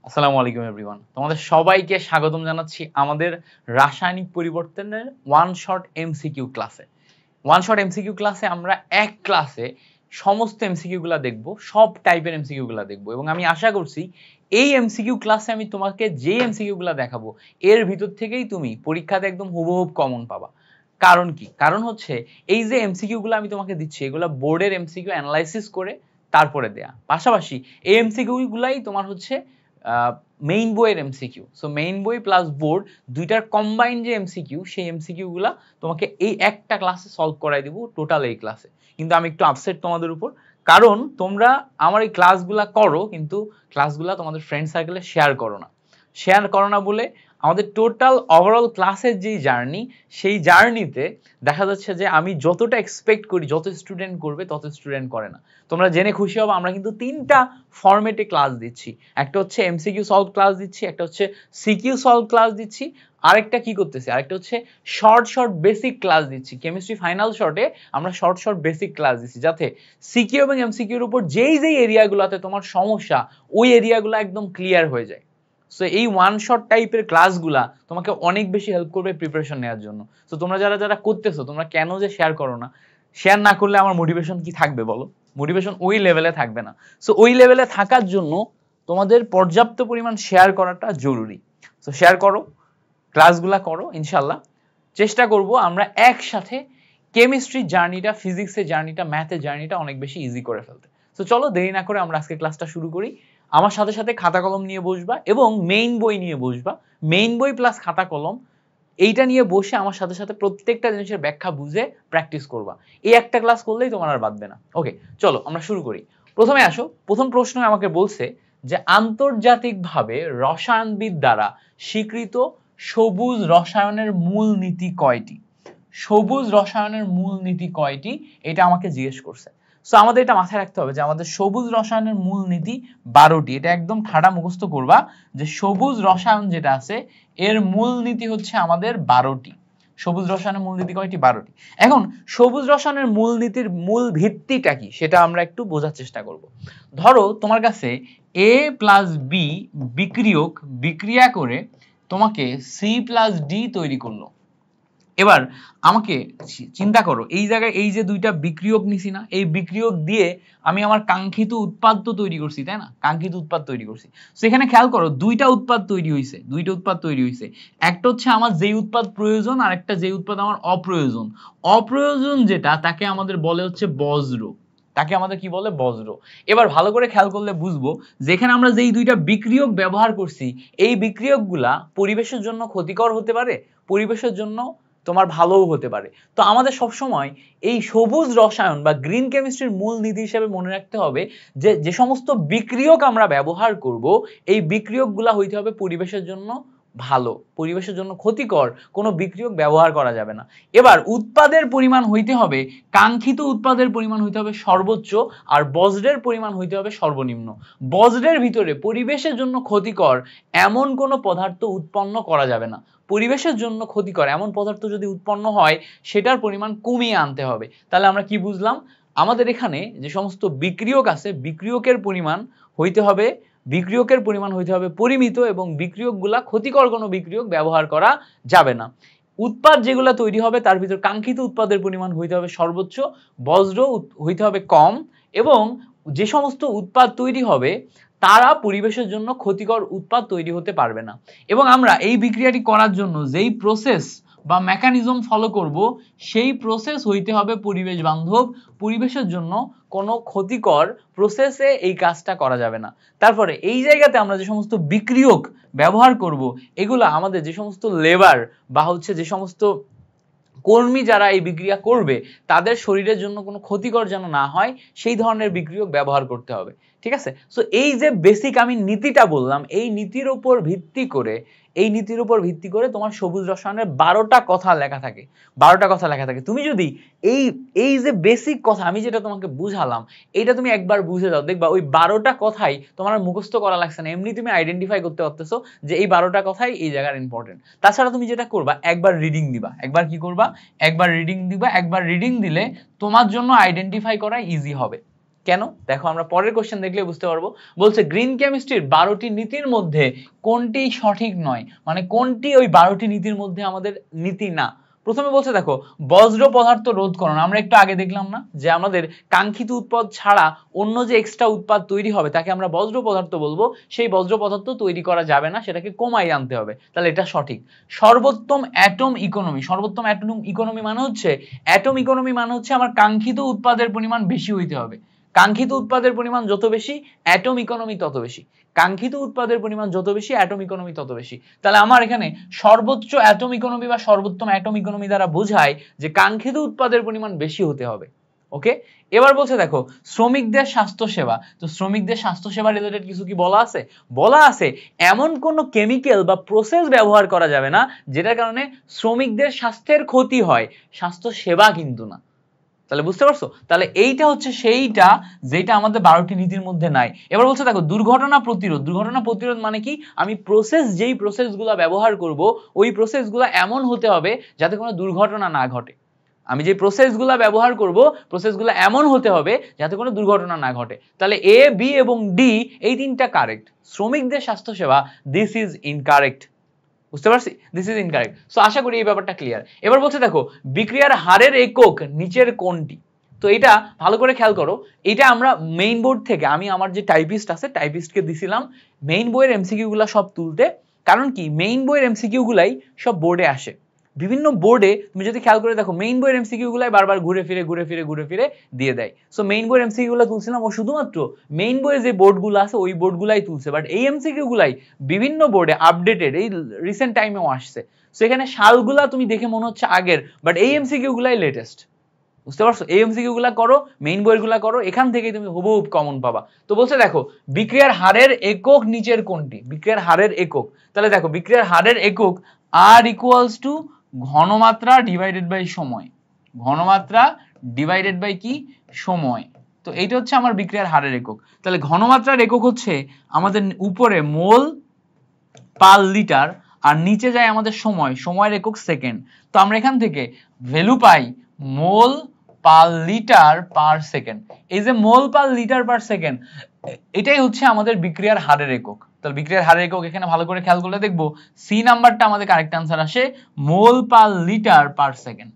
আসসালামু আলাইকুম এভরিওয়ান, তোমাদের সবাইকে স্বাগতম জানাচ্ছি আমাদের রাসায়নিক পরিবর্তনের ওয়ান শট এমসিকিউ ক্লাসে। ওয়ান শট এমসিকিউ ক্লাসে আমরা এক ক্লাসে সমস্ত এমসিকিউ গুলা দেখবো, সব টাইপের এমসিকিউ গুলা দেখবো এবং আমি আশা করছি এই এমসিকিউ ক্লাসে আমি তোমাকে যে এমসিকিউ গুলা দেখাবো এর ভিতর থেকেই তুমি পরীক্ষাতে একদম হুবহুব কমন পাবা। কারণ কি? কারণ হচ্ছে এই যে এমসিকিউ গুলো আমি তোমাকে দিচ্ছি এগুলা বোর্ডের এমসিকিউ অ্যানালাইসিস করে তারপরে দেয়া, পাশাপাশি এই এমসিকিউ গুলাই তোমার হচ্ছে মেইন বইয়ের এমসিকিউ। সো মেইন বই প্লাস বোর্ড দুইটার কম্বাইন যে এমসিকিউ, সেই এমসিকিউ গুলা তোমাকে এই একটা ক্লাসে সলভ করাই দিব, টোটাল এই ক্লাসে। কিন্তু আমি একটু আপসেট তোমাদের উপর, কারণ তোমরা আমার এই ক্লাসগুলা করো কিন্তু ক্লাসগুলা তোমাদের ফ্রেন্ড সার্কেলে শেয়ার করো না বলে আমাদের টোটাল ওভারঅল ক্লাসের যেই জার্নি, সেই জার্নিতে দেখা যাচ্ছে যে আমি যতটা এক্সপেক্ট করি যত স্টুডেন্ট করবে তত স্টুডেন্ট করে না। তোমরা জেনে খুশি হবে আমরা কিন্তু তিনটা ফরম্যাটে ক্লাস দিচ্ছি। একটা হচ্ছে এমসিকিউ সলভ ক্লাস দিচ্ছি, একটা হচ্ছে সিকিউ সলভ ক্লাস দিচ্ছি, আরেকটা কি করতেছি, আরেকটা হচ্ছে শর্ট বেসিক ক্লাস দিচ্ছি। কেমিস্ট্রি ফাইনাল শর্টে আমরা শর্ট বেসিক ক্লাস দিচ্ছি, যাতে সিকিউ এবং এমসিকিউর উপর যেই এরিয়াগুলোতে তোমার সমস্যা ওই এরিয়াগুলো একদম ক্লিয়ার হয়ে যায়। সো এই ওয়ান শট টাইপের ক্লাসগুলা তোমাকে অনেক বেশি হেল্প করবে প্রিপারেশন নেওয়ার জন্য। সো তোমরা যারা করতেছো তোমরা কেন যে শেয়ার করো না? শেয়ার না করলে আমার মোটিভেশন কি থাকবে বলো? মোটিভেশন ওই লেভেলে থাকবে না। সো ওই লেভেলে থাকার জন্য তোমাদের পর্যাপ্ত পরিমাণ শেয়ার করাটা জরুরি। সো শেয়ার করো, ক্লাসগুলা করো, ইনশাল্লাহ চেষ্টা করব আমরা একসাথে কেমিস্ট্রি জার্নিটা, ফিজিক্সের জার্নিটা, ম্যাথের জার্নিটা অনেক বেশি ইজি করে ফেলতে। সো চলো দেরি না করে আমরা আজকে ক্লাসটা শুরু করি। আমার সাথে সাথে খাতা কলম নিয়ে বসবা এবং মেইন বই নিয়ে বসবা। মেইন বই প্লাস খাতা কলম এইটা নিয়ে বসে আমার সাথে সাথে প্রত্যেকটা জিনিসের ব্যাখ্যা বুঝে প্র্যাকটিস করবা। এই একটা ক্লাস করলেই তোমার আর বাদবে না। ওকে, চলো আমরা শুরু করি। প্রথমে আসো, প্রথম প্রশ্ন আমাকে বলছে যে আন্তর্জাতিকভাবে রসায়নবিদ দ্বারা স্বীকৃত সবুজ রসায়নের মূল নীতি কয়টি? সবুজ রসায়নের মূল নীতি কয়টি এটা আমাকে জিজ্ঞেস করছে। সো আমাদের এটা মাথায় রাখতে হবে যে আমাদের সবুজ রসায়নের মূল নীতি 12টি। এটা একদম ঠাড়া মুখস্থ করবা যে সবুজ রসায়ন যেটা আছে এর মূল নীতি হচ্ছে আমাদের 12টি। সবুজ রসায়নের মূল নীতি কয়টি? 12টি। এখন সবুজ রসায়নের মূল নীতির মূল ভিত্তিটা কি সেটা আমরা একটু বোঝার চেষ্টা করব। ধরো তোমার কাছে এ প্লাস বি বিক্রিয়া করে তোমাকে সি প্লাস ডি তৈরি করলো। এবার আমাকে চিন্তা করো, এই জায়গায় এই যে দুইটা বিক্রিয়ক নিছি না, এই বিক্রিয়ক দিয়ে আমি আমার কাঙ্ক্ষিত উৎপাদ তো তৈরি করছি, তাই না? কাঙ্ক্ষিত উৎপাদ তৈরি করছি। সেখানে খেয়াল করো দুইটা উৎপাদ তৈরি হয়েছে। একটা হচ্ছে আমার যেই উৎপাদ প্রয়োজন আর একটা যেই উৎপাদ আমার অপ্রয়োজন যেটা তাকে আমাদের বলে হচ্ছে বজ্র। তাকে আমাদের কি বলে? বজ্র। এবার ভালো করে খেয়াল করলে বুঝবো যেখানে আমরা যেই দুইটা বিক্রিয়ক ব্যবহার করছি এই বিক্রিয়কগুলা পরিবেশের জন্য ক্ষতিকর হতে পারে, পরিবেশের জন্য তোমার ভালোও হতে পারে। তো আমাদের সবসময় এই সবুজ রসায়ন বা গ্রিন কেমিস্ট্রির মূল নীতি হিসেবে মনে রাখতে হবে যে যে সমস্ত বিক্রিয়ক আমরা ব্যবহার করব এই বিক্রিয়কগুলা হইতে হবে পরিবেশের জন্য ভালো, পরিবেশের জন্য ক্ষতিকর কোনো বিক্রিয়ক ব্যবহার করা যাবে না। এবার উৎপাদের পরিমাণ হইতে হবে, কাঙ্ক্ষিত উৎপাদের পরিমাণ হইতে হবে সর্বোচ্চ আর বজ্রের পরিমাণ হইতে হবে সর্বনিম্ন। বজ্রের ভিতরে পরিবেশের জন্য ক্ষতিকর এমন কোনো পদার্থ উৎপন্ন করা যাবে না। পরিবেশের জন্য ক্ষতিকর এমন পদার্থ যদি উৎপন্ন হয় সেটার পরিমাণ কমিয়ে আনতে হবে। তাহলে আমরা কি বুঝলাম? আমাদের এখানে যে সমস্ত বিক্রিয়ক আছে বিক্রিয়কের পরিমাণ হইতে হবে পরিমিত এবং বিক্রিয়কগুলা ক্ষতিকর কোনো বিক্রিয়ক ব্যবহার করা যাবে না। উৎপাদ যেগুলো তৈরি হবে তার ভিতর কাঙ্ক্ষিত উৎপাদের পরিমাণ হইতে হবে সর্বোচ্চ, বজ্র হইতে হবে কম, এবং যে সমস্ত উৎপাদ তৈরি হবে তারা পরিবেশের জন্য ক্ষতিকর উৎপাদ তৈরি হতে পারবে না। এবং আমরা এই বিক্রিয়াটি করার জন্য যেই প্রসেস বা মেকানিজম ফলো করব সেই প্রসেস হইতে হবে পরিবেশ বান্ধব। পরিবেশের জন্য কোনো ক্ষতিকর প্রসেসে এই কাজটা করা যাবে না। তারপরে এই জায়গাতে আমরা যে সমস্ত বিক্রিয়ক ব্যবহার করব এগুলো আমাদের যে সমস্ত লেবার বা হচ্ছে যে সমস্ত কর্মী যারা এই বিক্রিয়া করবে তাদের শরীরের জন্য কোনো ক্ষতিকর যেন না হয় সেই ধরনের বিক্রিয়ক ব্যবহার করতে হবে। ঠিক আছে? সো এই যে বেসিক আমি নীতিটা বললাম এই নীতির উপর ভিত্তি করে তোমার সবুজ রসায়নের 12টা কথা লেখা থাকে। তুমি যদি এই যে বেসিক কথা আমি যেটা তোমাকে বুঝালাম এটা তুমি একবার বুঝে যাও, দেখবা ওই 12টা কথাই তোমার মুখস্থ করা লাগছে না, এমনি তুমি আইডেন্টিফাই করতে পারতেছো যে এই 12টা কথাই এই জায়গার ইম্পর্টেন্ট। তাছাড়া তুমি যেটা করবা একবার রিডিং দিবা, একবার রিডিং দিলে তোমার জন্য আইডেন্টিফাই করা ইজি হবে। কেন দেখো আমরা পরের কোশ্চেন দেখলে বুঝতে পারবো। বলছে গ্রিন কেমিস্ট্রির 12টি নীতির মধ্যে কোনটি সঠিক নয়, মানে কোনটি ওই 12টি নীতির মধ্যে আমাদের নীতি না। প্রথমে বলছে দেখো বজ্র পদার্থ রোধকরণ, আমরা একটু আগে দেখলাম না যে আমাদের কাঙ্ক্ষিত উৎপাদ ছাড়া অন্য যে এক্সট্রা উৎপাদ তৈরি হবে তাকে আমরা বজ্র পদার্থ বলবো, সেই বজ্র পদার্থ তৈরি করা যাবে না, সেটাকে কমাই আনতে হবে, তাহলে এটা সঠিক। সর্বোত্তম অ্যাটম ইকোনমি, সর্বোত্তম অ্যাটম ইকোনমি মানে হচ্ছে, অ্যাটম ইকোনমি মানে হচ্ছে আমার কাঙ্ক্ষিত উৎপাদের পরিমাণ বেশি হইতে হবে। কাঙ্ক্ষিত উৎপাদের পরিমাণ যত বেশি অ্যাটম ইকোনমি তত বেশি, কাঙ্ক্ষিত উৎপাদের পরিমাণ যত বেশি অ্যাটম ইকোনমি তত বেশি। তাহলে আমার এখানে সর্বোচ্চ অ্যাটম ইকোনমি বা সর্বোত্তম অ্যাটম ইকোনমি দ্বারা বোঝায় যে কাঙ্ক্ষিত উৎপাদের পরিমাণ বেশি হতে হবে। ওকে, এবার বলছে দেখো শ্রমিকদের স্বাস্থ্য সেবা, তো শ্রমিকদের স্বাস্থ্য সেবা রিলেটেড কিছু কি বলা আছে? বলা আছে এমন কোনো কেমিক্যাল বা প্রসেস ব্যবহার করা যাবে না যেটার কারণে শ্রমিকদের স্বাস্থ্যের ক্ষতি হয়, স্বাস্থ্য সেবা কিন্তু না। তাহলে বুঝতে পারছো, তাহলে এইটা হচ্ছে সেইটা যেটা আমাদের 12টি নীতির মধ্যে নাই। এবার বলছে দেখো দুর্ঘটনা প্রতিরোধ, দুর্ঘটনা প্রতিরোধ মানে কি, আমি প্রসেস যেই প্রসেসগুলো ব্যবহার করব ওই প্রসেসগুলো এমন হতে হবে যাতে কোনো দুর্ঘটনা না ঘটে। আমি যে প্রসেসগুলো ব্যবহার করব প্রসেসগুলো এমন হতে হবে যাতে কোনো দুর্ঘটনা না ঘটে। তাহলে এ, বি এবং ডি এই তিনটা কারেক্ট। শ্রমিকদের স্বাস্থ্যসেবা দিস ইজ ইনকারেক্ট, বুঝতে পারছি, দিস ইজ ইনকারেক্ট। সো আশা করি এই ব্যাপারটা ক্লিয়ার। এবার বলছে দেখো বিক্রিয়ার হারের একক নিচের কোনটি, তো এটা ভালো করে খেয়াল করো, এটা আমরা মেইন বোর্ড থেকে, আমি আমার যে টাইপিস্ট আছে টাইপিস্টকে দিছিলাম মেইন বইয়ের এমসিকিউ গুলা সব তুলতে, কারণ কি মেইন বইয়ের এমসিকিউ গুলাই সব বোর্ডে আসে। বিভিন্ন বোর্ডে তুমি যদি খেয়াল করে দেখো মেইন বইয়ের এমসিকিউ গুলাই বারবার ঘুরে ফিরে দিয়ে দেয়। সো মেইন বইয়ের এমসিকিউ গুলো তুলছিলাম ও শুধুমাত্র মেইন বইয়ের যে বোর্ডগুলো আছে ওই বোর্ডগুলাই তুলছে, বাট এই এমসিকিউ গুলাই বিভিন্ন বোর্ডে আপডেটেড, এই রিসেন্ট টাইমেও আসছে। সো এখানে সালগুলা তুমি দেখে মনে হচ্ছে আগের, বাট এই এমসিকিউ গুলাই লেটেস্ট, বুঝতে পারছো? এই এমসিকিউ গুলা করো, মেইন বইয়ের গুলা করো, এখান থেকেই তুমি হুবহু কমন পাবা। তো বলছে দেখো বিক্রিয়ার হারের একক নিচের কোনটি, বিক্রিয়ার হারের একক, তাহলে দেখো বিক্রিয়ার হারের একক আর ইকুয়ালস টু ঘনমাত্রা ডিভাইডেড বাই সময়, ঘনমাত্রা ডিভাইডেড বাই কি, সময়। তো এইটা হচ্ছে আমার বিক্রিয়ার হারের একক। তাহলে ঘনমাত্রার একক হচ্ছে আমাদের উপরে মোল পার লিটার আর নিচে যায় আমাদের সময়, সময়ের একক সেকেন্ড। তো আমরা এখান থেকে ভ্যালু পাই মোল পার লিটার পার সেকেন্ড। এই যে মোল পার লিটার পার সেকেন্ড এটাই হচ্ছে আমাদের বিক্রিয়ার হারের একক। তাহলে বিক্রিয়ার হারের একক এখানে ভালো করে খেয়াল করলে দেখবো সি নাম্বারটা আমাদের কারেক্ট আনসার আসে মোল পার লিটার পার সেকেন্ড,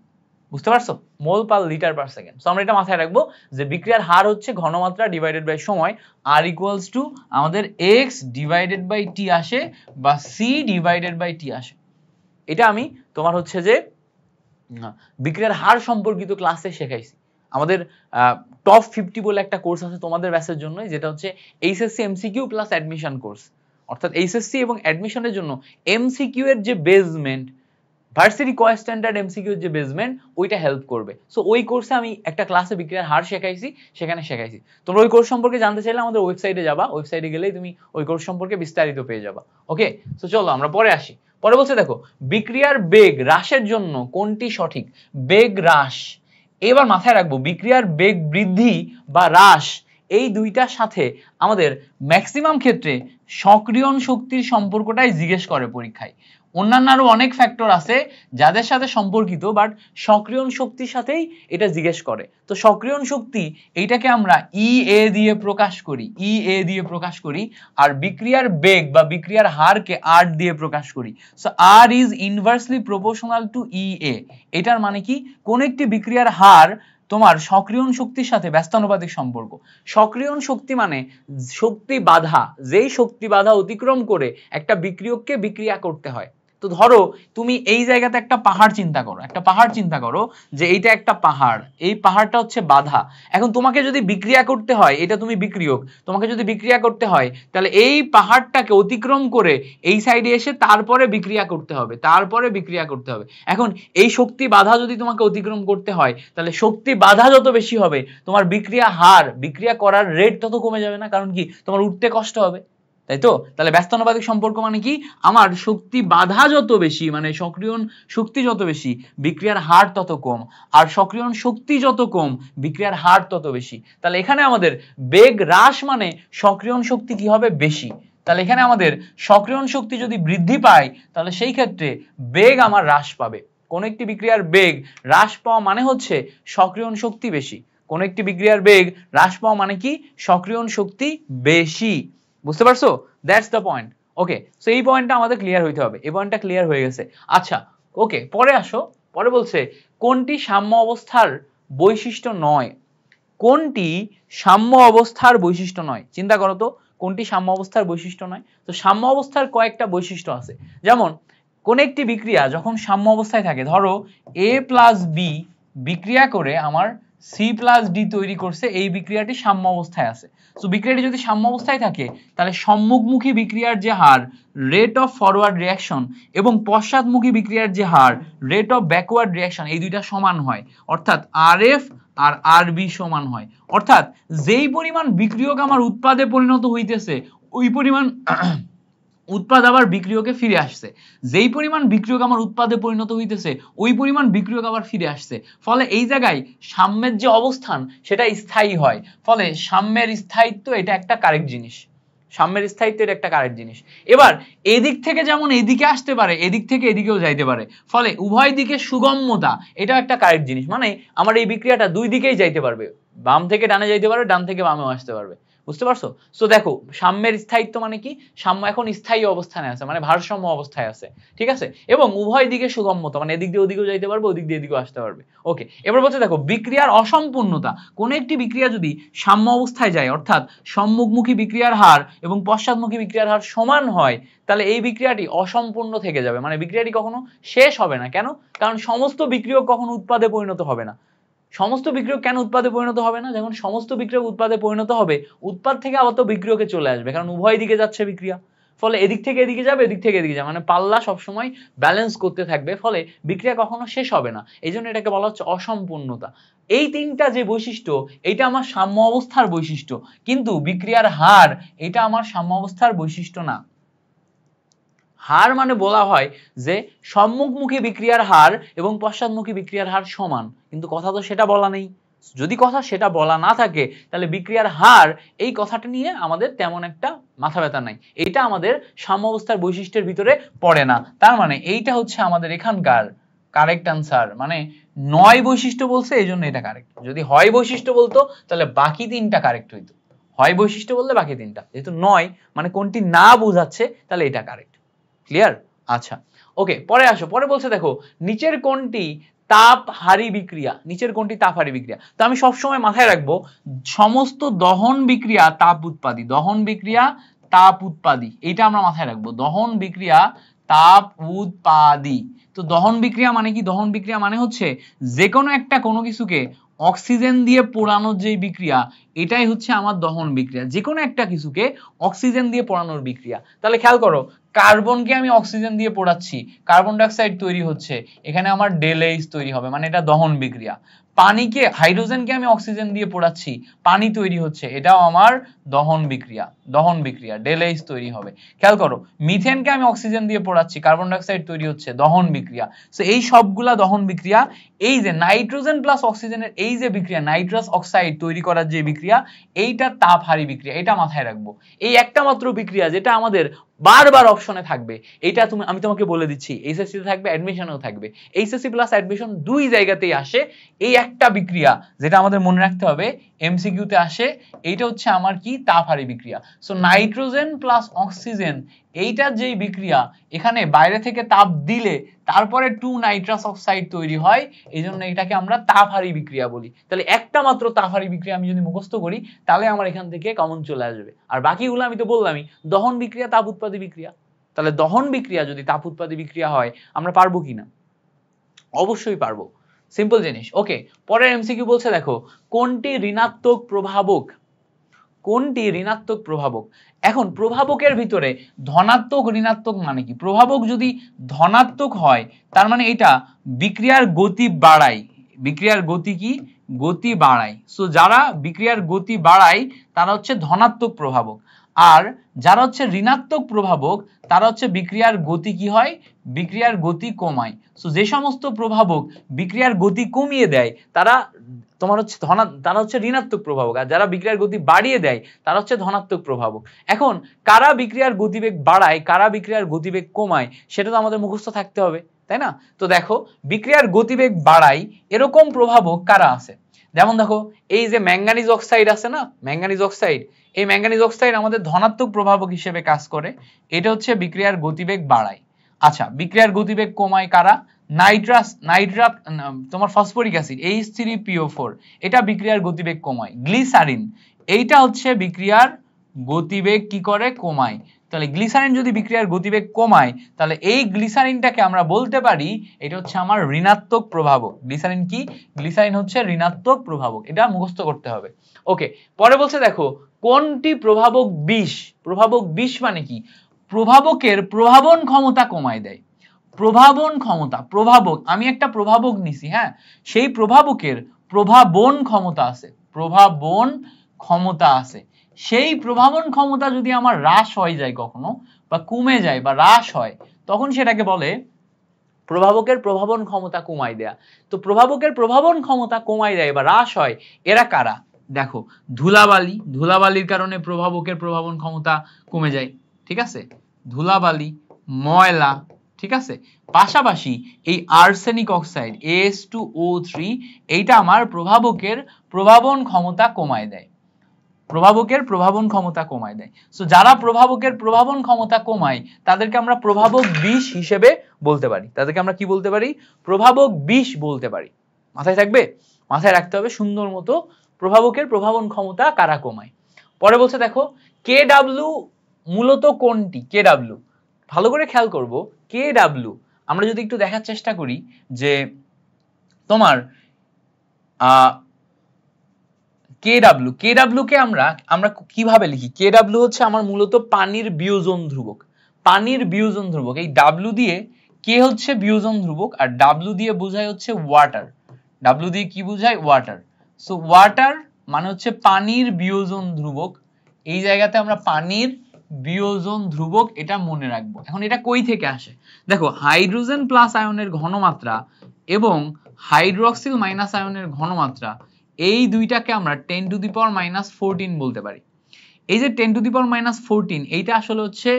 বুঝতে পারছো, mole per litre per second. So আমরা এটা মাথায় রাখবো যে বিক্রিয়ার হার হচ্ছে ঘনমাত্রা ডিভাইডেড বাই সময়, আর ইকুয়ালস টু আমাদের এক্স ডিভাইডেড বাই টি আসে বা সি ডিভাইডেড বাই টি আসে। এটা আমি তোমার হচ্ছে যে বিক্রিয়ার হার সম্পর্কিত ক্লাসে শেখাইছি। আমাদের টপ 50 বলে একটা কোর্স আছে তোমাদের ব্যাচের জন্য, যেটা হচ্ছে HSC MCQ plus admission course, অর্থাৎ এইচএসসি এবং অ্যাডমিশনের জন্য এমসিকিউ এর যে বেসমেন্ট, ভার্সিটি কয় স্ট্যান্ডার্ড এমসিকিউ যে বেসমেন্ট ওইটা হেল্প করবে। সো ওই কোর্সে আমি একটা ক্লাসে বিক্রিয়ার হার শেখাইছি, সেখানে শেখাইছি। তোমরা ওই কোর্স সম্পর্কে জানতে চাইলে আমাদের ওয়েবসাইটে যাবা, ওয়েবসাইটে গেলেই তুমি ওই কোর্স সম্পর্কে বিস্তারিত পেয়ে যাবা। ওকে, সো চলো আমরা পরে আসি। পরে বলছে দেখো বিক্রিয়ার বেগ হ্রাসের জন্য কোনটি সঠিক, বেগ হ্রাস। এবার মাথায় রাখবো বিক্রিয়ার বেগ বৃদ্ধি বা হ্রাস এই দুইটার সাথে আমাদের ম্যাক্সিমাম ক্ষেত্রে সক্রিয়ণ শক্তির সম্পর্কটাই জিজ্ঞেস করে পরীক্ষায়। অন্যান্য আরো অনেক ফ্যাক্টর আছে যাদের সাথে সম্পর্কিত, বাট সক্রিয়ণ শক্তির সাথেই এটা জিজ্ঞেস করে। তো সক্রিয়ণ শক্তি এইটাকে আমরা ই দিয়ে প্রকাশ করি, ই দিয়ে প্রকাশ করি, আর বিক্রিয়ার বেগ বা বিক্রিয়ার হারকে আর দিয়ে প্রকাশ করি। So R is inversely proportional to E. এটার মানে কি, কোন একটি বিক্রিয়ার হার তোমার সক্রিয়ণ শক্তির সাথে ব্যস্তানুপাতিক সম্পর্ক। সক্রিয়ণ শক্তি মানে শক্তি বাধা, যেই শক্তি বাধা অতিক্রম করে একটা বিক্রিয়ককে বিক্রিয়া করতে হয়। তো ধরো তুমি এই জায়গাতে একটা পাহাড় চিন্তা করো, একটা পাহাড় চিন্তা করো যে এইটা একটা পাহাড়, এই পাহাড়টা হচ্ছে বাধা। এখন তোমাকে যদি বিক্রিয়া করতে হয়, এটা তুমি বিক্রিয়ক, তোমাকে যদি বিক্রিয়া করতে হয় তাহলে এই পাহাড়টাকে অতিক্রম করে এই সাইডে এসে তারপরে বিক্রিয়া করতে হবে, তারপরে বিক্রিয়া করতে হবে। এখন এই শক্তি বাধা যদি তোমাকে অতিক্রম করতে হয় তাহলে শক্তি বাধা যত বেশি হবে তোমার বিক্রিয়া হার, বিক্রিয়া করার রেট তত কমে যাবে না, কারণ কি তোমার উঠতে কষ্ট হবে, তাই তো? তাহলে ব্যস্তানুপাতিক সম্পর্ক মানে কি, আমার শক্তি বাধা যত বেশি, মানে সক্রিয়ণ শক্তি যত বেশি বিক্রিয়ার হার তত কম, আর সক্রিয়ণ শক্তি যত কম বিক্রিয়ার হার তত বেশি। তাহলে এখানে আমাদের বেগ হ্রাস মানে সক্রিয়ণ শক্তি কি হবে, বেশি। তাহলে এখানে আমাদের সক্রিয়ণ শক্তি যদি বৃদ্ধি পায় তাহলে সেই ক্ষেত্রে বেগ আমার হ্রাস পাবে। কোন একটি বিক্রিয়ার বেগ হ্রাস পাওয়া মানে হচ্ছে সক্রিয়ণ শক্তি বেশি। কোন একটি বিক্রিয়ার বেগ হ্রাস পাওয়া মানে কি সক্রিয়ণ শক্তি বেশি। বুঝতে পারছো? That's the point. Okay, so এই পয়েন্টটা আমাদের ক্লিয়ার হইতে হবে। এই পয়েন্টটা ক্লিয়ার হয়ে গেছে। আচ্ছা ওকে, পরে আসো। পরে বলছে কোনটি সাম্য অবস্থার বৈশিষ্ট্য নয়? কোনটি সাম্য অবস্থার বৈশিষ্ট্য নয়? চিন্তা করো তো, কোনটি সাম্য অবস্থার বৈশিষ্ট্য নয়? তো সাম্য অবস্থার কয়েকটা বৈশিষ্ট্য আছে। যেমন কোন একটি বিক্রিয়া যখন সাম্য অবস্থায় থাকে, ধরো a প্লাস বি বিক্রিয়া করে আমার সি প্লাস ডি তৈরি করছে, এই বিক্রিয়াটি সাম্য অবস্থায় আছে। তো বিক্রিয়াটি যদি সাম্য অবস্থায় থাকে তাহলে সম্মুখমুখী বিক্রিয়ার যে হার রেট অফ ফরওয়ার্ড রিঅ্যাকশন এবং পশ্চাৎমুখী বিক্রিয়ার যে হার রেট অফ ব্যাকওয়ার্ড রিঅ্যাকশন, এই দুইটা সমান হয়। অর্থাৎ আর এফ আর আর বি সমান হয়। অর্থাৎ যেই পরিমাণ বিক্রিয়ক আমার উৎপাদে পরিণত হইতেছে ওই পরিমাণ উৎপাদ আবার বিক্রিয়কে ফিরে আসছে। যেই পরিমাণ বিক্রিয়ক আমার উৎপাদে পরিণত হইতেছে ওই পরিমাণ বিক্রিয়ক আবার ফিরে আসছে। ফলে এই জায়গায় সাম্যের যে অবস্থান সেটা স্থায়ী হয়। ফলে সাম্যের স্থায়িত্ব এটা একটা কারেক্ট জিনিস। সাম্যের স্থায়িত্ব এটা একটা কারেক্ট জিনিস। এবার এদিক থেকে যেমন এদিকে আসতে পারে, এদিক থেকে এদিকেও যাইতে পারে। ফলে উভয় দিকে সুগম্যতা এটা একটা কারেক্ট জিনিস। মানে আমার এই বিক্রিয়াটা দুই দিকেই যাইতে পারবে, বাম থেকে ডানে যাইতে পারবে, ডান থেকে বামেও আসতে পারবে। বুঝতে পারছো? সো দেখো সাম্যের স্থায়িত্ব মানে কি, সাম্য এখন স্থায়ী অবস্থানে আছে, মানে ভারসাম্য অবস্থায় আছে। ঠিক আছে? এবং উভয় দিকে সুগম্যতা মানে এদিক দিয়ে ওদিকেও যাইতে পারবে, ওদিক দিয়ে এদিকেও আসতে পারবে। ওকে, এবার বলছে দেখো বিক্রিয়ার অসম্পূর্ণতা। কোন একটি বিক্রিয়া যদি সাম্য অবস্থায় যায়, অর্থাৎ সম্মুখমুখী বিক্রিয়ার হার এবং পশ্চাৎমুখী বিক্রিয়ার হার সমান হয়, তাহলে এই বিক্রিয়াটি অসম্পূর্ণ থেকে যাবে, মানে বিক্রিয়াটি কখনো শেষ হবে না। কেন? কারণ সমস্ত বিক্রিয়ক কখনো উৎপাদে পরিণত হবে না। সমস্ত বিক্রিয়ক কেন উৎপাদে পরিণত হবে না? যখন সমস্ত বিক্রিয়ক উৎপাদে পরিণত হবে, উৎপাদ থেকে আবার তো বিক্রিয়কে চলে আসবে, কারণ উভয় দিকে যাচ্ছে বিক্রিয়া। ফলে এদিক থেকে এদিকে যাবে, এদিক থেকে এদিকে যাবে, মানে পাল্লা সবসময় ব্যালেন্স করতে থাকবে। ফলে বিক্রিয়া কখনো শেষ হবে না। এই জন্য এটাকে বলা হচ্ছে অসম্পূর্ণতা। এই তিনটা যে বৈশিষ্ট্য, এটা আমার সাম্য অবস্থার বৈশিষ্ট্য, কিন্তু বিক্রিয়ার হার এটা আমার সাম্য অবস্থার বৈশিষ্ট্য না। হার মানে বলা হয় যে সম্মুখমুখী বিক্রিয়ার হার এবং পশ্চাৎমুখী বিক্রিয়ার হার সমান, কিন্তু কথা তো সেটা বলা নেই। যদি কথা সেটা বলা না থাকে তাহলে বিক্রিয়ার হার এই কথাটা নিয়ে আমাদের তেমন একটা মাথা ব্যথা নাই। এটা আমাদের সাম্য অবস্থার বৈশিষ্ট্যের ভিতরে পড়ে না। তার মানে এইটা হচ্ছে আমাদের এখানকার কারেক্ট আনসার। মানে 9 বৈশিষ্ট্য বলছে, এই জন্য এটা কারেক্ট। যদি হয় বৈশিষ্ট্য বলতো তাহলে বাকি 3টা কারেক্ট হইতো। হয় বৈশিষ্ট্য বললে বাকি 3টা, যেহেতু 9 মানে কোনটি না বোঝাচ্ছে তাহলে এটা কারেক্ট। ক্লিয়ার? আচ্ছা ওকে, পরে আসো। পরে বলছে দেখো নিচের কোনটি তাপহারী বিক্রিয়া? নিচের কোনটি তাপহারী বিক্রিয়া? তো আমি সবসময় মাথায় রাখবো সমস্ত দহন বিক্রিয়া তাপ উৎপাদী। দহন বিক্রিয়া তাপ উৎপাদী, এইটা আমরা মাথায় রাখবো। দহন বিক্রিয়া তাপ উৎপাদী। তো দহন বিক্রিয়া মানে কি? দহন বিক্রিয়া মানে হচ্ছে যে কোনো একটা কোনো কিছুকে অক্সিজেন দিয়ে পোড়ানোর যে বিক্রিয়া, এটাই হচ্ছে আমার দহন বিক্রিয়া। যে কোনো একটা কিছুকে অক্সিজেন দিয়ে পোড়ানোর বিক্রিয়া। তাহলে খেয়াল করো, কার্বনকে আমি অক্সিজেন দিয়ে পোড়াচ্ছি, কার্বন ডাইঅক্সাইড তৈরি হচ্ছে, এখানে আমার ডেলএইচ তৈরি হবে, মানে এটা দহন বিক্রিয়া। পানিকে, হাইড্রোজেনকে আমি অক্সিজেন দিয়ে পোড়াচ্ছি, পানি তৈরি হচ্ছে, এটাও আমার দহন বিক্রিয়া। দহন বিক্রিয়া, ডেলএইচ তৈরি হবে। খেয়াল করো, মিথেনকে আমি অক্সিজেন দিয়ে পোড়াচ্ছি, কার্বন ডাইঅক্সাইড তৈরি হচ্ছে, দহন বিক্রিয়া। সো এই সবগুলা দহন বিক্রিয়া। এই যে নাইট্রোজেন প্লাস অক্সিজেনের এই যে বিক্রিয়া, নাইট্রাস অক্সাইড তৈরি করার যে বিক্রিয়া, এইটা তাপহারী বিক্রিয়া। এটা মাথায় রাখবো। এই একটা মাত্র বিক্রিয়া যেটা আমাদের বারবার অপশনে থাকবে, এটা আমি তোমাকে বলে দিচ্ছি, এইচএসসি তে থাকবে, অ্যাডমিশনেও থাকবে। এইচএসসি প্লাস অ্যাডমিশন দুই জায়গাতেই আসে এই একটা বিক্রিয়া, যেটা আমাদের মনে রাখতে হবে, এমসিকিউ তে আসে। এইটা হচ্ছে আমার কি? তাপহারী বিক্রিয়া। সো নাইট্রোজেন প্লাস অক্সিজেন, এইটার যেই বিক্রিয়া, এখানে বাইরে থেকে তাপ দিলে তারপরে 2 নাইট্রাস অক্সাইড তৈরি হয়, এই জন্য এটাকে আমরা তাপহারী বিক্রিয়া বলি। তাহলে একটা মাত্র তাপহারী বিক্রিয়া আমি যদি মুখস্থ করি তাহলে আমার এখান থেকে কমন চলে আসবে। আর বাকিগুলো আমি তো বললামই, দহন বিক্রিয়া তাপ উৎপাদী বিক্রিয়া। তাহলে দহন বিক্রিয়া যদি তাপ উৎপাদী বিক্রিয়া হয়, আমরা পারবো কিনা? অবশ্যই পারবো, সিম্পল জিনিস। ওকে, পরের এমসিকিউ বলছে দেখো কোনটি ঋণাত্মক প্রভাবক? কোনটি ঋণাত্মক প্রভাবক? এখন প্রভাবকের ভিতরে ধনাত্মক ঋণাত্মক মানে কি? প্রভাবক যদি ধনাত্মক হয় তার মানে এটা বিক্রিয়ার গতি বাড়ায়। বিক্রিয়ার গতি কি? গতি বাড়ায়। সো যারা বিক্রিয়ার গতি বাড়ায় তারা হচ্ছে ধনাত্মক প্রভাবক। আর যারা হচ্ছে ঋণাত্মক প্রভাবক তারা হচ্ছে বিক্রিয়ার গতি কি হয়? বিক্রিয়ার গতি কমায়। সো যে সমস্ত প্রভাবক বিক্রিয়ার গতি কমিয়ে দেয় তারা তোমার হচ্ছে তারা হচ্ছে ঋণাত্মক প্রভাবক। আর যারা বিক্রিয়ার গতি বাড়িয়ে দেয় তারা হচ্ছে ধনাত্মক প্রভাবক। এখন কারা বিক্রিয়ার গতিবেগ বাড়ায়, কারা বিক্রিয়ার গতিবেগ কমায়, সেটা তো আমাদের মুখস্থ থাকতে হবে, তাই না? তো দেখো বিক্রিয়ার গতিবেগ বাড়ায় এরকম প্রভাবক কারা আছে? যেমন দেখো এই যে ম্যাঙ্গানিজ অক্সাইড আছে না, ম্যাঙ্গানিজ অক্সাইড, এই ম্যাঙ্গানিজ অক্সাইড আমাদের ধনাত্মক প্রভাবক হিসেবে কাজ করে। এটা হচ্ছে বিক্রিয়ার গতিবেগ বাড়ায়। আচ্ছা, বিক্রিয়ার গতিবেগ কমায় কারা? নাইট্রাস তোমার ফসফরিক অ্যাসিড H3PO4, এটা বিক্রিয়ার গতিবেগ কমায়। গ্লিসারিন, এইটা হচ্ছে বিক্রিয়ার গতিবেগ কি করে? কমায়। তাহলে গ্লিসারিন যদি বিক্রিয়ার গতিবেগ কমায়, তাহলে এই গ্লিসারিনটাকে আমরা বলতে পারি এটা হচ্ছে আমার ঋণাত্মক প্রভাবক। গ্লিসারিন কি? গ্লিসারিন হচ্ছে ঋণাত্মক প্রভাবক, এটা মুখস্থ করতে হবে। ওকে, পরে বলছে দেখো কোনটি প্রভাবক বিষ? প্রভাবক বিষ মানে কি? প্রভাবকের প্রভাবন ক্ষমতা কমায় দেয়। প্রভাবন ক্ষমতা, প্রভাবক, আমি একটা প্রভাবক নিছি, হ্যাঁ, সেই প্রভাবকের প্রভাবন ক্ষমতা আছে, প্রভাবন ক্ষমতা আছে। সেই প্রভাবন ক্ষমতা যদি আমার হ্রাস হয়ে যায় কখনো, বা কমে যায় বা হ্রাস হয়, তখন সেটাকে বলে প্রভাবকের প্রভাবন ক্ষমতা কমায় দেয়া। তো প্রভাবকের প্রভাবন ক্ষমতা কমায় দেয় বা হ্রাস হয়, এরা কারা? দেখো ধুলাবালি, ধুলাবালির কারণে প্রভাবকের প্রভাবন ক্ষমতা কমে যায়, ঠিক আছে, ধুলাবালি, ময়লা, ঠিক আছে। পাশাপাশি এই আর্সেনিক অক্সাইড As2O3, এইটা আমার প্রভাবকের প্রভাবন ক্ষমতা কমায় দেয়, প্রভাবকের প্রভাবন ক্ষমতা কমায় দেয়। সো যারা প্রভাবকের প্রভাবন ক্ষমতা কমায় তাদেরকে আমরা প্রভাবক বিষ হিসেবে বলতে পারি। তাদেরকে আমরা কি বলতে পারি? প্রভাবক বিষ বলতে পারি। মাথায় থাকবে, মাথায় রাখতে হবে সুন্দর মতো, প্রভাবকের প্রভাবন ক্ষমতা কারা কমায়। পরে বলছে দেখো KW মূলত কোনটি? KW ভালো করে খেয়াল করব, KW আমরা যদি একটু দেখার চেষ্টা করি যে তোমার KW কে আমরা কিভাবে লিখি? KW হচ্ছে আমার মূলত পানির বিয়োজন ধ্রুবক, পানির বিয়োজন ধ্রুবক। এই W দিয়ে K হচ্ছে বিয়োজন ধ্রুবক, আর W দিয়ে বোঝায় হচ্ছে ওয়াটার। W দিয়ে কি বোঝায়? ওয়াটার। সো ওয়াটার মানে হচ্ছে পানির বিয়োজন ধ্রুবক। এই জায়গাতে আমরা পানির বিয়োজন ধ্রুবক এটা মনে রাখবো। এখন এটা কই থেকে আসে? দেখো হাইড্রোজেন প্লাস আয়নের ঘনমাত্রা এবং হাইড্রোক্সিল মাইনাস আয়নের ঘনমাত্রা, এই দুইটাকে আমরা 10 টু দি পাওয়ার মাইনাস 14 বলতে পারি। এই যে 10 টু দি পাওয়ার মাইনাস 14, এইটা আসলে হচ্ছে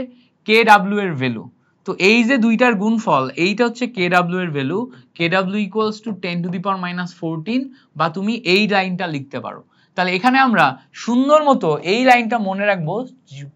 KW এর ভ্যালু। তো এই যে দুইটার গুণফল, এইটা হচ্ছে KW এর value. KW equals to 10 to the power minus 14, বা তুমি এই লাইনটা লিখতে পারো। তাহলে এখানে আমরা সুন্দর মতো এই লাইনটা মনে রাখবো,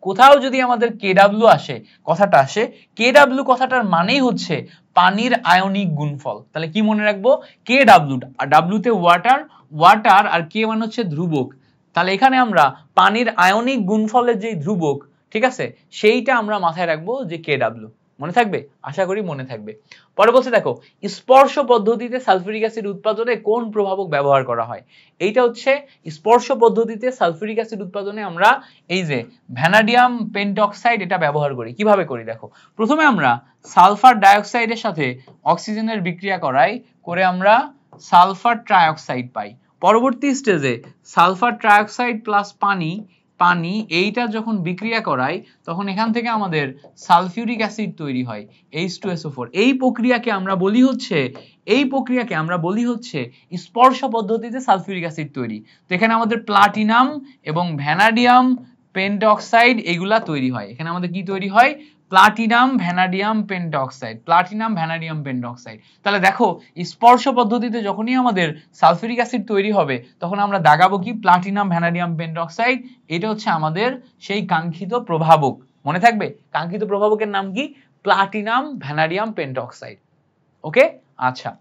কোথাও যদি আমাদের KW আসে, কথাটা আসে, KW কথাটার মানেই হচ্ছে পানির আয়নিক গুণফল। তাহলে কি মনে রাখবো? KW, আর W তে ওয়াটার, ওয়াটার আর K মানে হচ্ছে ধ্রুবক। তাহলে এখানে আমরা পানির আয়নিক গুণফলের যে ধ্রুবক, ঠিক আছে, সেইটা আমরা মাথায় রাখবো যে KW। মনে থাকবে? আশা করি মনে থাকবে। পরে বলছে দেখো স্পর্শ পদ্ধতিতে সালফিউরিক অ্যাসিড উৎপাদনে কোন প্রভাবক ব্যবহার করা হয়? এইটা হচ্ছে স্পর্শ পদ্ধতিতে সালফিউরিক অ্যাসিড উৎপাদনে আমরা এই যে ভ্যানাডিয়াম পেন্টঅক্সাইড এটা ব্যবহার করি। কিভাবে করি দেখো, প্রথমে আমরা সালফার ডাইঅক্সাইডের সাথে অক্সিজেনের বিক্রিয়া করাই, করে আমরা সালফার ট্রাইঅক্সাইড পাই। পরবর্তী স্টেজে সালফার ট্রাইঅক্সাইড প্লাস পানি, এইটা যখন বিক্রিয়া করায় তখন এখান থেকে আমাদের সালফিউরিক অ্যাসিড তৈরি হয় H2SO4। এই প্রক্রিয়াকে আমরা বলি হচ্ছে স্পর্শ পদ্ধতিতে সালফিউরিক অ্যাসিড তৈরি। তো এখানে আমাদের প্লাটিনাম এবং ভ্যানাডিয়াম পেন্টঅক্সাইড এগুলা তৈরি হয়। এখানে আমাদের কি তৈরি হয়? Platinum vanadium পেন্টঅক্সাইড, platinum vanadium পেন্টঅক্সাইড। তাহলে দেখো স্পর্শ পদ্ধতিতে যখনই আমাদের সালফিউরিক অ্যাসিড তৈরি হবে তখন আমরা দাগাবো কি? Platinum vanadium পেন্টঅক্সাইড। এটা হচ্ছে আমাদের সেই কাঙ্ক্ষিত প্রভাবক। মনে থাকবে কাঙ্ক্ষিত প্রভাবকের নাম কি? Platinum vanadium পেন্টঅক্সাইড। ওকে, আচ্ছা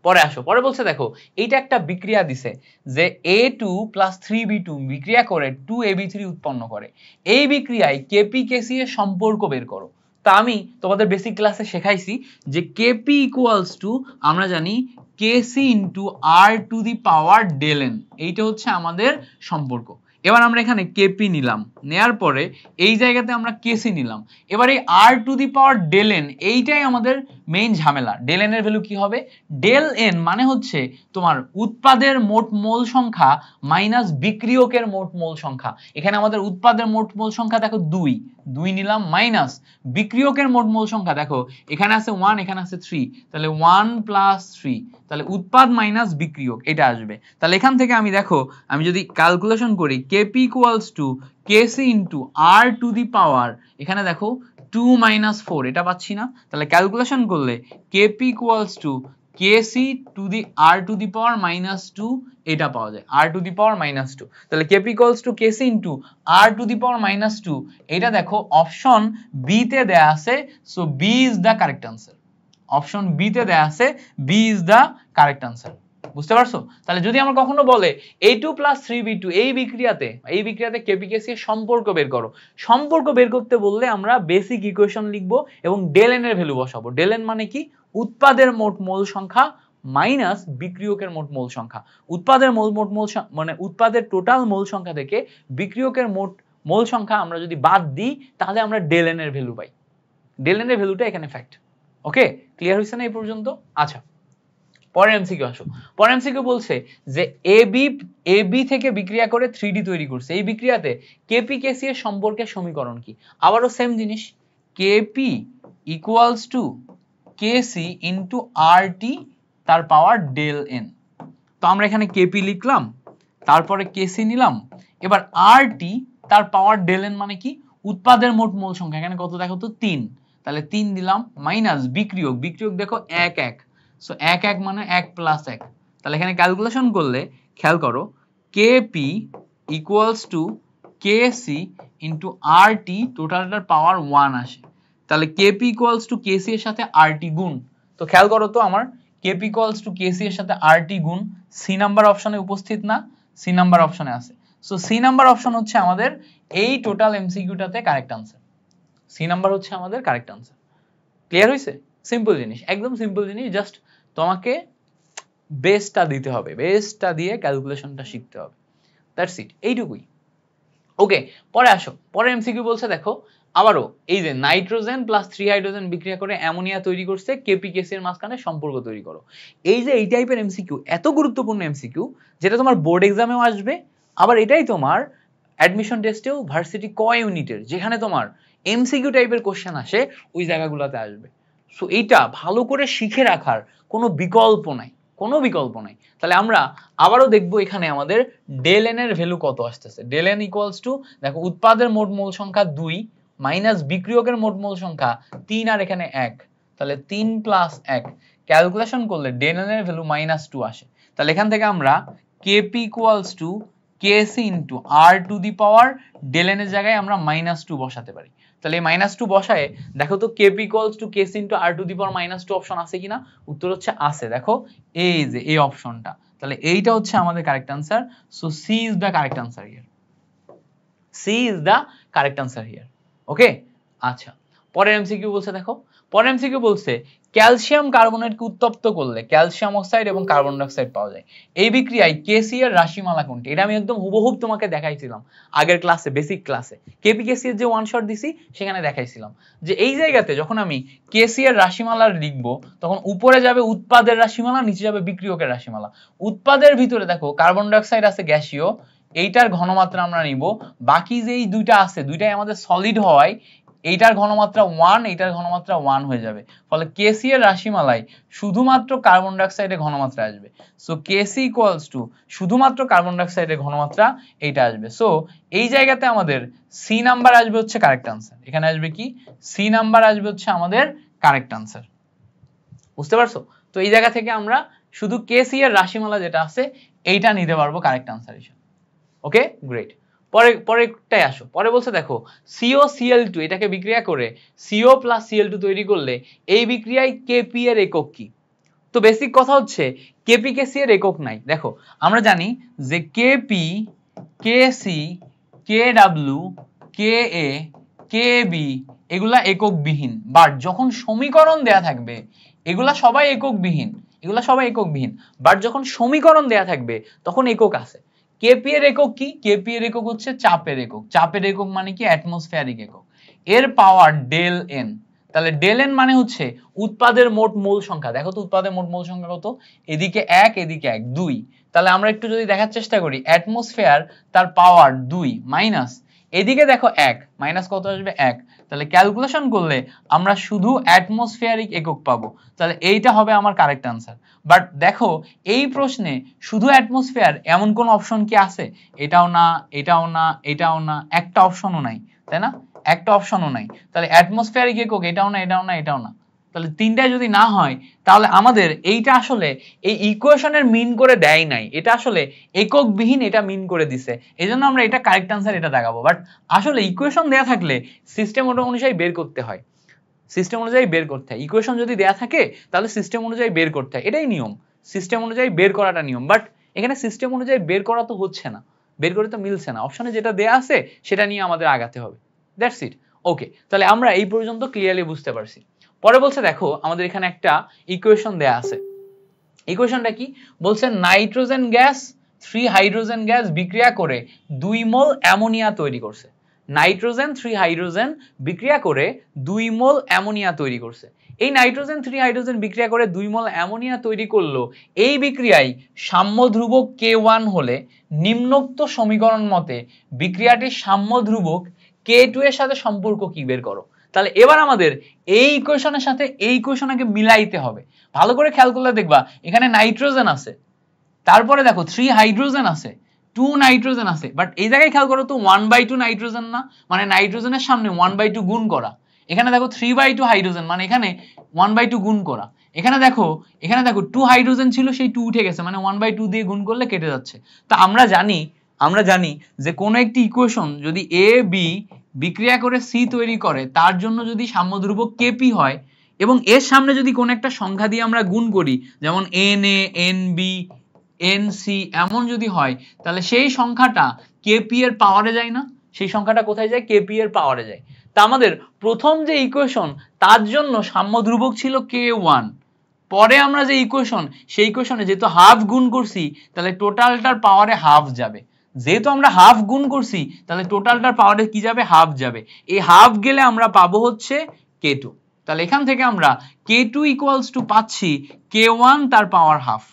পরে আসো। পরে বলছে দেখো এইটা একটা বিক্রিয়া দিছে যে A2 প্লাস 3B2 বিক্রিয়া করে 2AB3 উৎপন্ন করে। এই বিক্রিয়ায় KP-KC এর সম্পর্ক বের করো। তা আমি তোমাদের বেসিক ক্লাসে শেখাইছি যে KP ইকুয়ালস টু আমরা জানি KC into R to the power del n, এইটা হচ্ছে আমাদের সম্পর্ক। এবার আমরা এখানে KP নিলাম, নেয়ার পরে এই জায়গাতে আমরা KC নিলাম। এবার এই R to the power del n, এইটাই আমাদের মেইন ঝামেলা। del n এর ভ্যালু কি হবে? del n মানে হচ্ছে তোমার উৎপাদের মোট মোল সংখ্যা মাইনাস বিক্রিয়কের মোট মোল সংখ্যা। এখানে আমাদের উৎপাদের মোট মোল সংখ্যা দেখো 2 নিলাম, মাইনাস বিক্রিয়কের মোট মোল সংখ্যা দেখো এখানে আছে 1, এখানে আছে 3, তাহলে 1 প্লাস 3, তাহলে উৎপাদ মাইনাস বিক্রিয়ক এটা আসবে। তাহলে এখান থেকে আমি দেখো আমি যদি ক্যালকুলেশন করি KP equals to KC into R to the power, এখানে দেখো 2 - 4, এটা পাচ্ছি না। তাহলে ক্যালকুলেশন করলে KP equals to KC to the R to the power minus two, এটা পাওয়া যায় R to the power minus two. তাহলে KP equals to KC into R to the power minus two, এটা দেখো অপশন বি তে দেয়া আছে, so B is the correct answer. Option B তে দেয়া আছে B is the correct answer. বুঝতে পারছো? তাহলে যদি আমার কখনো বলে a2 প্লাস 3b2 এই বিক্রিয়াতে কেপি কেসি এর সম্পর্ক বের করো, সম্পর্ক বের করতে বললে আমরা বেসিক ইকুয়েশন লিখবো এবং ডেল এন এর ভ্যালু বসাবো। ডেল এন মানে কি? উৎপাদের মোট মোল সংখ্যা মাইনাস বিক্রিয়কের মোট মোল সংখ্যা। উৎপাদের মানে উৎপাদের টোটাল মোল সংখ্যা থেকে বিক্রিয়কের মোট মোল সংখ্যা আমরা যদি বাদ দিই তাহলে আমরা ডেল এন এর ভ্যালু পাই। ডেল এন এর ভ্যালুটা এখানে ফ্যাক্ট। ওকে, ক্লিয়ার হয়েছে না এই পর্যন্ত? আচ্ছা, পরের এমসিকিউ আসো। পরের এমসিকিউ বলছে যে এবি থেকে বিক্রিয়া করে 3D তৈরি করছে, এই বিক্রিয়াতে কেপি কেসি এর সম্পর্কের সমীকরণ কি? আবারও সেম জিনিস, KP equals to KC into RT তার পাওয়ার ডেল এন। তো আমরা এখানে কেপি লিখলাম, তারপরে কেসি নিলাম, এবার আরটি তার পাওয়ার ডেল এন মানে কি? উৎপাদের মোট মোল সংখ্যা, এখানে কত দেখো তো 3, তাহলে 3 দিলাম, মাইনাস বিক্রিয়ক দেখো 1 1, সো 1 1 মানে 1 প্লাস 1। তাহলে এখানে ক্যালকুলেশন করলে খেয়াল করো, KP equals to KC into RT, টোটালটার পাওয়ার 1 আসে। তাহলে কেপি ইকুয়ালস টু কেসি এর সাথে আরটি গুণ, তো খেয়াল করো তো আমার কেপি ইকুয়ালস টু কেসি এর সাথে আরটি গুণ সি নাম্বার অপশনে উপস্থিত না? সি নাম্বার অপশনে আছে। সো সি নাম্বার অপশন হচ্ছে আমাদের এই টোটাল এমসিকিউটাতে কারেক্ট আনসার। সি নাম্বার হচ্ছে আমাদের কারেক্ট আনসার। ক্লিয়ার হয়েছে? সিম্পল জিনিস, একদম সিম্পল জিনিস, জাস্ট তোমাকে বেসটা দিতে হবে, বেসটা দিয়ে ক্যালকুলেশনটা শিখতে হবে, দ্যাটস ইট, এইটুকুই। ওকে, পরে আসো। পরে এমসিকিউ বলছে দেখো আবারও এই যে নাইট্রোজেন প্লাস 3 হাইড্রোজেন বিক্রিয়া করে অ্যামোনিয়া তৈরি করছে, কেপি কেসি এর মাঝখানে সম্পর্ক তৈরি করো। এই যে এই টাইপের এমসিকিউ, এত গুরুত্বপূর্ণ এমসিকিউ, যেটা তোমার বোর্ড এক্সামেও আসবে, আবার এটাই তোমার অ্যাডমিশন টেস্টেও ভার্সিটি ক ইউনিটের যেখানে তোমার এমসিকিউ টাইপের কোশ্চেন আসে ওই জায়গাগুলোতে আসবে। সো এইটা ভালো করে শিখে রাখার কোনো বিকল্প নাই, কোনো বিকল্প নাই। তাহলে আমরা আবারও দেখবো এখানে আমাদের ডেল এন এর ভ্যালু কত আসতেছে। ডেল এন ইকুয়ালস টু দেখো উৎপাদের মোট মোল সংখ্যা 2 মাইনাস বিক্রিয়কের মোট মোল সংখ্যা 3 আর এখানে 1, তাহলে 3 প্লাস 1, ক্যালকুলেশন করলে ডেল এন এর ভ্যালু -2 আসে। তাহলে এখান থেকে আমরা KP equals to KC into R to the power del N এর জায়গায় আমরা -2 বসাতে পারি। তাহলে এই -2 বসায় দেখো তো KP equals to KC into R to the power -2 option আছে কিনা? উত্তর হচ্ছে আছে, দেখো এই যে এই অপশনটা। তাহলে এইটা হচ্ছে আমাদের correct answer. So C is the correct answer here, C is the correct answer here. Okay, আচ্ছা, পরের এমসিকিউ বলছে দেখো, পরের এমসিকিউ বলছে ক্যালসিয়াম কার্বনেটকে উত্তপ্ত করলে ক্যালসিয়াম অক্সাইড এবং কার্বন ডাই অক্সাইড পাওয়া যায়, এই বিক্রিয়ায় কেসি এর রাশিমালা কোনটি? এটা আমি একদম হুবহুব তোমাকে দেখাইছিলাম আগের ক্লাসে, বেসিক ক্লাসে কেপি কেসি এর যে ওয়ান শট দিছি সেখানে দেখাইছিলাম যে এই জায়গাতে যখন আমি কেসি এর রাশিমালা লিখবো তখন উপরে যাবে উৎপাদের রাশিমালা, নিচে যাবে বিক্রিয়কের রাশিমালা। উৎপাদের ভিতরে দেখো কার্বন ডাই অক্সাইড আছে গ্যাসীয়, এইটার ঘনমাত্রা আমরা নিব, বাকি যেই দুইটা আছে দুইটাই আমাদের সলিড হওয়ায় এইটার ঘনমাত্রা 1, এইটার ঘনমাত্রা 1 হয়ে যাবে, ফলে কেসি এর রাশিমালায় শুধুমাত্র কার্বন ডাই অক্সাইডের ঘনমাত্রা আসবে। সো কেসি ইকুয়ালস টু শুধুমাত্র কার্বন ডাই অক্সাইডের ঘনমাত্রা এইটা আসবে। সো এই জায়গাতে আমাদের সি নাম্বার আসবে হচ্ছে কারেক্ট আনসার। এখানে আসবে কি? সি নাম্বার আসবে হচ্ছে আমাদের কারেক্ট আনসার। বুঝতে পারছো? তো এই জায়গা থেকে আমরা শুধু কেসি এর রাশিমালা যেটা আছে এইটা নিতে পারবো কারেক্ট আনসার হিসেবে। ওকে, গ্রেট। পরেরটাই আসো। পরে বলছে দেখো COCl2 এটাকে বিক্রিয়া করে CO প্লাস Cl2 তৈরি করলে এই বিক্রিয়ায় Kp এর একক কি? তো বেসিক কথা হচ্ছে Kp Kc এর একক নাই। দেখো আমরা জানি যে Kp Kc Kw Ka Kb এগুলা একক বিহীন, বাট যখন সমীকরণ দেয়া থাকবে এগুলা সবাই একক বিহীন, এগুলা সবাই একক বিহীন, বাট যখন সমীকরণ দেয়া থাকবে তখন একক আছে। কেপি এর একক কি? কেপি এর একক হচ্ছে চাপের একক। চাপের একক মানে কি? অ্যাটমসফিয়ারিক একক। এর পাওয়ার ডেল এন। তাহলে ডেল এন মানে হচ্ছে উৎপাদের মোট মোল সংখ্যা। দেখো তো উৎপাদের মোট মোল সংখ্যা কত? এদিকে 1, এদিকে 1, 2। তাহলে আমরা একটু যদি দেখার চেষ্টা করি, অ্যাটমসফিয়ার তার পাওয়ার 2 মাইনাস এদিকে দেখো 1, মাইনাস কত আসবে? 1। তাহলে ক্যালকুলেশন করলে আমরা শুধু অ্যাটমসফিয়ারিক একক পাবো। তাহলে এইটা হবে আমার কারেক্ট আনসার। বাট দেখো এই প্রশ্নে শুধু অ্যাটমসফিয়ার এমন কোন অপশন কি আছে? এটাও না, এটাও না, এটাও না, একটা অপশনও নাই, তাই না? একটা অপশনও নাই। তাহলে অ্যাটমসফিয়ারিক একক এটাও না, এটাও না, এটাও না, তাহলে 3টায় যদি না হয় তাহলে আমাদের এইটা আসলে এই ইকুয়েশনের মিন করে দেয় নাই, এটা আসলে এককবিহীন, এটা মিন করে দিছে। এজন্য আমরা এটা কারেক্ট আনসার এটা দেখাবো। বাট আসলে ইকুয়েশন দেয়া থাকলে সিস্টেম অনুযায়ী বের করতে হয়, সিস্টেম অনুযায়ী বের করতে হয়। ইকুয়েশন যদি দেয়া থাকে তাহলে সিস্টেম অনুযায়ী বের করতে হয়, এটাই নিয়ম, সিস্টেম অনুযায়ী বের করাটা নিয়ম। বাট এখানে সিস্টেম অনুযায়ী বের করা তো হচ্ছে না, বের করে তো মিলছে না, অপশনে যেটা দেয়া আছে সেটা নিয়ে আমাদের আগাতে হবে। That's it. ওকে, তাহলে আমরা এই পর্যন্ত ক্লিয়ারলি বুঝতে পারছি। পরে বলছে দেখো আমাদের এখানে একটা ইকুয়েশন দেয়া আছে। ইকুয়েশনটা কি বলছে? নাইট্রোজেন গ্যাস 3 হাইড্রোজেন গ্যাস বিক্রিয়া করে 2 মোল অ্যামোনিয়া তৈরি করছে। নাইট্রোজেন 3 হাইড্রোজেন বিক্রিয়া করে 2 মোল অ্যামোনিয়া তৈরি করছে। এই নাইট্রোজেন 3 হাইড্রোজেন বিক্রিয়া করে 2 মোল অ্যামোনিয়া তৈরি করলো। এই বিক্রিয়ায় সাম্য ধ্রুবক K1 হলে নিম্নোক্ত সমীকরণ মতে বিক্রিয়াটির সাম্য ধ্রুবক K2 এর সাথে সম্পর্ক কি বের করো। তাহলে এবার আমাদের এই ইকুয়েশনের সাথে এই ইকুয়েশনকে মিলাইতে হবে। ভালো করে খেয়াল করলে দেখবা এখানে নাইট্রোজেন আছে, তারপরে দেখো 3 হাইড্রোজেন আছে, 2 নাইট্রোজেন আছে, বাট এই জায়গায় খেয়াল করো তো 1/2 নাইট্রোজেন না, মানে নাইট্রোজেনের সামনে 1/2 গুণ করা। এখানে দেখো 3/2 হাইড্রোজেন, মানে এখানে 1/2 গুণ করা। এখানে দেখো 2 হাইড্রোজেন ছিল, সেই 2 উঠে গেছে, মানে 1/2 দিয়ে গুণ করলে কেটে যাচ্ছে। তা আমরা জানি যে কোনো একটি ইকুয়েশন যদি এ বি বিক্রিয়া করে সি তৈরি করে, তার জন্য যদি সাম্য ধ্রুবক কেপি হয় এবং এর সামনে যদি কোনো একটা সংখ্যা দিয়ে আমরা গুণ করি, যেমন N A, N B, N C এমন যদি হয়, তাহলে সেই সংখ্যাটা কেপি এর পাওয়ারে যায় না? সেই সংখ্যাটা কোথায় যায়? কেপি এর পাওয়ারে যায়। তা আমাদের প্রথম যে ইকুয়েশন তার জন্য সাম্য ধ্রুবক ছিল K1, পরে আমরা যে ইকুয়েশন সেই ইকুয়েশনে যেহেতু হাফ গুণ করছি তাহলে টোটালটার পাওয়ারে হাফ যাবে। যেহেতু আমরা হাফ গুণ করছি তাহলে টোটালটার পাওয়ারে কি যাবে? হাফ যাবে। এই হাফ গেলে আমরা পাবো হচ্ছে K2। তাহলে এখান থেকে আমরা K2 ইকুয়ালস টু পাচ্ছি K1 তার পাওয়ার হাফ।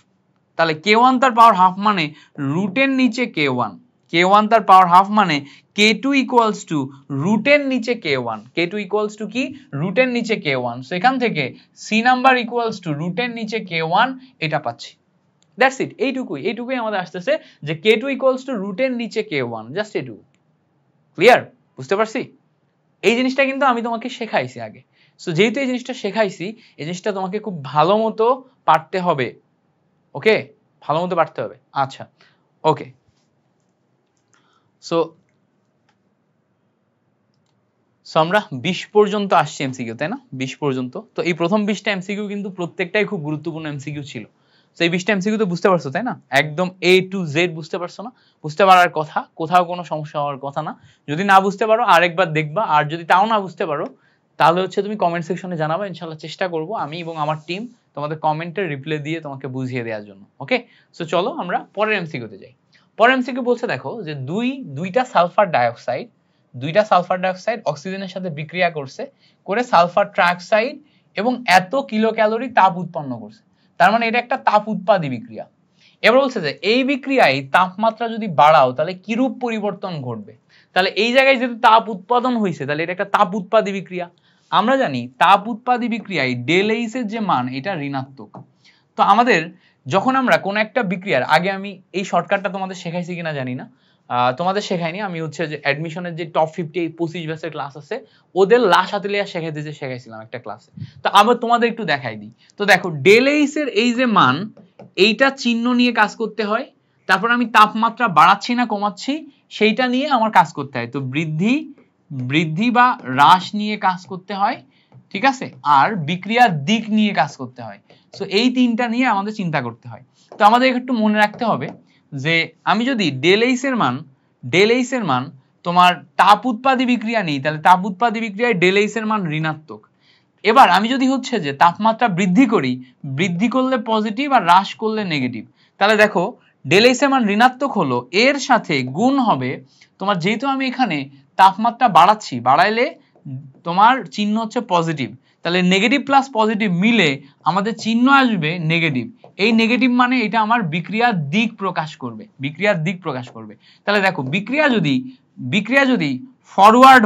তাহলে K1 তার পাওয়ার হাফ মানে রুটের নিচে K1, K1 তার পাওয়ার হাফ মানে K2 ইকুয়ালস টু রুটের নিচে K1, K2 ইকুয়ালস টু কি? রুটের নিচে K1। সো এখান থেকে সি নাম্বার ইকুয়ালস টু রুটের নিচে K1 এটা পাচ্ছি। দ্যাটস ইট, এইটুকুই আমাদের আসতেছে যে K2 ইকুয়ালস টু রুটের নিচে K1, জাস্ট এইটুকু। ক্লিয়ার? বুঝতে পারছি? এই জিনিসটা কিন্তু আমি তোমাকে শেখাইছি আগে। সো যেহেতু এই জিনিসটা শেখাইছি, এই জিনিসটা তোমাকে খুব ভালো মতো পারতে হবে। ওকে, ভালো মতো পারতে হবে। আচ্ছা, ওকে। সো আমরা 20 পর্যন্ত আসছি এমসিকিউ, তাই না? 20 পর্যন্ত। তো এই প্রথম 20টা এমসিকিউ কিন্তু প্রত্যেকটাই খুব গুরুত্বপূর্ণ এমসিকিউ ছিল। তো এই 20টা এমসিকিউ তো বুঝতে পারছো, তাই না? একদম A to Z বুঝতে পারছো না? বুঝতে পারার কথা, কোথাও কোনো সমস্যা হওয়ার কথা না। যদি না বুঝতে পারো আরেকবার দেখবা, আর যদি তাও না বুঝতে পারো তাহলে হচ্ছে তুমি কমেন্ট সেকশনে জানাবা, ইনশাআল্লাহ চেষ্টা করব আমি এবং আমার টিম তোমাদের কমেন্টের রিপ্লাই দিয়ে তোমাকে বুঝিয়ে দেওয়ার জন্য। ওকে, সো চলো আমরা পরের এমসিকিউতে যাই। পরের এমসিকিউ বলছে দেখো যে দুইটা সালফার ডাইঅক্সাইড অক্সিজেনের সাথে বিক্রিয়া করে সালফার ট্রাইঅক্সাইড এবং এত কিলো ক্যালোরি তাপ উৎপন্ন করছে। তার মানে এটা একটা তাপ উৎপাদী বিক্রিয়া। এবার বলছে যে এই বিক্রিয়ায় তাপমাত্রা যদি বাড়াও তাহলে কিরূপ পরিবর্তন ঘটবে। তাহলে এই জায়গায় যেহেতু তাপ উৎপাদন হয়েছে তাহলে এটা একটা তাপ উৎপাদী বিক্রিয়া। আমরা জানি তাপ উৎপাদী বিক্রিয়ায় ডেল এইচ এর যে মান এটা ঋণাত্মক। তো আমাদের যখন আমরা কোন একটা বিক্রিয়ার আগে, আমি এই শর্টকাটটা তোমাদের শেখাইছি কিনা জানি না, তোমাদের শেখাইনি, আমি হচ্ছে যে অ্যাডমিশনের যে টপ 50 25 ব্যাচের ক্লাস আছে ওদের লাস্ট হাতে লেয়া শেখাইছিলাম একটা ক্লাসে। তো আবার তোমাদের একটু দেখাই দিই। তো দেখো ডেল এইচ এর এই যে মান, এইটা চিহ্ন নিয়ে কাজ করতে হয়, তারপর আমি তাপমাত্রা বাড়াচ্ছি না কমাচ্ছি সেইটা নিয়ে আমার কাজ করতে হয়। তো বৃদ্ধি বা হ্রাস নিয়ে কাজ করতে হয়, ঠিক আছে, আর বিক্রিয়ার দিক নিয়ে কাজ করতে হয়। সো এই তিনটা নিয়ে আমাদের চিন্তা করতে হয়। তো আমাদের একটু মনে রাখতে হবে যে আমি যদি ডেল এইচ এর মান তোমার তাপ উৎপাদী বিক্রিয়া নেই, তাহলে তাপ উৎপাদী বিক্রিয়ায় ডেল এইচ এর মান ঋণাত্মক। এবার আমি যদি হচ্ছে যে তাপমাত্রা বৃদ্ধি করি, বৃদ্ধি করলে পজিটিভ আর হ্রাস করলে নেগেটিভ, তাহলে দেখো ডেল এইচ এর মান ঋণাত্মক হলো, এর সাথে গুণ হবে তোমার, যেহেতু আমি এখানে তাপমাত্রা বাড়াচ্ছি, বাড়াইলে তোমার চিহ্ন হচ্ছে পজিটিভ, তাহলে নেগেটিভ প্লাস পজিটিভ মিলে আমাদের চিহ্ন আসবে নেগেটিভ। এই নেগেটিভ মানে এটা আমার বিক্রিয়ার দিক প্রকাশ করবে। তাহলে দেখো বিক্রিয়া যদি ফরওয়ার্ড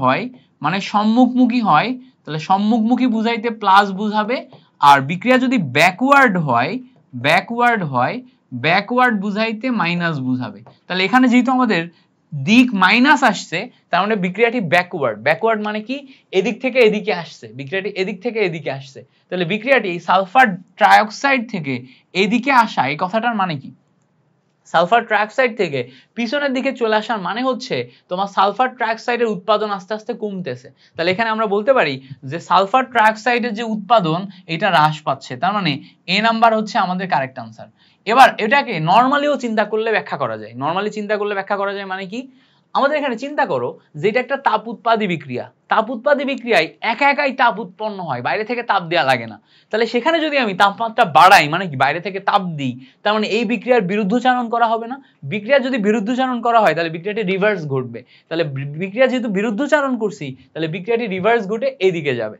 হয় মানে সম্মুখমুখী হয়, তাহলে সম্মুখমুখী বুঝাইতে প্লাস বুঝাবে, আর বিক্রিয়া যদি ব্যাকওয়ার্ড হয় ব্যাকওয়ার্ড বুঝাইতে মাইনাস বুঝাবে। তাহলে এখানে যেহেতু আমাদের দিক মাইনাস আসছে, তার মানে বিক্রিয়াটি ব্যাকওয়ার্ড মানে কি এদিক থেকে এদিকে আসছে, বিক্রিয়াটি এদিক থেকে এদিকে আসছে। তাহলে বিক্রিয়াটি সালফার ট্রাইঅক্সাইড থেকে এদিকে আসা, এই কথাটার মানে কি? সালফার ট্রাইঅক্সাইড থেকে পিছনের দিকে চলে আসার মানে হচ্ছে তোমার সালফার ট্রাইঅক্সাইডের উৎপাদন আস্তে আস্তে কমতেছে। তাহলে এখানে আমরা বলতে পারি যে সালফার ট্রাইঅক্সাইডের যে উৎপাদন এটা হ্রাস পাচ্ছে, তার মানে এ নাম্বার হচ্ছে আমাদের কারেক্ট আনসার। এবার এটাকে নরমালিও চিন্তা করলে ব্যাখ্যা করা যায়। নরমালি চিন্তা করলে ব্যাখ্যা করা যায় মানে কি? আমাদের এখানে চিন্তা করো যে এটা একটা তাপ উৎপাদী বিক্রিয়া, তাপ উৎপাদী বিক্রিয়ায় একা একাই তাপ উৎপন্ন হয়, বাইরে থেকে তাপ দেওয়া লাগে না। তাহলে সেখানে যদি আমি তাপমাত্রা বাড়াই, মানে কি বাইরে থেকে তাপ দিই, তার মানে এই বিক্রিয়ার বিরুদ্ধচারণ করা হবে না। বিক্রিয়া যদি বিরুদ্ধচারণ করা হয় তাহলে বিক্রিয়াটি রিভার্স ঘটবে। তাহলে বিক্রিয়া যেহেতু বিরুদ্ধচারণ করছি, তাহলে বিক্রিয়াটি রিভার্স ঘটে এদিকে যাবে।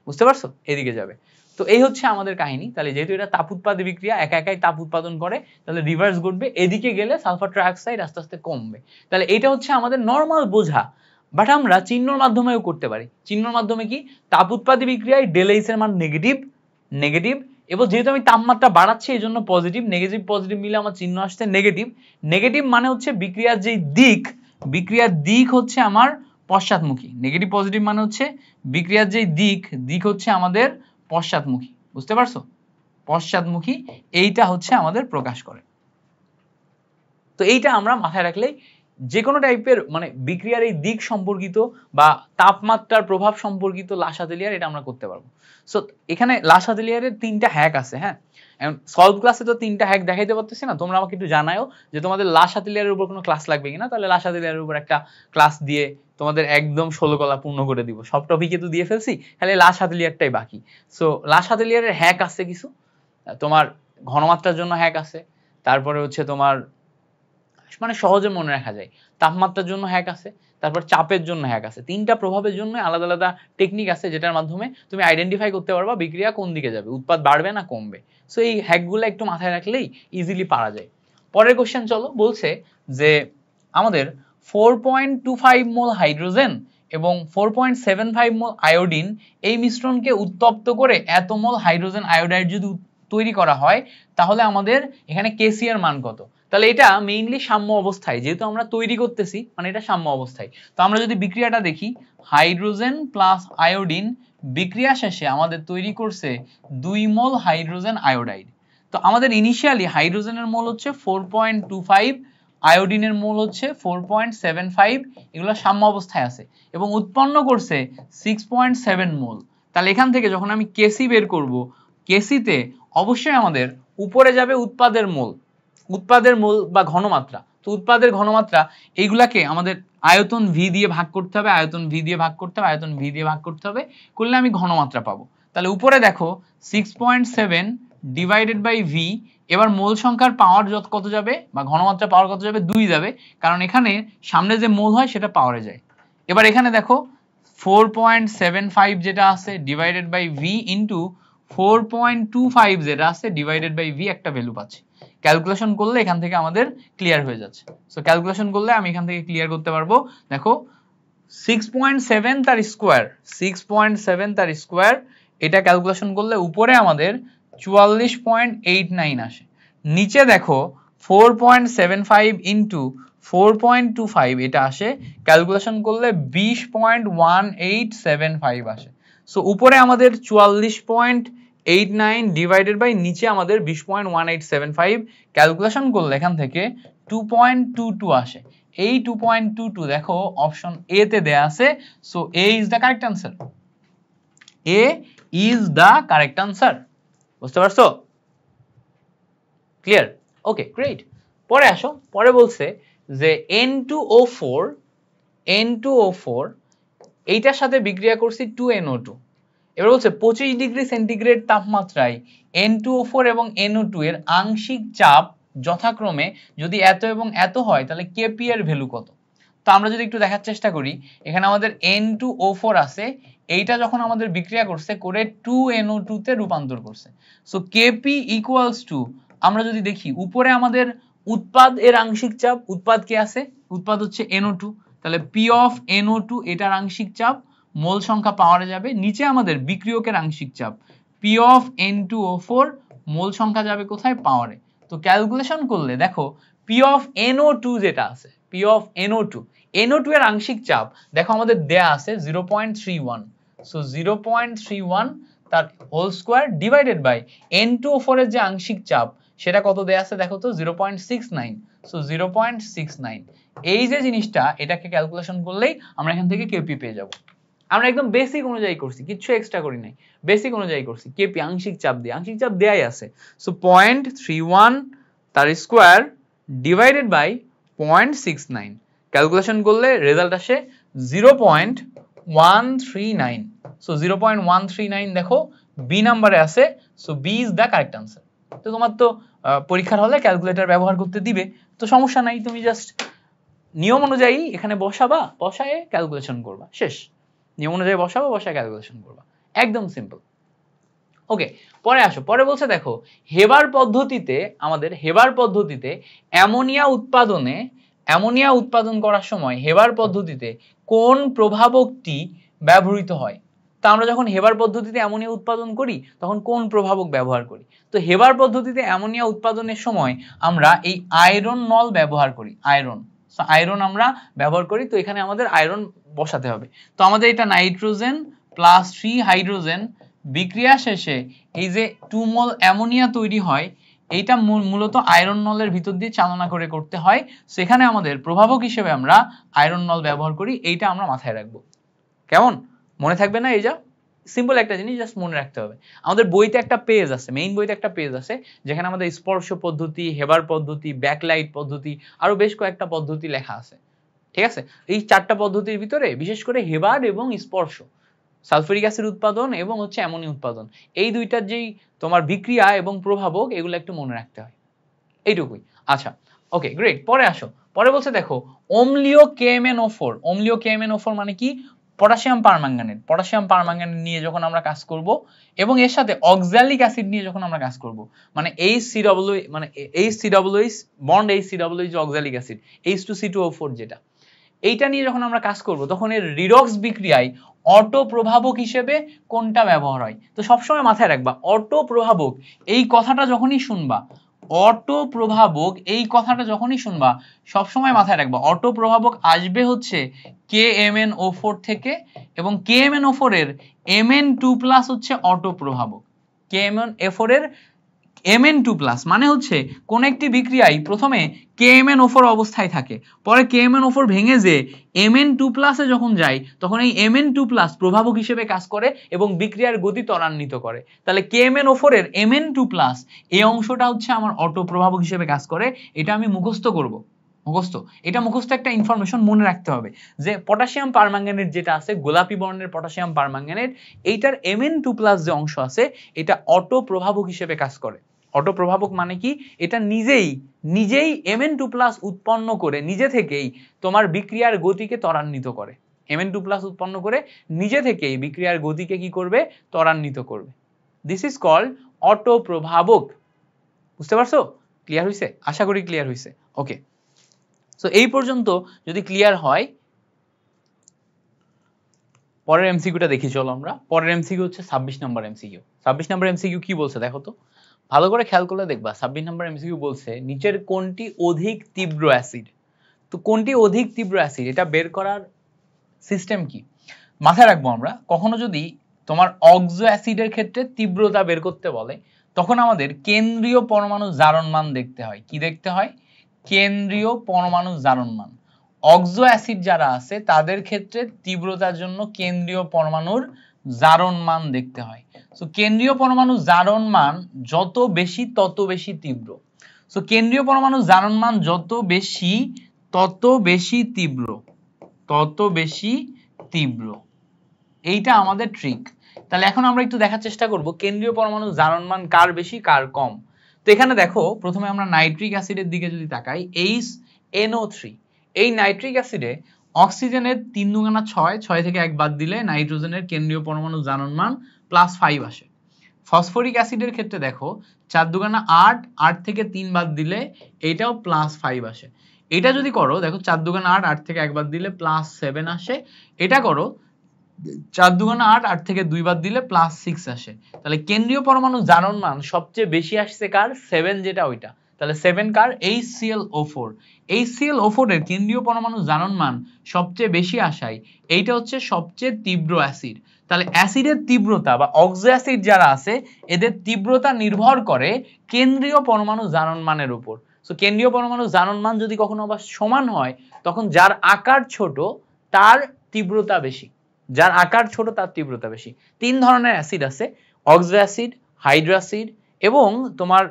বুঝতে পারছো? এদিকে যাবে। তো এই হচ্ছে আমাদের কাহিনী। তাহলে যেহেতু এটা তাপ উৎপাদী বিক্রিয়া, একা একাই তাপ উৎপাদন করে, তাহলে রিভার্স ঘটবে, এদিকে গেলে সালফার ট্রাইঅক্সাইড আস্তে আস্তে কমবে। তাহলে এটা হচ্ছে আমাদের নরমাল বোঝা। বাট আমরা চিহ্নর মাধ্যমেও করতে পারি। চিহ্নর মাধ্যমে কি? তাপ উৎপাদী বিক্রিয়ায় ডেল এইচ এর মান নেগেটিভ, এবং যেহেতু আমি তাপমাত্রা বাড়াচ্ছি এই জন্য পজিটিভ, নেগেটিভ পজিটিভ মিলে আমার চিহ্ন আসছে নেগেটিভ মানে হচ্ছে বিক্রিয়ার যে দিক হচ্ছে আমার পশ্চাৎমুখী। নেগেটিভ পজিটিভ মানে হচ্ছে বিক্রিয়ার যে দিক হচ্ছে আমাদের পশ্চাৎমুখী। বুঝতে পারছো? পশ্চাৎমুখী, এইটা হচ্ছে আমাদের প্রকাশ করে। তো এইটা আমরা মাথায় রাখলেই যে কোনো টাইপের মানে বিক্রিয়ার এই দিক সম্পর্কিত বা তাপমাত্রার প্রভাব সম্পর্কিত লাসাতেলিয়ার এটা আমরা করতে পারবো। সো এখানে লাসাতেলিয়ারের 3টা হ্যাক আছে। হ্যাঁ, এখন সলভ ক্লাসে তো 3টা হ্যাক দেখাইতে পারতেছি না, তোমরা আমাকে একটু জানাও যে তোমাদের লাসাতেলিয়ারের উপর কোনো ক্লাস লাগবে কিনা। তাহলে লাসাতেলিয়ারের উপর একটা ক্লাস দিয়ে তোমাদের একদম 16 কলা পূর্ণ করে দিব। সব টপিকে তো দিয়ে ফেলছি, খালি লাসাতেলিয়ারটাই বাকি। সো লাসাতেলিয়ারের হ্যাক আছে কিছু, তোমার ঘনমাত্রার জন্য হ্যাক আছে, তারপরে হচ্ছে তোমার মানে সহজে মনে রাখা যায়, তাপমাত্রার জন্য হ্যাক আছে, তারপর চাপের জন্য হ্যাক আছে। 3টা প্রভাবের জন্য আলাদা আলাদা টেকনিক আছে, যেটার মাধ্যমে তুমি আইডেন্টিফাই করতে পারবা বিক্রিয়া কোন দিকে যাবে, উৎপাদ বাড়বে না কমবে। সো এই হ্যাকগুলো একটু মাথায় রাখলেই ইজিলি পারা যায়। পরের কোশ্চেন চলো, বলছে যে আমাদের 4.25 মোল হাইড্রোজেন এবং 4.75 মোল আয়োডিন এই মিশ্রণকে উত্তপ্ত করে এত মোল হাইড্রোজেন আয়োডাইড যদি তৈরি করা হয়, তাহলে আমাদের এখানে কেসি এর মান কত? তাহলে এটা মেইনলি সাম্য অবস্থায়, যেহেতু আমরা তৈরি করতেছি মানে এটা সাম্য অবস্থায়। তো আমরা যদি বিক্রিয়াটা দেখি, হাইড্রোজেন প্লাস আয়োডিন বিক্রিয়া শেষে আমাদের তৈরি করছে 2 মোল হাইড্রোজেন আয়োডাইড। তো আমাদের ইনিশিয়ালি হাইড্রোজেনের মোল হচ্ছে 4.25, আয়োডিনের মোল হচ্ছে 4.75, এগুলো সাম্য অবস্থায় আছে এবং উৎপন্ন করছে 6.7 মোল। তাহলে এখান থেকে যখন আমি কেসি বের করব, কেসিতে অবশ্যই আমাদের উপরে যাবে উৎপাদের মোল বা ঘনমাত্রা। তো উৎপাদের ঘনমাত্রা এইগুলাকে আমাদের আয়তন ভি দিয়ে ভাগ করতে হবে, করলে আমি ঘনমাত্রা পাবো। তাহলে উপরে দেখো 6.7 ডিভাইডেড বাই ভি, এবার মোল সংখ্যার পাওয়ার কত যাবে বা ঘনমাত্রা পাওয়ার কত যাবে? 2 যাবে, কারণ এখানে সামনে যে মোল হয় সেটা পাওয়ারে যায়। এবার এখানে দেখো 4.75 যেটা আছে ডিভাইডেড বাই ভি ইন্টু 4.25 যেটা আছে ডিভাইডেড বাই ভি, একটা ভ্যালু পাচ্ছি। ক্যালকুলেশন করলে এখান থেকে আমাদের ক্লিয়ার হয়ে যাচ্ছে। সো ক্যালকুলেশন করলে আমি এখান থেকে ক্লিয়ার করতে পারবো। দেখো 6.7 তার স্কোয়ার, এটা ক্যালকুলেশন করলে উপরে আমাদের 44.89 আসে। নিচে দেখো 4.75 ইন্টু 4.25 এটা আসে, ক্যালকুলেশন করলে 20.1875 আসে। সো উপরে আমাদের 44.89 ডিভাইডেড বাই নিচে আমাদের 20.1875, ক্যালকুলেশন করলে এখান থেকে 2.22 আসে। এই 2.22 দেখো অপশন এ তে দেয়া আছে। So A is the correct answer. বুঝতে পারছো? ক্লিয়ার? ওকে, গ্রেট। পরে আসো, পরে বলছে যে N2O4 এইটার সাথে বিক্রিয়া করছি 2NO2। এবার বলছে 25 ডিগ্রি সেন্টিগ্রেড তাপমাত্রায় N2O4 এবং NO2 এর আংশিক চাপ যথাক্রমে যদি এত এবং এত হয়, তাহলে Kp এর ভ্যালু কত? তো আমরা যদি একটু দেখার চেষ্টা করি, এখানে আমাদের N2O4 আছে, এইটা যখন আমাদের বিক্রিয়া করছে করে 2NO2 তে রূপান্তর করছে। সো Kp ইকুয়ালস টু, আমরা যদি দেখি উপরে আমাদের উৎপাদ এর আংশিক চাপ, উৎপাদ কে আছে? উৎপাদ হচ্ছে NO2, তাহলে P অফ NO2 এটার আংশিক চাপ মোল সংখ্যা পাওয়ারে যাবে। নিচে আমাদের বিক্রিয়কের আংশিক চাপ P অফ N2O4 মোল সংখ্যা যাবে কোথায়? পাওয়ারে। তো ক্যালকুলেশন করলে দেখো P অফ NO2 যেটা আছে, পি অফ NO2 NO2 এর আংশিক চাপ দেখো আমাদের দেয়া আছে 0.31 সো 0.31 তার whole square divided by N2O4 এর যে আংশিক চাপ সেটা কত দেয়া আছে দেখো তো 0.69 সো 0.69 এই যে জিনিসটা এটাকে ক্যালকুলেশন করলেই আমরা এখান থেকে কেপি পেয়ে যাব আমরা একদম বেসিক অনুযায়ী করছি কিছু এক্সট্রা করি নাই বেসিক অনুযায়ী করছি কেপি আংশিক চাপ দেয়াই আছে সো 0.31 তার স্কয়ার ডিভাইডেড বাই 0.69 ক্যালকুলেশন করলে রেজাল্ট আসে 0.139 সো 0.139 দেখো বি নাম্বারে আছে so B is the correct answer তো তোমার তো পরীক্ষার হলে ক্যালকুলেটর ব্যবহার করতে দিবে তো সমস্যা নাই তুমি জাস্ট নিয়ম অনুযায়ী এখানে বসায় ক্যালকুলেশন করবা শেষ নিয়ম অনুযায়ী বসায় ক্যালকুলেশন করবা একদম সিম্পল ওকে পরে আসো পরে বলছে দেখো হেবার পদ্ধতিতে অ্যামোনিয়া উৎপাদন করার সময় হেবার পদ্ধতিতে কোন প্রভাবকটি ব্যবহৃত হয় তা আমরা যখন হেবার পদ্ধতিতে অ্যামোনিয়া উৎপাদন করি তখন কোন প্রভাবক ব্যবহার করি তো হেবার পদ্ধতিতে অ্যামোনিয়া উৎপাদনের সময় আমরা এই আয়রন নল ব্যবহার করি আয়রন আমরা ব্যবহার করি তো এখানে আমাদের আয়রন বসাতে হবে তো আমাদের এটা নাইট্রোজেন প্লাস 3 হাইড্রোজেন বিক্রিয়া শেষে এই যে 2 মোল অ্যামোনিয়া তৈরি হয় এইটা মূলত আয়রন নলের ভিতর দিয়ে চালনা করে করতে হয় সেখানে আমাদের প্রভাবক হিসেবে আমরা আয়রন নল ব্যবহার করি এইটা আমরা মাথায় রাখবো কেমন মনে থাকবে না এই যা সিম্পল একটা জিনিস জাস্ট মনে রাখতে হবে আমাদের বইতে একটা পেজ আছে মেইন বইতে একটা পেজ আছে যেখানে আমাদের স্পর্শ পদ্ধতি হেবার পদ্ধতি ব্যাকলাইট পদ্ধতি আরো বেশ কয়েকটা পদ্ধতি লেখা আছে ঠিক আছে এই চারটা পদ্ধতির ভিতরে বিশেষ করে হেবার এবং স্পর্শ সালফিউরিক অ্যাসিড উৎপাদন এবং হচ্ছে অ্যামোনিয়া উৎপাদন এই দুইটার যেই তোমার বিক্রিয়া এবং প্রভাবক এগুলো একটু মনে রাখতে হয় এইটুকুই আচ্ছা ওকে গ্রেট পরে আসো পরে বলছে দেখো অম্লীয় KMnO4 মানে কি পটাশিয়াম পারম্যাঙ্গানেট নিয়ে যখন আমরা কাজ করব এবং এর সাথে অক্সালিক অ্যাসিড নিয়ে যখন আমরা কাজ করব মানে HCOOH বন্ড HCOOH যে অক্সালিক অ্যাসিড H2C2O4 যেটা এইটা নিয়ে যখন আমরা কাজ করব তখন এর রিডক্স বিক্রিয়ায় অটো প্রভাবক হিসেবে কোনটা ব্যবহার হয় তো সবসময় মাথায় রাখবা অটো প্রভাবক এই কথাটা যখনই শুনবা সবসময় মাথায় রাখবা অটো প্রভাবক আসবে হচ্ছে KMnO4 থেকে এবং KMnO4 এর Mn2+ হচ্ছে অটো প্রভাবক KMnO4 এর Mn2+ মানে হচ্ছে কোন একটি বিক্রিয়ায় প্রথমে KMnO4 অবস্থায় থাকে পরে KMnO4 ভেঙে যে Mn2+ এ যখন যায় তখন এই Mn2+ প্রভাবক হিসেবে কাজ করে এবং বিক্রিয়ার গতি ত্বরান্বিত করে তাহলে KMnO4 এর Mn2+ এই অংশটা হচ্ছে আমার অটো প্রভাবক হিসেবে কাজ করে এটা আমি মুখস্থ একটা ইনফরমেশন মনে রাখতে হবে যে পটাশিয়াম পারম্যাঙ্গানেট যেটা আছে গোলাপি বর্ণের পটাশিয়াম পারম্যাঙ্গানেট এইটার Mn2+ যে অংশ আছে এটা অটো প্রভাবক হিসেবে কাজ করে অটো প্রভাবক মানে কি এটা নিজেই Mn2+ উৎপন্ন করে নিজে থেকেই তোমার বিক্রিয়ার গতিকে ত্বরান্বিত করে Mn2+ উৎপন্ন করে নিজে থেকেই বিক্রিয়ার গতিকে কি করবে ত্বরান্বিত করবে দিস ইজ কল্ড অটো প্রভাবক বুঝতে পারছো ক্লিয়ার হইছে আশা করি ক্লিয়ার হইছে ওকে সো এই পর্যন্ত যদি ক্লিয়ার হয় পরের এমসিকিউটা দেখি চলো আমরা পরের এমসিকিউ হচ্ছে 26 নম্বর এমসিকিউ কি বলছে দেখো তো ভালো করে খেয়াল করলে দেখবা 26 নম্বর এমসিকিউ বলছে নিচের কোনটি অধিক তীব্র অ্যাসিড তো কোনটি অধিক তীব্র অ্যাসিড এটা বের করার সিস্টেম কি মাথায় রাখবো আমরা কখনো যদি তোমার অক্সো অ্যাসিডের ক্ষেত্রে তীব্রতা বের করতে বলে তখন আমাদের কেন্দ্রীয় পরমাণু জারণ মান দেখতে হয় কি দেখতে হয় কেন্দ্রীয় পরমাণু জারণ মান অক্সো অ্যাসিড যারা আছে তাদের ক্ষেত্রে তীব্রতার জন্য কেন্দ্রীয় পরমাণুর জারণ মান দেখতে হয় সো কেন্দ্রীয় পরমাণু জারণ মান যত বেশি তত বেশি তীব্র সো কেন্দ্রীয় পরমাণু জারণ মান যত বেশি তত বেশি তীব্র এইটা আমাদের ট্রিক তাহলে এখন আমরা একটু দেখার চেষ্টা করব কেন্দ্রীয় পরমাণু জারণ মান কার বেশি কার কম তো এখানে দেখো প্রথমে আমরা নাইট্রিক অ্যাসিডের দিকে যদি তাকাই HNO3 এই নাইট্রিক অ্যাসিডে অক্সিজেনের 3 দুগুণা 6 থেকে 1 বাদ দিলে নাইট্রোজেনের কেন্দ্রীয় পরমাণু জারণ মান +5 আসে ফসফরিক অ্যাসিডের ক্ষেত্রে দেখো 4 দুগুণা 8 থেকে 3 বাদ দিলে এটাও +5 আসে এটা যদি করো দেখো 4 দুগুণা 8 থেকে 1 বাদ দিলে +7 আসে এটা করো 4 দুগুণা 8 থেকে 2 বাদ দিলে +6 আসে তাহলে কেন্দ্রীয় পরমাণু জারণ মান সবচেয়ে বেশি আসছে কার 7 যেটা ওইটা তাহলে 7 কার HClO4। HClO4 এর কেন্দ্রীয় পরমাণু জারণ মান সবচেয়ে বেশি আসায় এইটা হচ্ছে সবচেয়ে তীব্র অ্যাসিড। তাহলে অ্যাসিডের তীব্রতা বা অক্সো অ্যাসিড যারা আছে এদের তীব্রতা নির্ভর করে কেন্দ্রীয় পরমাণু জারণ মানের উপর। সো কেন্দ্রীয় পরমাণু জারণ মান যদি কখনো আবার সমান হয় তখন যার আকার ছোট তার তীব্রতা বেশি, যার আকার ছোট তার তীব্রতা বেশি। 3 ধরনের অ্যাসিড আছে, অক্সো অ্যাসিড, হাইড্রোসিড এবং তোমার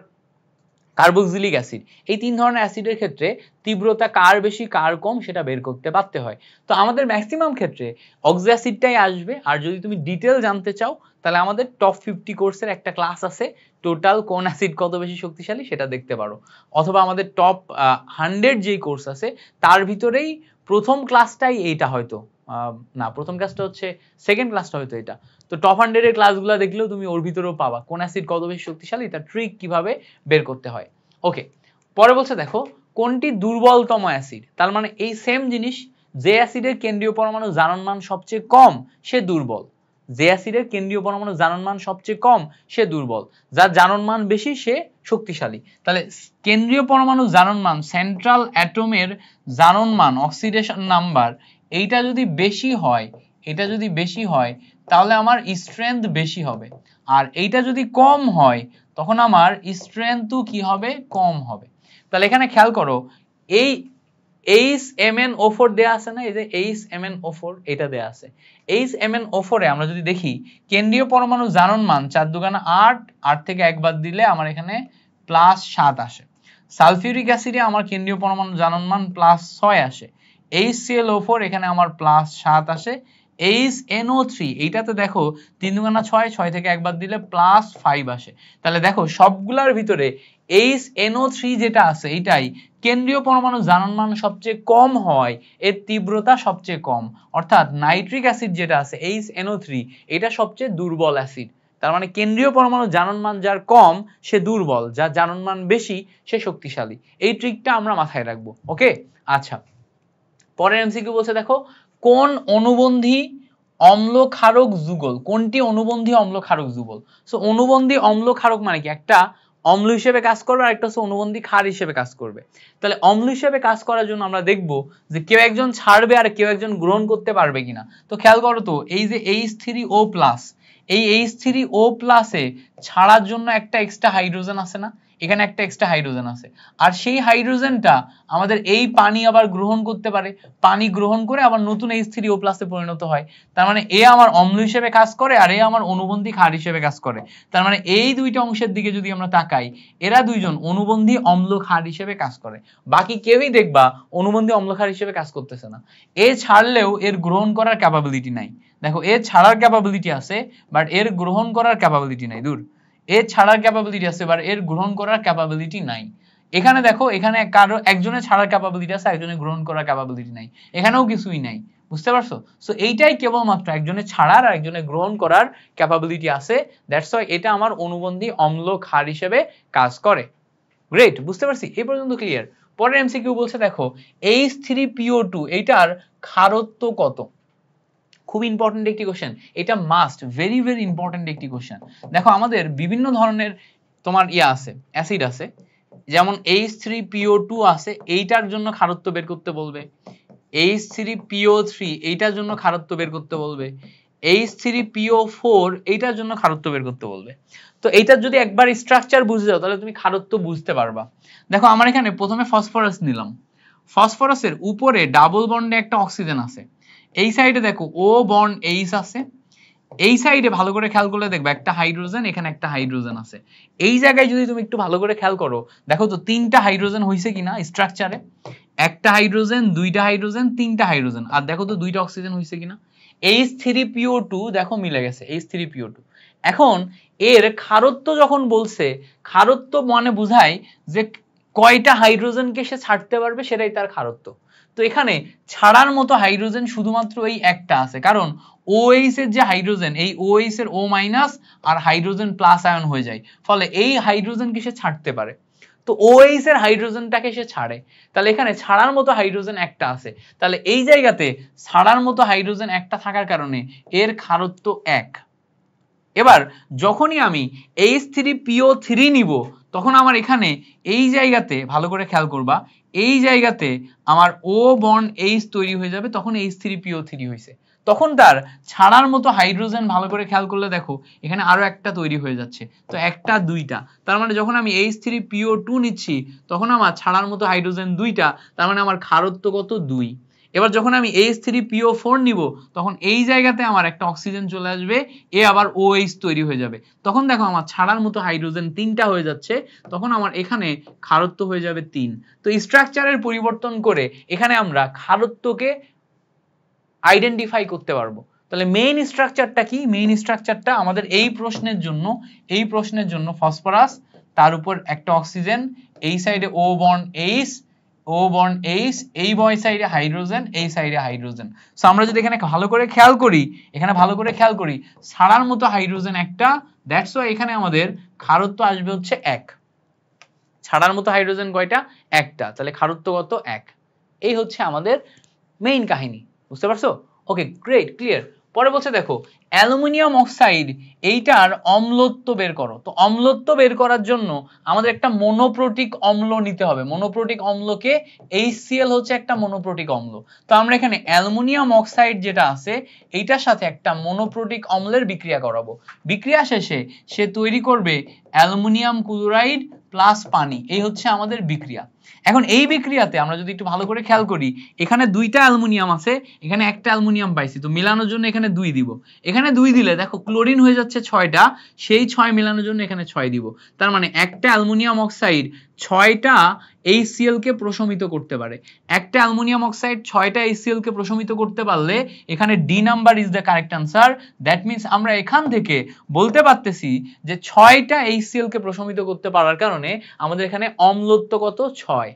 কার্বক্সিলিক অ্যাসিড। এই 3 ধরনের অ্যাসিডের ক্ষেত্রে তীব্রতা কার বেশি কার কম সেটা বের করতে পারতে হয়। তো আমাদের ম্যাক্সিমাম ক্ষেত্রে অক্সো অ্যাসিডটাই আসবে। আর যদি তুমি ডিটেল জানতে চাও তাহলে আমাদের টপ 50 কোর্সের একটা ক্লাস আছে, টোটাল কোন অ্যাসিড কত বেশি শক্তিশালী সেটা দেখতে পারো, অথবা আমাদের টপ 100 যেই কোর্স আছে তার ভিতরেই প্রথম ক্লাসটাই এইটা, হয়তো না প্রথম ক্লাসটা হচ্ছে সেকেন্ড ক্লাসটা হয়তো এটা। তো টপ 100 এর ক্লাসগুলো দেখলেও তুমি ওর ভিতরেও পাবা কোন অ্যাসিড কত বেশি শক্তিশালী তার ট্রিক কিভাবে বের করতে হয়। ওকে, পরে বলছে দেখো কোনটি দুর্বলতম অ্যাসিড। তার মানে এই সেম জিনিস, যে অ্যাসিডের কেন্দ্রীয় পরমাণু জারণ মান সবচেয়ে কম সে দুর্বল, যে অ্যাসিডের কেন্দ্রীয় পরমাণু জারণ মান সবচেয়ে কম সে দুর্বল, যার জারণ মান বেশি সে শক্তিশালী। তাহলে কেন্দ্রীয় পরমাণু জারণ মান, সেন্ট্রাল অ্যাটমের জারণ মান, অক্সিডেশন নাম্বার, এইটা যদি বেশি হয়, এটা যদি বেশি হয় তাহলে আমার স্ট্রেংথ বেশি হবে, আর এইটা যদি কম হয় তখন আমার স্ট্রেংথও কি হবে, কম হবে। তাহলে এখানে খেয়াল করো এই HMnO4 দেয়া আছে না, এই যে HMnO4 এটা দেয়া আছে। HMnO4 এ আমরা যদি দেখি কেন্দ্রীয় পরমাণু জারণ মান 4 দুগুণা 8, 8 থেকে 1 বাদ দিলে আমার এখানে +7 আসে। সালফিউরিক অ্যাসিডে আমার কেন্দ্রীয় পরমাণু জারণ মান +6 আসে। HClO4 এখানে আমার +7 আসে। HNO3 এইটাতে দেখো 3 দুগুণা 6, 6 থেকে 1 বাদ দিলে +5 আসে। তাহলে দেখো সবগুলার ভিতরে HNO3 যেটা আছে এইটাই কেন্দ্রীয় পরমাণু জারণ মান সবচেয়ে কম হয়, এর তীব্রতা সবচেয়ে কম। অর্থাৎ নাইট্রিক অ্যাসিড যেটা আছে HNO3 এটা সবচেয়ে দুর্বল অ্যাসিড। তার মানে কেন্দ্রীয় পরমাণু জারণ মান যার কম সে দুর্বল, যার জারণ মান বেশি সে শক্তিশালী। এই ট্রিকটা আমরা মাথায় রাখবো। ওকে, আচ্ছা পরের এমসিকিউ বলছে দেখো কোন অনুবন্ধী অম্ল ক্ষারক যুগল, কোনটি অনুবন্ধী অম্ল ক্ষারক যুগল। সো অনুবন্ধী অম্ল ক্ষারক মানে কি, একটা অম্ল হিসেবে কাজ করবে আর একটা হচ্ছে অনুবন্ধী ক্ষার হিসেবে কাজ করবে। তাহলে অম্ল হিসেবে কাজ করার জন্য আমরা দেখব যে কেউ একজন ছাড়বে আর কেউ একজন গ্রহণ করতে পারবে কিনা। তো খেয়াল করো তো এই যে H3O+, এই H3O+ এ ছাড়ার জন্য একটা এক্সট্রা হাইড্রোজেন আছে না, এখানে একটা এক্সট্রা হাইড্রোজেন আছে, আর সেই হাইড্রোজেনটা আমাদের এই পানি আবার গ্রহণ করতে পারে, পানি গ্রহণ করে আবার নতুন H3O+ এ পরিণত হয়। তার মানে এ আমার অম্ল হিসেবে কাজ করে আর এ আমার অনুবন্ধী ক্ষার হিসেবে কাজ করে। তার মানে এই দুইটা অংশের দিকে যদি আমরা তাকাই এরা দুইজন অনুবন্ধী অম্ল ক্ষার হিসেবে কাজ করে, বাকি কেউই দেখবা অনুবন্ধী অম্ল ক্ষার হিসেবে কাজ করতেছে না। এ ছাড়লেও এর গ্রহণ করার ক্যাপাবিলিটি নাই। দেখো এর ছাড়ার ক্যাপাবিলিটি আছে বাট এর গ্রহণ করার ক্যাপাবিলিটি নাই, দূর, এর ছাড়ার ক্যাপাবিলিটি আছে বাট এর গ্রহণ করার ক্যাপাবিলিটি নাই। এখানে দেখো এখানে কারো একজনের ছাড়ার ক্যাপাবিলিটি আছে একজনের গ্রহণ করার ক্যাপাবিলিটি নাই, এখানেও কিছুই নাই, বুঝতে পারছো? সো এইটাই কেবলমাত্র একজনের ছাড়ার আর একজনের গ্রহণ করার ক্যাপাবিলিটি আছে, দ্যাটস ওয়াই এটা আমার অনুবন্ধী অম্ল ক্ষার হিসেবে কাজ করে। গ্রেট, বুঝতে পারছি, এই পর্যন্ত ক্লিয়ার। পরের এমসিকিউ বলছে দেখো H3PO2 এইটার ক্ষারত্ব কত। খুব ইম্পর্টেন্ট একটি কোশ্চেন, এটা মাস্ট, ভেরি ভেরি ইম্পর্টেন্ট একটি কোশ্চেন। দেখো আমাদের বিভিন্ন ধরনের তোমার আছে অ্যাসিড আছে, যেমন H3PO2 আছে, এইটার জন্য ক্ষারত্ব বের করতে বলবে। H3PO3 এইটার জন্য ক্ষারত্ব বের করতে বলবে। H3PO4 এইটার জন্য ক্ষারত্ব বের করতে বলবে। তো এইটার যদি একবার স্ট্রাকচার বুঝে যাও তাহলে তুমি ক্ষারত্ব বুঝতে পারবা। দেখো আমার এখানে প্রথমে ফসফরাস নিলাম, ফসফরাসের উপরে ডাবল বন্ডে একটা অক্সিজেন আছে, এই সাইডে দেখো O বন্ড H আছে, এই সাইডে ভালো করে খেয়াল করলে দেখবে একটা হাইড্রোজেন, এখানে একটা হাইড্রোজেন আছে। এই জায়গায় যদি তুমি একটু ভালো করে খেয়াল করো দেখো তো তিনটা হাইড্রোজেন হইছে কিনা স্ট্রাকচারে, একটা হাইড্রোজেন, দুইটা হাইড্রোজেন, তিনটা হাইড্রোজেন, আর দেখো তো দুইটা অক্সিজেন হইছে কিনা। H3PO2 দেখো মিলে গেছে H3PO2। এখন এর ক্ষারত্ব যখন বলছে, ক্ষারত্ব মানে বোঝায় যে কয়টা হাইড্রোজেনকে সে ছাড়তে পারবে সেটাই তার ক্ষারত্ব। তো এখানে ছাড়ার মতো হাইড্রোজেন শুধুমাত্র এই একটা আছে, কারণ OH এর যে হাইড্রোজেন, এই OH এর O- আর হাইড্রোজেন প্লাস আয়ন হয়ে যায়, ফলে এই হাইড্রোজেনকে সে ছাড়তে পারে। তো OH এর হাইড্রোজেনটাকে সে ছাড়ে, তাহলে এখানে ছাড়ার মতো হাইড্রোজেন একটা আছে, তাহলে এই জায়গাতে ছাড়ার মতো হাইড্রোজেন একটা থাকার কারণে এর ক্ষারত্ব 1। এবার যখনই আমি H3PO3 নিব তখন আমার এখানে এই জায়গাতে ভালো করে খেয়াল করবা, এই জায়গাতে আমার O বন্ড H তৈরি হয়ে যাবে, তখন H3PO3 হয়েছে। তখন তার ছাড়ার মতো হাইড্রোজেন ভালো করে খেয়াল করলে দেখো এখানে আরো একটা তৈরি হয়ে যাচ্ছে, তো একটা দুইটা, তার মানে যখন আমি H3PO2 নিচ্ছি তখন আমার ছাড়ার মতো হাইড্রোজেন দুইটা, তার মানে আমার ক্ষারত্ব কত 2। এবার যখন আমি H3PO4 নিব তখন এই জায়গাতে আমার একটা অক্সিজেন চলে আসবে, এ আবার OH তৈরি হয়ে যাবে, তখন দেখো আমার ছাড়ার মতো হাইড্রোজেন 3টা হয়ে যাচ্ছে, তখন আমার এখানে ক্ষারত্ব হয়ে যাবে 3। তো স্ট্রাকচারের পরিবর্তন করে এখানে আমরা ক্ষারত্বকে আইডেন্টিফাই করতে পারবো। তাহলে মেইন স্ট্রাকচারটা কি? মেইন স্ট্রাকচারটা আমাদের এই প্রশ্নের জন্য ফসফরাস, তার উপর একটা অক্সিজেন, এই সাইডে O বন্ড H, এই বয় সাইডে হাইড্রোজেন, এই সাইডে হাইড্রোজেন। সো আমরা যদি এখানে ভালো করে খেয়াল করি ছাড়ার মতো হাইড্রোজেন একটা, দ্যাটস ওয়াই এখানে আমাদের ক্ষারত্ব আসবে হচ্ছে 1। ছাড়ার মতো হাইড্রোজেন কয়টা? একটা, তাহলে ক্ষারত্ব কত? 1। এই হচ্ছে আমাদের মেইন কাহিনী, বুঝতে পারছো? ওকে, গ্রেট, ক্লিয়ার। পরে বলছে দেখো অ্যালুমিনিয়াম অক্সাইড, এইটার অম্লত্ব বের করো। তো অম্লত্ব বের করার জন্য আমাদের একটা মনোপ্রোটিক অম্ল নিতে হবে। মনোপ্রোটিক অম্লকে HCl হচ্ছে একটা মনোপ্রোটিক অম্ল। তো আমরা এখানে অ্যালুমিনিয়াম অক্সাইড যেটা আছে এইটার সাথে একটা মনোপ্রোটিক অম্লের বিক্রিয়া করাবো। বিক্রিয়া শেষে সে তৈরি করবে অ্যালুমিনিয়াম ক্লোরাইড প্লাস পানি, এই হচ্ছে আমাদের বিক্রিয়া। এখন এই বিক্রিয়াতে আমরা যদি একটু ভালো করে খেয়াল করি, এখানে দুইটা অ্যালুমিনিয়াম আছে, এখানে একটা অ্যালুমিনিয়াম পাইছি, তো মিলানোর জন্য এখানে 2 দিব। এখানে 2 দিলে দেখো ক্লোরিন হয়ে যাচ্ছে 6টা, সেই 6 মিলানোর জন্য এখানে 6 দিব। তার মানে একটা অ্যালুমিনিয়াম অক্সাইড 6টা HCl কে প্রশমিত করতে পারে। একটা অ্যালুমিনিয়াম অক্সাইড 6টা HCl কে প্রশমিত করতে পারলে এখানে D number is the correct answer. That means আমরা এখান থেকে বলতে পারতেছি যে 6টা HCl কে প্রশমিত করতে পারার কারণে আমাদের এখানে অম্লত্ব কত? 6।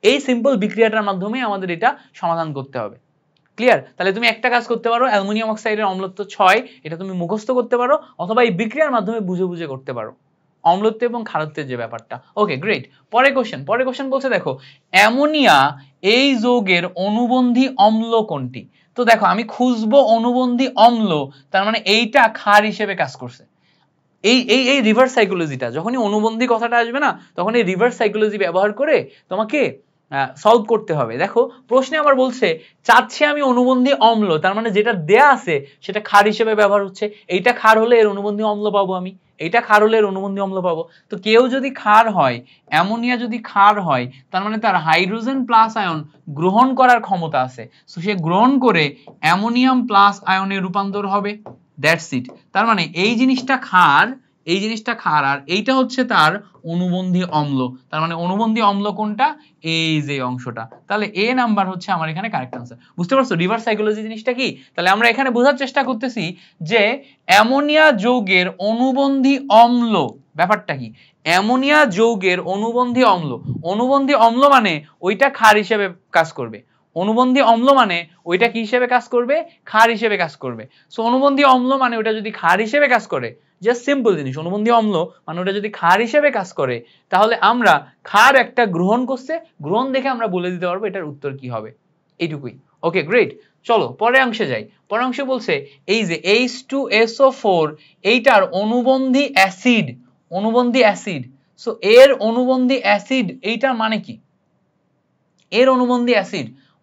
এই সিম্পল বিক্রিয়াটার মাধ্যমে আমাদের এটা সমাধান করতে হবে। ক্লিয়ার? তাহলে তুমি একটা কাজ করতে পারো, অ্যালুমিনিয়াম অক্সাইডের অম্লত্ব 6, এটা তুমি মুখস্থ করতে পারো, অথবা এই বিক্রিয়ার মাধ্যমে বুঝে বুঝে করতে পারো অম্লত্ব এবং ক্ষারত্বের যে ব্যাপারটা। ওকে, গ্রেট। পরের কোশ্চেন বলছে দেখো অ্যামোনিয়া এই যৌগের অনুবন্ধী অম্ল কোনটি? তো দেখো আমি খুঁজবো অনুবন্ধী অম্ল, তার মানে এইটা ক্ষার হিসেবে কাজ করছে। এই রিভার্স সাইকোলজিটা, যখনই অনুবন্ধী কথাটা আসবে না তখন এই রিভার্স সাইকোলজি ব্যবহার করে তোমাকে সলভ করতে হবে। দেখো প্রশ্নে আবার বলছে চাচ্ছি আমি অনুবন্ধী অম্ল, তার মানে যেটা দেয়া আছে সেটা ক্ষার হিসেবে ব্যবহার হচ্ছে। এইটা ক্ষার হলে এর অনুবন্ধী অম্ল পাবো আমি, এইটা ক্ষার হলে এর অনুবন্ধী অম্ল পাবো। তো কেউ যদি ক্ষার হয়, অ্যামোনিয়া যদি ক্ষার হয়, তার মানে তার হাইড্রোজেন প্লাস আয়ন গ্রহণ করার ক্ষমতা আছে, সো সে গ্রহণ করে অ্যামোনিয়াম প্লাস আয়নে রূপান্তর হবে। That's it. তার মানে এই জিনিসটা ক্ষার, আর এইটা হচ্ছে তার অনুবন্ধী অম্ল। তার মানে অনুবন্ধী অম্ল কোনটা? এই যে অংশটা। তাহলে এ নাম্বার হচ্ছে আমার এখানে কারেক্ট আনসার। বুঝতে পারছো রিভার্স সাইকোলজি জিনিসটা কি? তাহলে আমরা এখানে বোঝার চেষ্টা করতেছি যে অ্যামোনিয়া যৌগের অনুবন্ধী অম্ল ব্যাপারটা কি। অ্যামোনিয়া যৌগের অনুবন্ধী অম্ল মানে ওইটা ক্ষার হিসেবে কাজ করবে। অনুবন্ধী অম্ল মানে ওইটা কি হিসেবে কাজ করবে? ক্ষার হিসেবে কাজ করবে। সো অনুবন্ধী অম্ল মানে ওটা যদি ক্ষার হিসেবে কাজ করে, জাস্ট সিম্পল জিনিস, অনুবন্ধী অম্ল মানে ওটা যদি ক্ষার হিসেবে কাজ করে, তাহলে আমরা ক্ষার একটা গ্রহণ করছে, গ্রহণ দেখে আমরা বলে দিতে পারবো এটার উত্তর কি হবে। এইটুকুই। ওকে, গ্রেট। চলো পরের অংশে যাই। পরের অংশে বলছে এই যে H2SO4 এইটার অনুবন্ধী অ্যাসিড। সো এর অনুবন্ধী অ্যাসিড এইটার মানে কি? এর অনুবন্ধী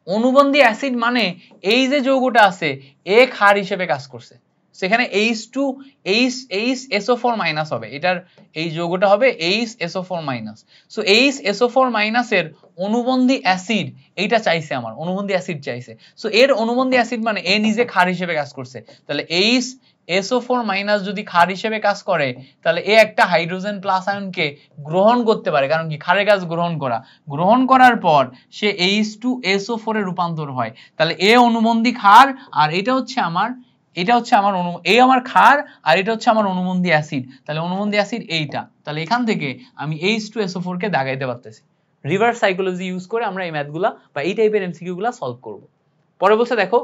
অনুবন্ধী অ্যাসিড মানে এই যে যৌগটা আছে এ ক্ষার হিসেবে কাজ করছে, সেখানে HSO4- হবে, এটার এই যৌগটা হবে HSO4-। সো HSO4- এর অনুবন্ধী অ্যাসিড এইটা চাইছে, আমার অনুবন্ধী অ্যাসিড চাইছে। সো এর অনুবন্ধী অ্যাসিড মানে এ নিজে ক্ষার হিসেবে কাজ করছে, তাহলে HSO4- যদি ক্ষার হিসেবে কাজ করে তাহলে এ একটা হাইড্রোজেন প্লাস আয়নকে গ্রহণ করতে পারে, কারণ কি ক্ষারের কাজ গ্রহণ করার পর সে H2SO4 এ রূপান্তর হয়। তাহলে এ অনুবন্ধী ক্ষার আর এটা হচ্ছে আমার এই আমার ক্ষার আর এটা হচ্ছে আমার অনুবন্ধী অ্যাসিড। তাহলে অনুবন্ধী অ্যাসিড এইটা, তাহলে এখান থেকে আমি H2SO4 কে দাগাইতে পারতেছি। রিভার্স সাইকোলজি ইউজ করে আমরা এই ম্যাথগুলা বা এই টাইপের এমসিকিউ গুলা সলভ করব। পরে বলছে দেখো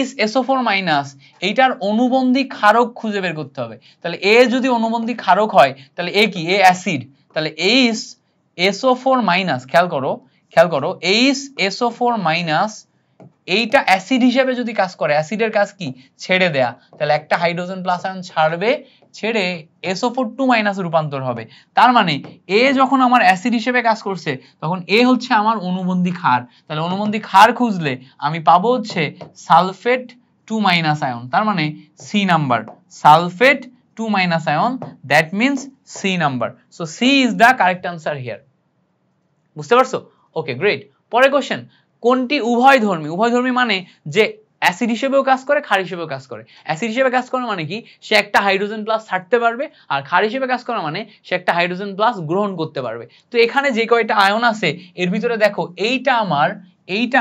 HSO4- এইটার অনুবন্ধী ক্ষারক খুঁজে বের করতে হবে। তাহলে এ যদি অনুবন্ধী ক্ষারক হয় তাহলে এ কি? এ অ্যাসিড। তাহলে HSO4- খেয়াল করো HSO4- এইটা অ্যাসিড হিসেবে যদি কাজ করে, অ্যাসিডের কাজ কি ছেড়ে দেয়া, তাহলে একটা হাইড্রোজেন প্লাস আয়ন ছাড়বে, ছেড়ে SO4 2- রূপান্তর হবে। তার মানে এ যখন আমার অ্যাসিড হিসেবে কাজ করছে তখন এ হচ্ছে আমার অনুবন্ধী ক্ষার, তাহলে অনুবন্ধী ক্ষার খুঁজলে আমি পাবো হচ্ছে সালফেট 2- আয়ন, তার মানে সি নাম্বার, সালফেট 2- আয়ন, that means C number. So C is the correct answer here. বুঝতে পারছো? Okay great. পরের কোশ্চেন, কোনটি উভয়ধর্মী? উভয়ধর্মী মানে যে অ্যাসিড হিসেবেও কাজ করে, ক্ষার হিসেবেও কাজ করে। অ্যাসিড হিসেবে কাজ করে মানে কি, সে একটা হাইড্রোজেন প্লাস ছাড়তে পারবে, আর ক্ষার হিসেবে কাজ করে মানে সে একটা হাইড্রোজেন প্লাস গ্রহণ করতে পারবে। তো এখানে যে কয়টা আয়ন আছে এর ভিতরে দেখো এইটা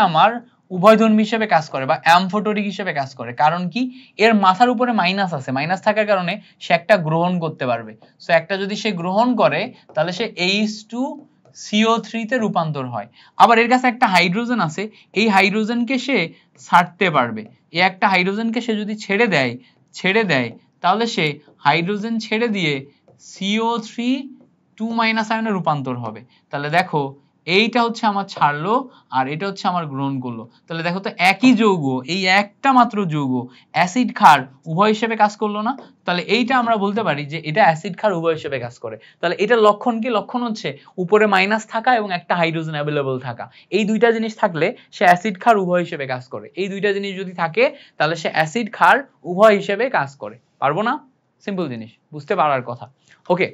আমার উভয়ধর্মী হিসেবে কাজ করে বা অ্যামফোটোরিক হিসেবে কাজ করে। কারণ কি, এর মাথার উপরে মাইনাস আছে, মাইনাস থাকার কারণে সে একটা গ্রহণ করতে পারবে। সো একটা যদি সে গ্রহণ করে তাহলে সে H2CO3 তে রূপান্তর হয়। আবার এর কাছে একটা হাইড্রোজেন আছে, এই হাইড্রোজেনকে সে ছাড়তে পারবে। এই একটা হাইড্রোজেনকে সে যদি ছেড়ে দেয় তাহলে সে হাইড্রোজেন ছেড়ে দিয়ে CO3 2- আয়নে রূপান্তর হবে। তাহলে দেখো এইটা হচ্ছে আমার ছাড়লো আর এটা হচ্ছে আমার গ্রহণ করলো। তাহলে দেখো তো একই যৌগ, এই একটা মাত্র যৌগ অ্যাসিড ক্ষার উভয় হিসেবে কাজ করলো না? তাহলে এইটা আমরা বলতে পারি যে এটা অ্যাসিড ক্ষার উভয় হিসেবে কাজ করে। তাহলে এটা লক্ষণ কি? লক্ষণ হচ্ছে উপরে মাইনাস থাকা এবং একটা হাইড্রোজেন অ্যাভেলেবল থাকা। এই দুইটা জিনিস থাকলে সে অ্যাসিড ক্ষার উভয় হিসেবে কাজ করে। এই দুইটা জিনিস যদি থাকে তাহলে সে অ্যাসিড ক্ষার উভয় হিসেবে কাজ করে। পারবো না? সিম্পল জিনিস, বুঝতে পারার কথা। ওকে,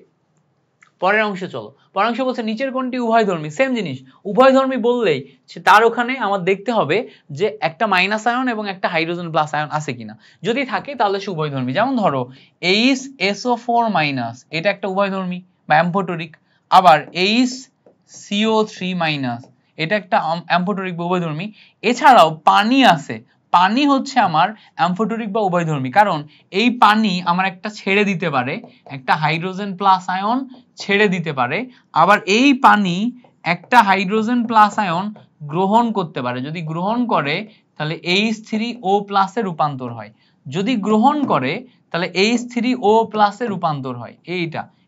পরের অংশে চলো। পরের অংশে বলছে নিচের কোনটি উভয়ধর্মী? সেম জিনিস, উভয়ধর্মী বললেই তার ওখানে আমার দেখতে হবে যে একটা মাইনাস আয়ন এবং একটা হাইড্রোজেন প্লাস আয়ন আছে কিনা। যদি থাকে তাহলে সে উভয়ধর্মী। যেমন ধরো HSO4- এটা একটা উভয়ধর্মী বা অ্যামফোটোরিক, আবার HCO3- এটা একটা অ্যামফোটোরিক বা উভয়ধর্মী। এছাড়াও পানি আছে, পানি হচ্ছে আমার অ্যামফোটোরিক বা উভয়ধর্মী, কারণ এই পানি আমার একটা ছেড়ে দিতে পারে, একটা হাইড্রোজেন প্লাস আয়ন ছেড়ে দিতে পারে। আবার এই পানি একটা হাইড্রোজেন প্লাস আয়ন গ্রহণ করতে পারে, যদি গ্রহণ করে তাহলে H3O+ এ রূপান্তর হয়। যদি গ্রহণ করে তাহলে H3O+ এ রূপান্তর হয়।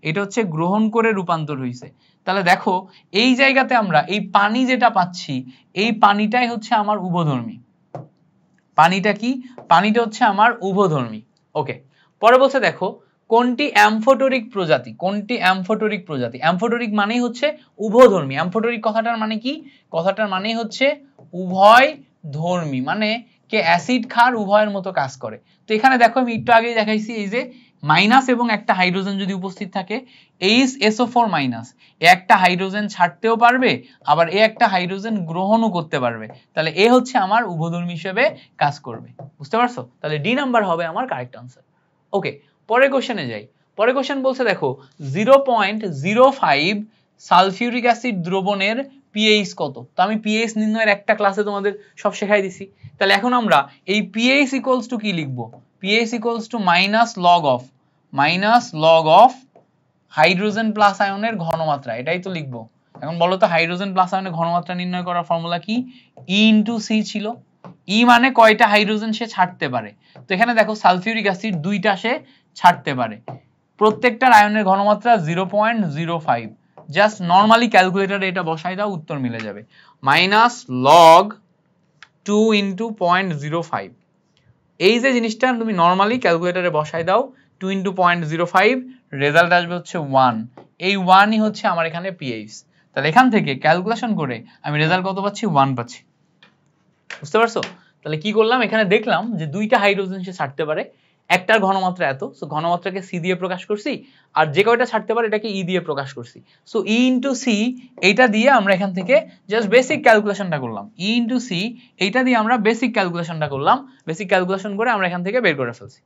এটা হচ্ছে গ্রহণ করে রূপান্তর হয়েছে। তাহলে দেখো এই জায়গাতে আমরা এই পানি যেটা পাচ্ছি, এই পানিটাই হচ্ছে আমার উভয়ধর্মী। পানিটা কি? পানিটা হচ্ছে আমার উভয়ধর্মী। ওকে, পরে বলছে দেখো কোনটি অ্যামফোটোরিক প্রজাতি? কোনটি অ্যামফোটোরিক প্রজাতি? অ্যামফোটোরিক মানেই হচ্ছে উভয়ধর্মী। অ্যামফোটোরিক কথাটার মানে কি? কথাটার মানে হচ্ছে উভয়ধর্মী, মানে কে অ্যাসিড ক্ষার উভয়ের মতো কাজ করে। তো এখানে দেখো আমি একটু আগেই দেখাইছি, এই যে মাইনাস এবং একটা হাইড্রোজেন যদি উপস্থিত থাকে, HSO4- একটা হাইড্রোজেন ছাড়তেও পারবে, আবার একটা হাইড্রোজেন গ্রহণও করতে পারবে। তাহলে এ হচ্ছে আমার উভয়ধর্মী হিসেবে কাজ করবে। বুঝতে পারছো? তাহলে ডি নাম্বার হবে আমার কারেক্ট আনসার। ওকে, পরের কোশ্চেনে যাই। পরের কোশ্চেন বলছে দেখো 0.05 সালফিউরিক অ্যাসিড দ্রবণের পিএইচ কত? তো আমি পিএইচ নির্ণয়ের একটা ক্লাসে তোমাদের সব শেখাই দিছি। তাহলে এখন আমরা এই পিএইচ ইকুয়ালস টু কি লিখবো? PH equals two minus log of hydrogen plus আয়নের ঘনমাত্রা, এটাই তো লিখবো। এখন বলো তো হাইড্রোজেন প্লাস আয়নের ঘনমাত্রা নির্ণয় করার ফর্মুলা কি? E/C ছিল। ই মানে কয়টা হাইড্রোজেন সে ছাড়তে পারে। তো এখানে দেখো সালফিউরিক অ্যাসিড দুইটা সে ছাড়তে পারে, প্রত্যেকটার আয়নের ঘনমাত্রা 0.05। জাস্ট নরমালি ক্যালকুলেটরে এটা বসাই দাও, উত্তর মিলে যাবে। Minus log 2 × 0.05। এই যে জিনিসটা তুমি নরমালি ক্যালকুলেটরে বসাই দাও, 2 × 0.05, রেজাল্ট আসবে হচ্ছে 1। এই 1ই হচ্ছে আমার এখানে পিএইচ। তাহলে এখান থেকে ক্যালকুলেশন করে আমি রেজাল্ট কত পাচ্ছি? 1 পাচ্ছি। বুঝতে পারছো? তাহলে কি করলাম, এখানে দেখলাম যে দুইটা হাইড্রোজেন সে ছাড়তে পারে, একটার ঘনমাত্রা এত, সো ঘনমাত্রাকে সি দিয়ে প্রকাশ করছি, আর যে কয়টা ছাড়তে পারে এটাকে ই দিয়ে প্রকাশ করছি। সো E/C এইটা দিয়ে আমরা এখান থেকে জাস্ট বেসিক ক্যালকুলেশনটা করলাম। E/C এইটা দিয়ে আমরা বেসিক ক্যালকুলেশনটা করলাম, বেসিক ক্যালকুলেশন করে আমরা এখান থেকে বের করে ফেলছি।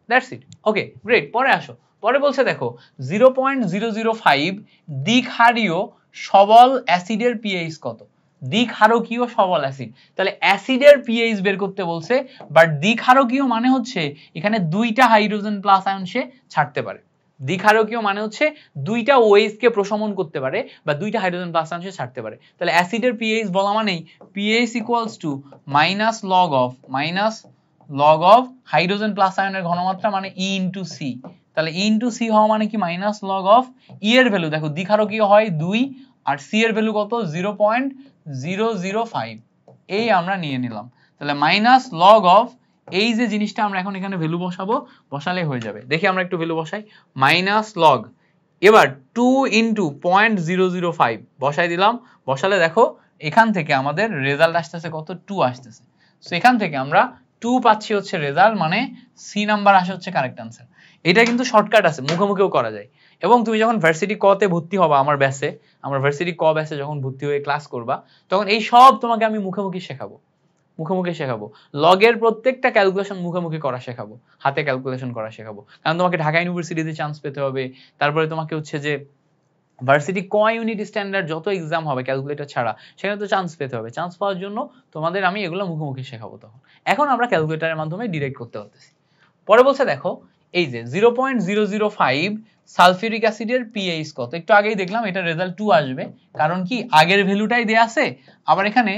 That's it. Okay great. পরে আসো। পরে বলছে দেখো 0.005 দ্বিক্ষারীয় সবল অ্যাসিডের পিএইচ কত? দ্বিক্ষারকীয় সবল অ্যাসিড, তাহলে অ্যাসিডের পিএইচ বের করতে বলছে, বাট দ্বিক্ষারকীয় মানে হচ্ছে এখানে দুইটা হাইড্রোজেন প্লাস আয়ন সে ছাড়তে পারে। দ্বিক্ষারকীয় মানে হচ্ছে দুইটা OH কে প্রশমন করতে পারে বা দুইটা হাইড্রোজেন প্লাস আয়ন সে ছাড়তে পারে। তাহলে অ্যাসিডের পিএইচ বলা মানেই pH equals two minus log of hydrogen plus আয়নের ঘনমাত্রা মানে E/C। তাহলে E/C হওয়া মানে কি? মাইনাস লগ অফ ই এর ভ্যালু দেখো দ্বিক্ষারকীয় হয় 2 আর সি এর ভ্যালু কত? 0.005। এই আমরা নিয়ে নিলাম। তাহলে মাইনাস লগ অফ এই যে জিনিসটা আমরা এখন এখানে ভ্যালু বসাবো, বসালে হয়ে যাবে। দেখি আমরা একটু ভ্যালু বসাই, মাইনাস লগ, এবার 2 ইন্টু 0.005 বসাই দিলাম। বসালে দেখো এখান থেকে আমাদের রেজাল্ট আসতেছে কত, 2 আসতেছে। সো এখান থেকে আমরা 2 পাচ্ছি হচ্ছে রেজাল্ট, মানে সি নাম্বার আসে হচ্ছে কারেক্ট আনসার। এটা কিন্তু শর্টকাট আছে, মুখে মুখেও করা যায়। এবং তুমি যখন ভার্সিটি ক তে ভর্তি হবা, আমার ব্যাচে, আমার ভার্সিটি ক ব্যাচে যখন ভর্তি হয়ে ক্লাস করবা, তখন এই সব তোমাকে আমি মুখে মুখে শেখাবো, মুখে মুখে শেখাবো। লগের প্রত্যেকটা ক্যালকুলেশন মুখে মুখে করা শেখাবো, হাতে ক্যালকুলেশন করা শেখাবো। কারণ তোমাকে ঢাকা ইউনিভার্সিটিতে চান্স পেতে হবে, তারপরে তোমাকে হচ্ছে যে ভার্সিটি ক ইউনিট স্ট্যান্ডার্ড যত এক্সাম হবে ক্যালকুলেটর ছাড়া, সেখানে তো চান্স পেতে হবে। চান্স পাওয়ার জন্য তোমাদের আমি এগুলো মুখে মুখে শেখাবো। তখন এখন আমরা ক্যালকুলেটরের মাধ্যমে ডিরেক্ট করতে পারতেছি। পরে বলছে দেখো এই যে 0.005 সালফিউরিক অ্যাসিডের পিএইচ কত, একটু আগেই দেখলাম এটা রেজাল্ট 2 আসবে, কারণ কি আগের ভ্যালুটাই দেয়া আছে, আবার এখানে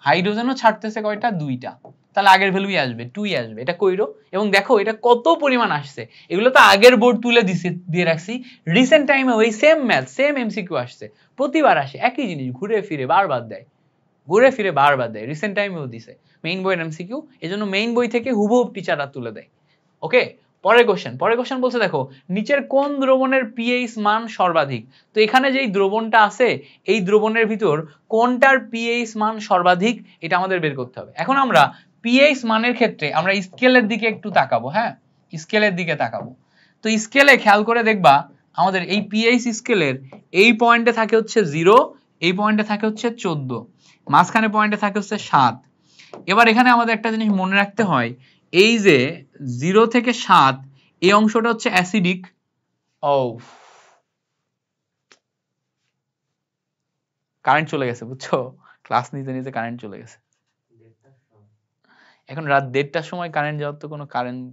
হাইড্রোজেনও ছাড়তেছে কয়টা, 2টা, তাহলে আগের ভ্যালুই আসবে, 2ই আসবে। এটা কইরো এবং দেখো এটা কত পরিমাণ আসছে। এগুলো তো আগের বোর্ড তুলে দিয়ে রাখছি, রিসেন্ট টাইমে ওই সেম ম্যাথ সেম এমসিকিউ আসছে, প্রতিবার আসে একই জিনিস, ঘুরে ফিরে বারবার দেয়, ঘুরে ফিরে বারবার দেয়, রিসেন্ট টাইমেও দিছে মেইন বইয়ের এমসিকিউ, এজন্য মেইন বই থেকে হুবহু টিচাররা তুলে দেয়। ওকে, পরের কোশ্চেন বলছে দেখো নিচের কোন দ্রবণের পিএইচ মান সর্বাধিক। তো এখানে যেই দ্রবণটা আছে এই দ্রবণের ভিতর কোনটার পিএইচ মান সর্বাধিক, এটা আমাদের বের করতে হবে। এখন আমরা পিএইচ মানের ক্ষেত্রে আমরা স্কেলের দিকে একটু তাকাবো, হ্যাঁ স্কেলের দিকে তাকাবো। তো স্কেলে খেয়াল করে দেখবা আমাদের এই পিএইচ স্কেলের এই পয়েন্টে থাকে হচ্ছে 0, এই পয়েন্টে থাকে হচ্ছে 14, মাঝখানে পয়েন্টে থাকে হচ্ছে 7। এবার এখানে আমাদের একটা জিনিস মনে রাখতে হয়, এই যে 0 থেকে 7 এই অংশটা হচ্ছে অ্যাসিডিক। ও কারেন্ট চলে গেছে, বুঝছো, ক্লাস নিতে নিতে কারেন্ট চলে গেছে। এখন রাত 1:30টার সময় কারেন্ট যাওয়ার তো কোনো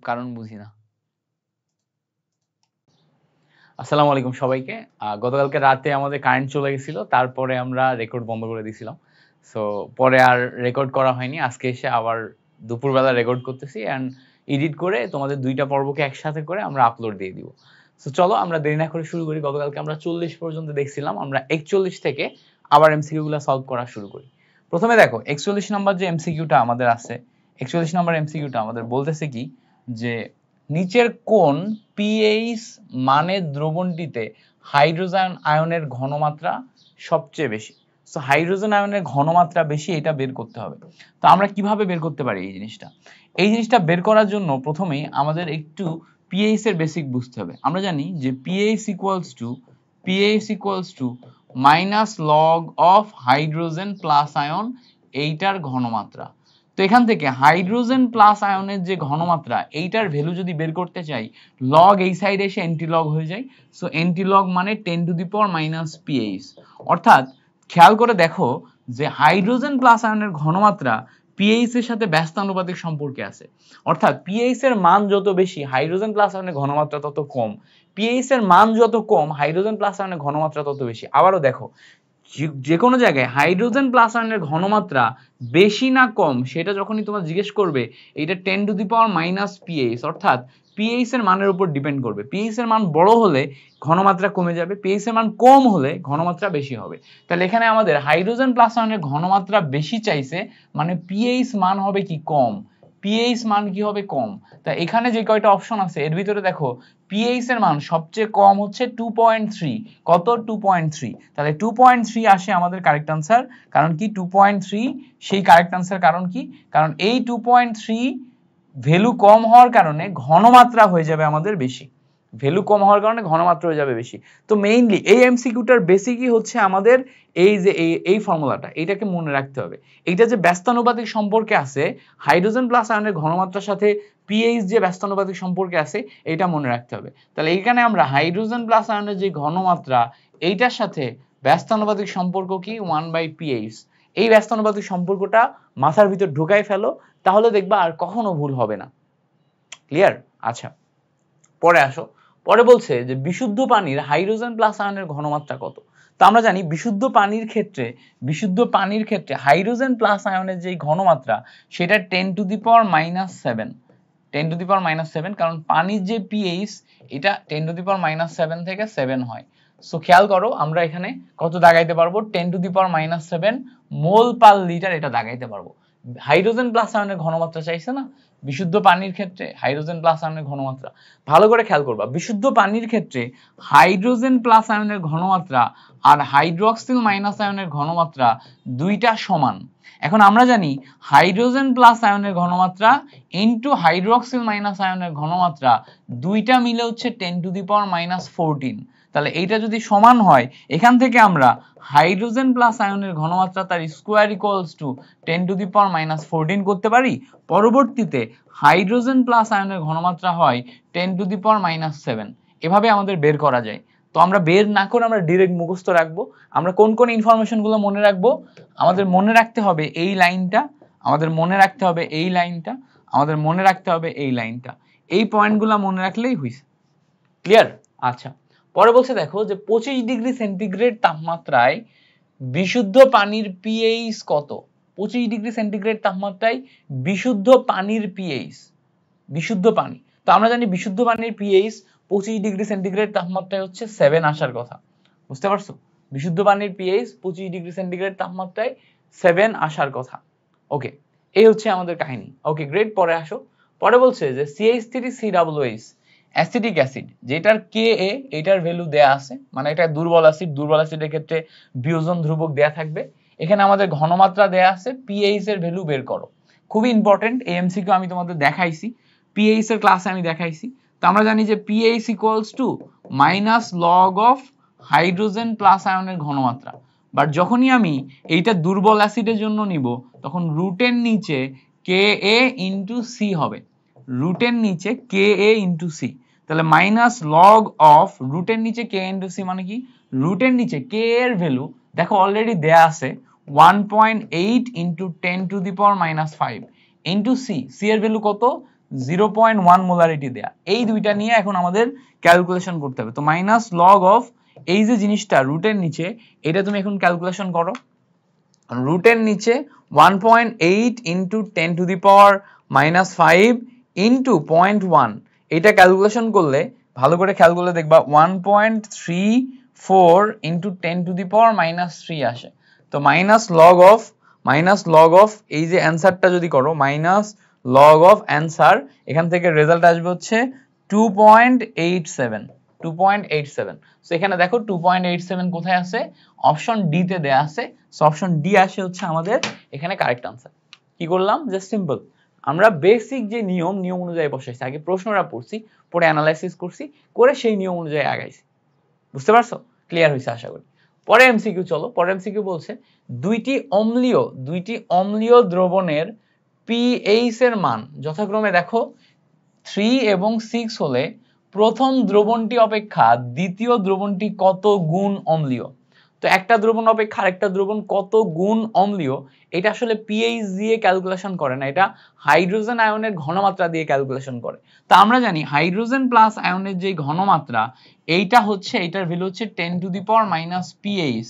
কারণ বুঝি না। আসসালামু আলাইকুম সবাইকে। গতকালকে রাতে আমাদের কারেন্ট চলে গেছিল, তারপরে আমরা রেকর্ড বন্ধ করে দিয়েছিলাম। সো পরে আর রেকর্ড করা হয়নি, আজকে এসে আবার দুপুরবেলা রেকর্ড করতেছি অ্যান্ড এডিট করে তোমাদের 2টা পর্বকে একসাথে করে আমরা আপলোড দিয়ে দিব। সো চলো আমরা দেরি না করে শুরু করি। গতকালকে আমরা 40 পর্যন্ত দেখছিলাম, আমরা 41 থেকে আবার এমসিকিউগুলো সলভ করা শুরু করি। প্রথমে দেখো 41 নম্বর যে এমসিকিউটা আমাদের আছে, 41 নম্বর এমসিকিউটা আমাদের বলতেছে কি যে নিচের কোন পিএইচ মানের দ্রবণটিতে হাইড্রোজেন আয়নের ঘনমাত্রা সবচেয়ে বেশি। সো হাইড্রোজেন আয়নের ঘনমাত্রা বেশি, এটা বের করতে হবে। তো আমরা কিভাবে বের করতে পারি এই জিনিসটা? এই জিনিসটা বের করার জন্য প্রথমেই আমাদের একটু পিএইচ এর বেসিক বুঝতে হবে। আমরা জানি যে pH equals two minus log of hydrogen plus ion, এইটার ঘনমাত্রা। তো এখান থেকে হাইড্রোজেন প্লাস আয়নের যে ঘনমাত্রা, এইটার ভ্যালু যদি বের করতে চাই, লগ এই সাইডে এসে এন্টিলগ হয়ে যায়। সো এন্টিলগ মানে 10⁻⁻⁻ পিএইচ। অর্থাৎ খেয়াল করে দেখো যে হাইড্রোজেন প্লাস আয়নের ঘনমাত্রা পিএইচ এর সাথে ব্যস্তানুপাতিক সম্পর্কে আছে। অর্থাৎ পিএইচ এর মান যত বেশি হাইড্রোজেন প্লাস আয়নের ঘনমাত্রা তত কম, পিএইচ এর মান যত কম হাইড্রোজেন প্লাস আয়নের ঘনমাত্রা তত বেশি। আবারও দেখো যে কোনো জায়গায় হাইড্রোজেন প্লাস আয়নের ঘনমাত্রা বেশি না কম সেটা যখনই তোমার জিজ্ঞেস করবে, এটা 10⁻⁻ পিএইচ, অর্থাৎ পিএইচ এর মানের উপর ডিপেন্ড করবে। পিএইচ এর মান বড় হলে ঘনমাত্রা কমে যাবে, পিএইচ এর মান কম হলে ঘনমাত্রা বেশি হবে। তাহলে এখানে আমাদের হাইড্রোজেন প্লাস আয়নের ঘনমাত্রা বেশি চাইছে, মানে পিএইচ মান হবে কি কম, পিএইচ মান কি হবে কম। তা এখানে যে কয়টা অপশন আছে এর ভিতরে দেখো পিএইচ এর মান সবচেয়ে কম হচ্ছে 2.3। কত? 2.3। তাহলে 2.3 আসে আমাদের কারেক্ট আনসার। কারণ কি 2.3 সেই কারেক্ট আনসার, কারণ কি, কারণ এই 2.3 ভ্যালু কম হওয়ার কারণে ঘনমাত্রা হয়ে যাবে আমাদের বেশি, ভ্যালু কম হওয়ার কারণে ঘনমাত্রা হয়ে যাবে বেশি। তো মেইনলি এই এমসিকিউটার বেসিকই হচ্ছে আমাদের এই যে এই ফর্মুলাটা, এইটাকে মনে রাখতে হবে। এইটা যে ব্যস্তানুপাতিক সম্পর্কে আছে হাইড্রোজেন প্লাস আয়নের ঘনমাত্রার সাথে পিএইচ যে ব্যস্তানুপাতিক সম্পর্কে আছে, এটা মনে রাখতে হবে। তাহলে এইখানে আমরা হাইড্রোজেন প্লাস আয়নের যে ঘনমাত্রা, এইটার সাথে ব্যস্তানুপাতিক সম্পর্ক কি 1/pH, এই ব্যস্তানুপাতিক সম্পর্কটা মাথার ভিতর ঢুকাই ফেলো, তাহলে দেখবা আর কখনো ভুল হবে না। ক্লিয়ার? আচ্ছা, পরে আসো। পরে বলছে যে বিশুদ্ধ পানির হাইড্রোজেন প্লাস আয়নের ঘনমাত্রা কত। তো আমরা জানি বিশুদ্ধ পানির ক্ষেত্রে হাইড্রোজেন প্লাস আয়নের যে ঘনমাত্রা সেটা 10⁻⁻7, 10⁻⁻7, কারণ পানির যে পিএইচ এটা 10⁻⁻7 থেকে 7 হয়। সো খেয়াল করো আমরা এখানে কত দাগাইতে পারবো, 10⁻⁻7 মোল পার লিটার এটা দাগাইতে পারবো। হাইড্রোজেন প্লাস আয়নের ঘনমাত্রা চাইছে না বিশুদ্ধ পানির ক্ষেত্রে, হাইড্রোজেন প্লাস আয়নের ঘনমাত্রা ভালো করে খেয়াল করবা। বিশুদ্ধ পানির ক্ষেত্রে হাইড্রোজেন প্লাস আয়নের ঘনমাত্রা আর হাইড্রোক্সিল মাইনাস আয়নের ঘনমাত্রা দুইটা সমান। এখন আমরা জানি হাইড্রোজেন প্লাস আয়নের ঘনমাত্রা ইনটু হাইড্রোক্সিল মাইনাস আয়নের ঘনমাত্রা দুইটা মিলে হচ্ছে 10⁻⁻14। তাহলে এইটা যদি সমান হয়, এখান থেকে আমরা হাইড্রোজেন প্লাস আয়নের ঘনমাত্রা তার স্কোয়ার ইকুয়ালস টু 10⁻⁻14 করতে পারি। পরবর্তীতে হাইড্রোজেন প্লাস আয়নের ঘনমাত্রা হয় 10⁻⁻7। এভাবে আমাদের বের করা যায়। তো আমরা বের না করে আমরা ডিরেক্ট মুখস্থ রাখবো। আমরা কোন কোন ইনফরমেশনগুলো মনে রাখবো? আমাদের মনে রাখতে হবে এই লাইনটা, আমাদের মনে রাখতে হবে এই লাইনটা, আমাদের মনে রাখতে হবে এই লাইনটা। এই পয়েন্টগুলো মনে রাখলেই হইছে। ক্লিয়ার? আচ্ছা, পরে বলছে দেখো যে 25 ডিগ্রি সেন্টিগ্রেড তাপমাত্রায় বিশুদ্ধ পানির পিএইচ কত? 25 ডিগ্রি সেন্টিগ্রেড তাপমাত্রায় বিশুদ্ধ পানির পিএইচ, বিশুদ্ধ পানি। তো আমরা জানি বিশুদ্ধ পানির পিএইচ 25 ডিগ্রি সেন্টিগ্রেড তাপমাত্রায় হচ্ছে 7 আসার কথা। বুঝতে পারছো? বিশুদ্ধ পানির পিএইচ 25 ডিগ্রি সেন্টিগ্রেড তাপমাত্রায় 7 আসার কথা। ওকে, এই হচ্ছে আমাদের কাহিনী। ওকে গ্রেট, পরে আসো। পরে বলছে যে CH3COOH অ্যাসিটিক অ্যাসিড, যেটার Ka এটার ভ্যালু দেয়া আছে, মানে এটা দুর্বল অ্যাসিড, দুর্বল অ্যাসিডের ক্ষেত্রে বিয়োজন ধ্রুবক দেয়া থাকবে। এখানে আমাদের ঘনমাত্রা দেয়া আছে, পিএইচ এর ভ্যালু বের করো। খুবই ইম্পর্টেন্ট, এই এমসিকিউ আমি তোমাদের দেখাইছি, পিএইচ এর ক্লাসে আমি দেখাইছি। তো আমরা জানি যে pH equals two minus log of hydrogen plus আয়নের ঘনমাত্রা। বাট যখনই আমি এইটা দুর্বল অ্যাসিডের জন্য নিব, তখন রুটের নিচে Ka ইন্টু সি হবে, রুটের নিচে Ka ইন্টু সি। তাহলে মাইনাস লগ অফ রুটের নিচে Ka ইন্টু সি মানে কি? রুটের নিচে Ka এর ভ্যালু দেখো অলরেডি দেয়া আছে 1.8 ইন্টু 10⁻⁻5 ইন্টু সি। সি এর ভ্যালু কত? 0.1 মোলারিটি দেয়া। এই দুইটা নিয়ে এখন আমাদের ক্যালকুলেশন করতে হবে। তো মাইনাস লগ অফ এই যে জিনিসটা রুটের নিচে, এটা তুমি এখন ক্যালকুলেশন করো। রুটের নিচে 1.8 ইন্টু 10⁻⁻5 ইন্টু 0.1, এটা ক্যালকুলেশন করলে ভালো করে খেয়াল করলে দেখবা 1.34 ইন্টু 10⁻³ আসে। তো মাইনাস লগ অফ এই যে অ্যান্সারটা যদি করো, মাইনাস লগ অফ অ্যান্সার, এখান থেকে রেজাল্ট আসবে হচ্ছে 2.87। সো এখানে দেখো 2.87 কোথায় আছে? অপশন ডি তে দেয়া আছে। সো অপশন ডি আসে হচ্ছে আমাদের এখানে কারেক্ট আনসার। কি করলাম? জাস্ট সিম্পল, আমরা বেসিক যে নিয়ম অনুযায়ী বসাইছি, আগে প্রশ্নটা পড়ছি, পরে অ্যানালাইসিস করছি, করে সেই নিয়ম অনুযায়ী আগাইছি। বুঝতে পারছো? ক্লিয়ার হয়েছে আশা করি। পরে এমসিকিউ চলো। পরে এমসিকিউ বলছে দুইটি অম্লীয় দ্রবণের পিএইচ এর মান যথাক্রমে দেখো 3 এবং 6 হলে প্রথম দ্রবণটি অপেক্ষা দ্বিতীয় দ্রবণটি কত গুণ অম্লীয়। তো একটা দ্রবণ অপেক্ষা আরেকটা দ্রবণ কত গুণ অম্লীয়, এটা আসলে পিএইচ দিয়ে ক্যালকুলেশন করে না, এটা হাইড্রোজেন আয়নের ঘনমাত্রা দিয়ে ক্যালকুলেশন করে। তো আমরা জানি হাইড্রোজেন প্লাস আয়নের যে ঘনমাত্রা, এইটা হচ্ছে, এইটার ভ্যালু হচ্ছে 10⁻⁻, পিএইচ।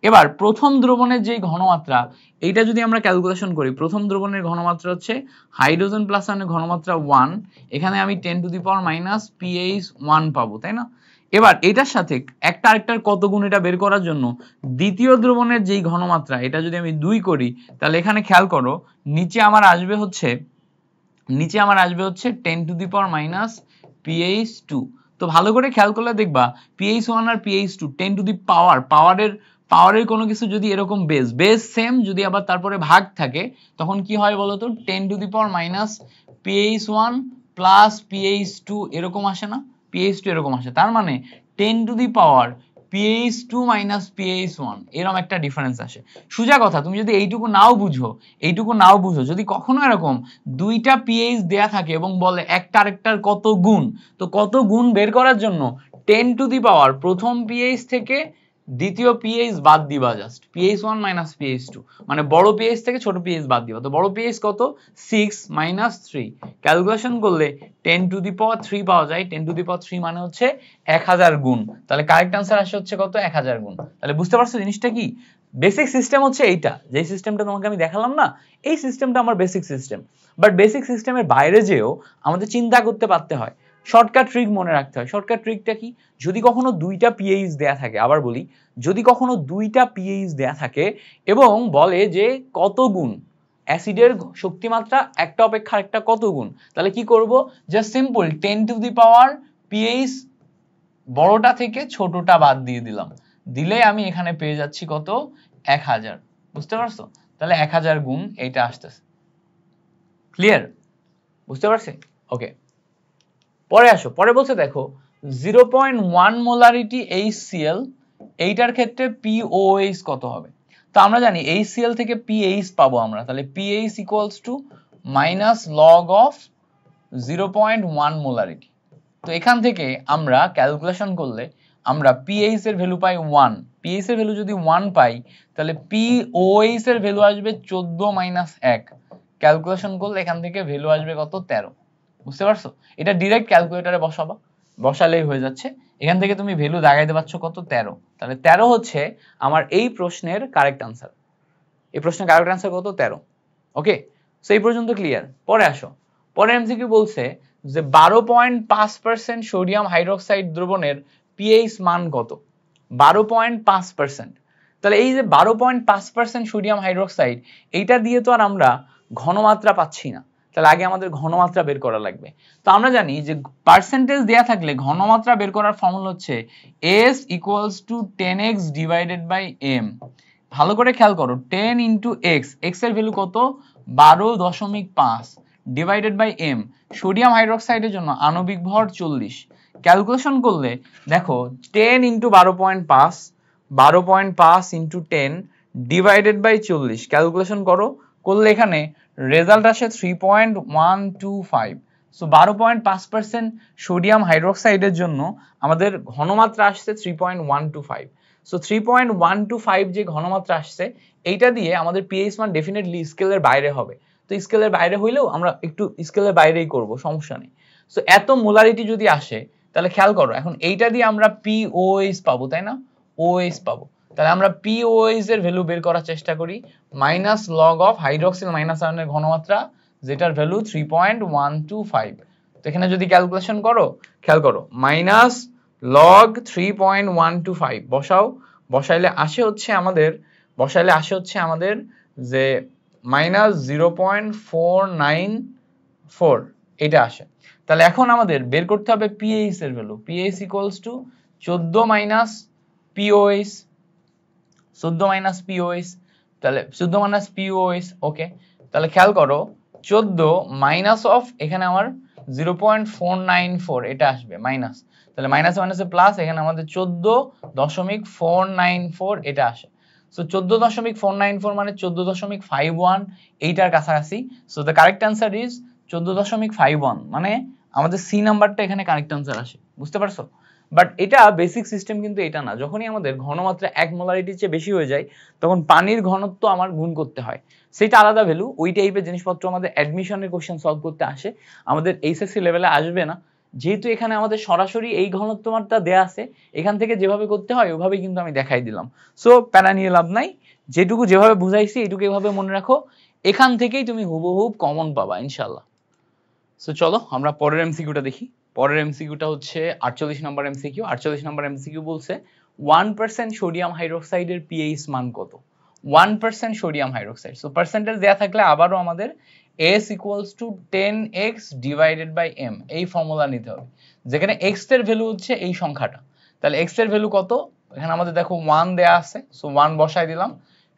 এবার প্রথম দ্রবণের যে ঘনমাত্রা, এইটা যদি আমরা ক্যালকুলেশন করি, প্রথম দ্রবণের ঘনমাত্রা হচ্ছে হাইড্রোজেন প্লাস আয়নের ঘনমাত্রা 1, এখানে আমি 10⁻⁻, পিএইচ 1 পাবো, তাই না? এবার এটার সাথে একটা আরেকটার কত গুণ এটা বের করার জন্য দ্বিতীয় দ্রবণের যেই ঘনমাত্রা, এটা যদি আমি 2 করি, তাহলে এখানে খেয়াল করো নিচে আমার আসবে হচ্ছে 10⁻⁻, পিএইচ 2। তো ভালো করে খেয়াল করলে দেখবা পিএইচ 1 আর পিএইচ 2 10 টু দি পাওয়ারের কোনো কিছু যদি এরকম বেস সেম যদি আবার তারপরে ভাগ থাকে, তখন কি হয় বলতো? 10⁻⁻, পিএইচ 1 প্লাস পিএইচ 2 এরকম আসে না? পিএইচ 2 এরকম আসে। তার মানে 10⁻, পিএইচ 2 মাইনাস পিএইচ 1 এরকম একটা ডিফারেন্স আসে। সোজা কথা, তুমি যদি এইটুকু নাও বুঝো, যদি কখনো এরকম দুইটা পিএইচ দেয়া থাকে এবং বলে একটা আরেকটার কত গুণ, তো কত গুণ বের করার জন্য 10⁻, প্রথম পিএইচ থেকে দ্বিতীয় পিএইচ বাদ দিবা, জাস্ট পিএইচ 1 মাইনাস পিএইচ 2, মানে বড় পিএইচ থেকে ছোট পিএইচ বাদ দিবা। তো বড় পিএইচ কত? 6 মাইনাস 3, ক্যালকুলেশন করলে 10⁻³ পাওয়া যায়। 10⁻³ মানে হচ্ছে 1000 গুণ। তাহলে কারেক্ট আনসার আসে হচ্ছে কত? 1000 গুণ। তাহলে বুঝতে পারছো জিনিসটা কি? বেসিক সিস্টেম হচ্ছে এইটা, যে সিস্টেমটা তোমাকে আমি দেখালাম না, এই সিস্টেমটা আমার বেসিক সিস্টেম। বাট বেসিক সিস্টেমের বাইরে যেও আমাদের চিন্তা করতে পারতে হয়, শর্টকাট ট্রিক মনে রাখতে হয়। শর্টকাট ট্রিকটা কি? যদি কখনো দুইটা পিএইচ দেয়া থাকে, আবার বলি, যদি কখনো দুইটা পিএইচ দেয়া থাকে এবং বলে যে কত গুণ, অ্যাসিডের শক্তিমাত্রা একটা অপেক্ষা একটা কত গুণ, তাহলে কি করব, just simple 10 to the power pH বড়টা থেকে ছোটটা বাদ দিয়ে দিলাম, দিলে আমি এখানে পেয়ে যাচ্ছি কত, 1000। বুঝতে পারছো? তাহলে 1000 গুণ এইটা আসতেছে। ক্লিয়ার? বুঝতে পারছি? ওকে, পরে আসো। পরে বলছে দেখো 0.1 মোলারিটি HCl, এইটার ক্ষেত্রে POH কত হবে। তো আমরা জানি HCl থেকে pH পাবো আমরা, তাহলে pH equals to minus log of 0.1 molarity. তো এখান থেকে আমরা ক্যালকুলেশন করলে আমরা pH এর ভ্যালু পাই 1, pH এর ভ্যালু যদি 1 পাই তাহলে POH এর ভ্যালু আসবে 14 মাইনাস 1, ক্যালকুলেশন করলে এখান থেকে ভ্যালু আসবে কত, 13। বুঝতে পারছো? এটা ডাইরেক্ট ক্যালকুলেটরে বসাবা, বসালেই হয়ে যাচ্ছে। এখান থেকে তুমি ভ্যালু দাগাইতে পারছ কত, 13। তাহলে 13 হচ্ছে আমার এই প্রশ্নের কারেক্ট আনসার। এই প্রশ্নের কারেক্ট আনসার কত, 13। ওকে, সো এই পর্যন্ত ক্লিয়ার। পরে আসো, পরে এমসিকিউ বলছে যে 12.5% সোডিয়াম হাইড্রোক্সাইড দ্রবণের পিএইচ মান কত। 12.5%, তাহলে এই যে 12.5% সোডিয়াম হাইড্রোক্সাইড, এইটা দিয়ে তো আর আমরা ঘনমাত্রা পাচ্ছি না, তাহলে আগে আমাদের ঘনমাত্রা বের করা লাগবে। তো আমরা জানি যে পার্সেন্টেজ দেয়া থাকলে ঘনমাত্রা বের করার ফর্মুলা হচ্ছে S equals to 10x divided by m। ভালো করে খেয়াল করো, 10 ইন্টু এক্স, এক্স এর ভ্যালু কত, 12.5 ডিভাইডেড বাই m। সোডিয়াম হাইড্রোক্সাইডের জন্য আণবিক ভর 40, ক্যালকুলেশন করলে দেখো 10 into 12.5, 12.5 into 10 divided by 40, calculation করো, করলে এখানে রেজাল্ট আসে 3.125। সো 12.5% সোডিয়াম হাইড্রোক্সাইডের জন্য আমাদের ঘনমাত্রা আসছে 3.125। সো 3.125 যে ঘনমাত্রা আসছে, এইটা দিয়ে আমাদের পিএইচ মান ডেফিনেটলি স্কেলের বাইরে হবে। তো স্কেলের বাইরে হইলেও আমরা একটু স্কেলের বাইরেই করব, সমস্যা নেই। সো এত মোলারিটি যদি আসে তাহলে খেয়াল করো, এখন এইটা দিয়ে আমরা পিওএইচ পাবো, তাই না, ওএইচ পাবো। তাহলে আমরা পিওএইচ এর ভ্যালু বের করার চেষ্টা করি, minus log of hydroxyl minus আয়নের ঘনমাত্রা, যেটার ভ্যালু 3.125। তো এখানে যদি ক্যালকুলেশন করো, খেয়াল করো, মাইনাস লগ 3.125 বসাও, বসাইলে আসে হচ্ছে আমাদের যে মাইনাস 0.494 এটা আসে। তাহলে এখন আমাদের বের করতে হবে পিএইচ এর value, pH equals two 14 minus pOH, 14 minus pOH, তাহলে 14 মাইনাস পিওএইচ। ওকে, তাহলে খেয়াল করো 14 মাইনাস অফ এখানে আমার 0.494 এটা আসবে মাইনাস, তাহলে মাইনাস মাইনাসে প্লাস, এখানে আমাদের 14.494 এটা আসে। সো 14.494 মানে 14.51, এইটার কাছাকাছি। So the correct answer is 14.51, মানে আমাদের সি নাম্বারটা এখানে কারেক্ট অ্যান্সার আসে। বুঝতে পারছো? বাট এটা বেসিক সিস্টেম কিন্তু এটা না, যখনই আমাদের ঘনমাত্রা 1 মোলারিটির চেয়ে বেশি হয়ে যায় তখন পানির ঘনত্ব আমার গুণ করতে হয়, সেটা আলাদা ভ্যালু। ওই টাইপের জিনিসপত্র আমাদের অ্যাডমিশনের কোশ্চেন সলভ করতে আসে, আমাদের এইচএসসি লেভেলে আসবে না। যেহেতু এখানে আমাদের সরাসরি এই ঘনত্ব মাত্রা দেয়া আছে, এখান থেকে যেভাবে করতে হয় ওইভাবেই কিন্তু আমি দেখাই দিলাম। সো প্যারা নিয়ে লাভ নাই, যেটুকু যেভাবে বুঝাইছি এইটুকু এভাবে মনে রাখো, এখান থেকেই তুমি হুবহুব কমন পাবা ইনশাল্লাহ। সো চলো আমরা পরের এমসিকিউটা দেখি। পরের এমসিকিউটা হচ্ছে 48 নম্বর এমসিকিউ। 48 নম্বর এমসিকিউ বলছে 1% সোডিয়াম হাইড্রোক্সাইডের পিএইচ মান কত। 1% সোডিয়াম হাইড্রোক্সাইড, সো পার্সেন্টেজ দেয়া থাকলে আবারও আমাদের S equals to 10x divided by m, এই ফর্মুলা নিতে হবে, যেখানে x এর ভ্যালু হচ্ছে এই সংখ্যাটা। তাহলে x এর ভ্যালু কত, এখানে আমাদের দেখো 1 দেয়া আছে, সো 1 বসাই দিলাম।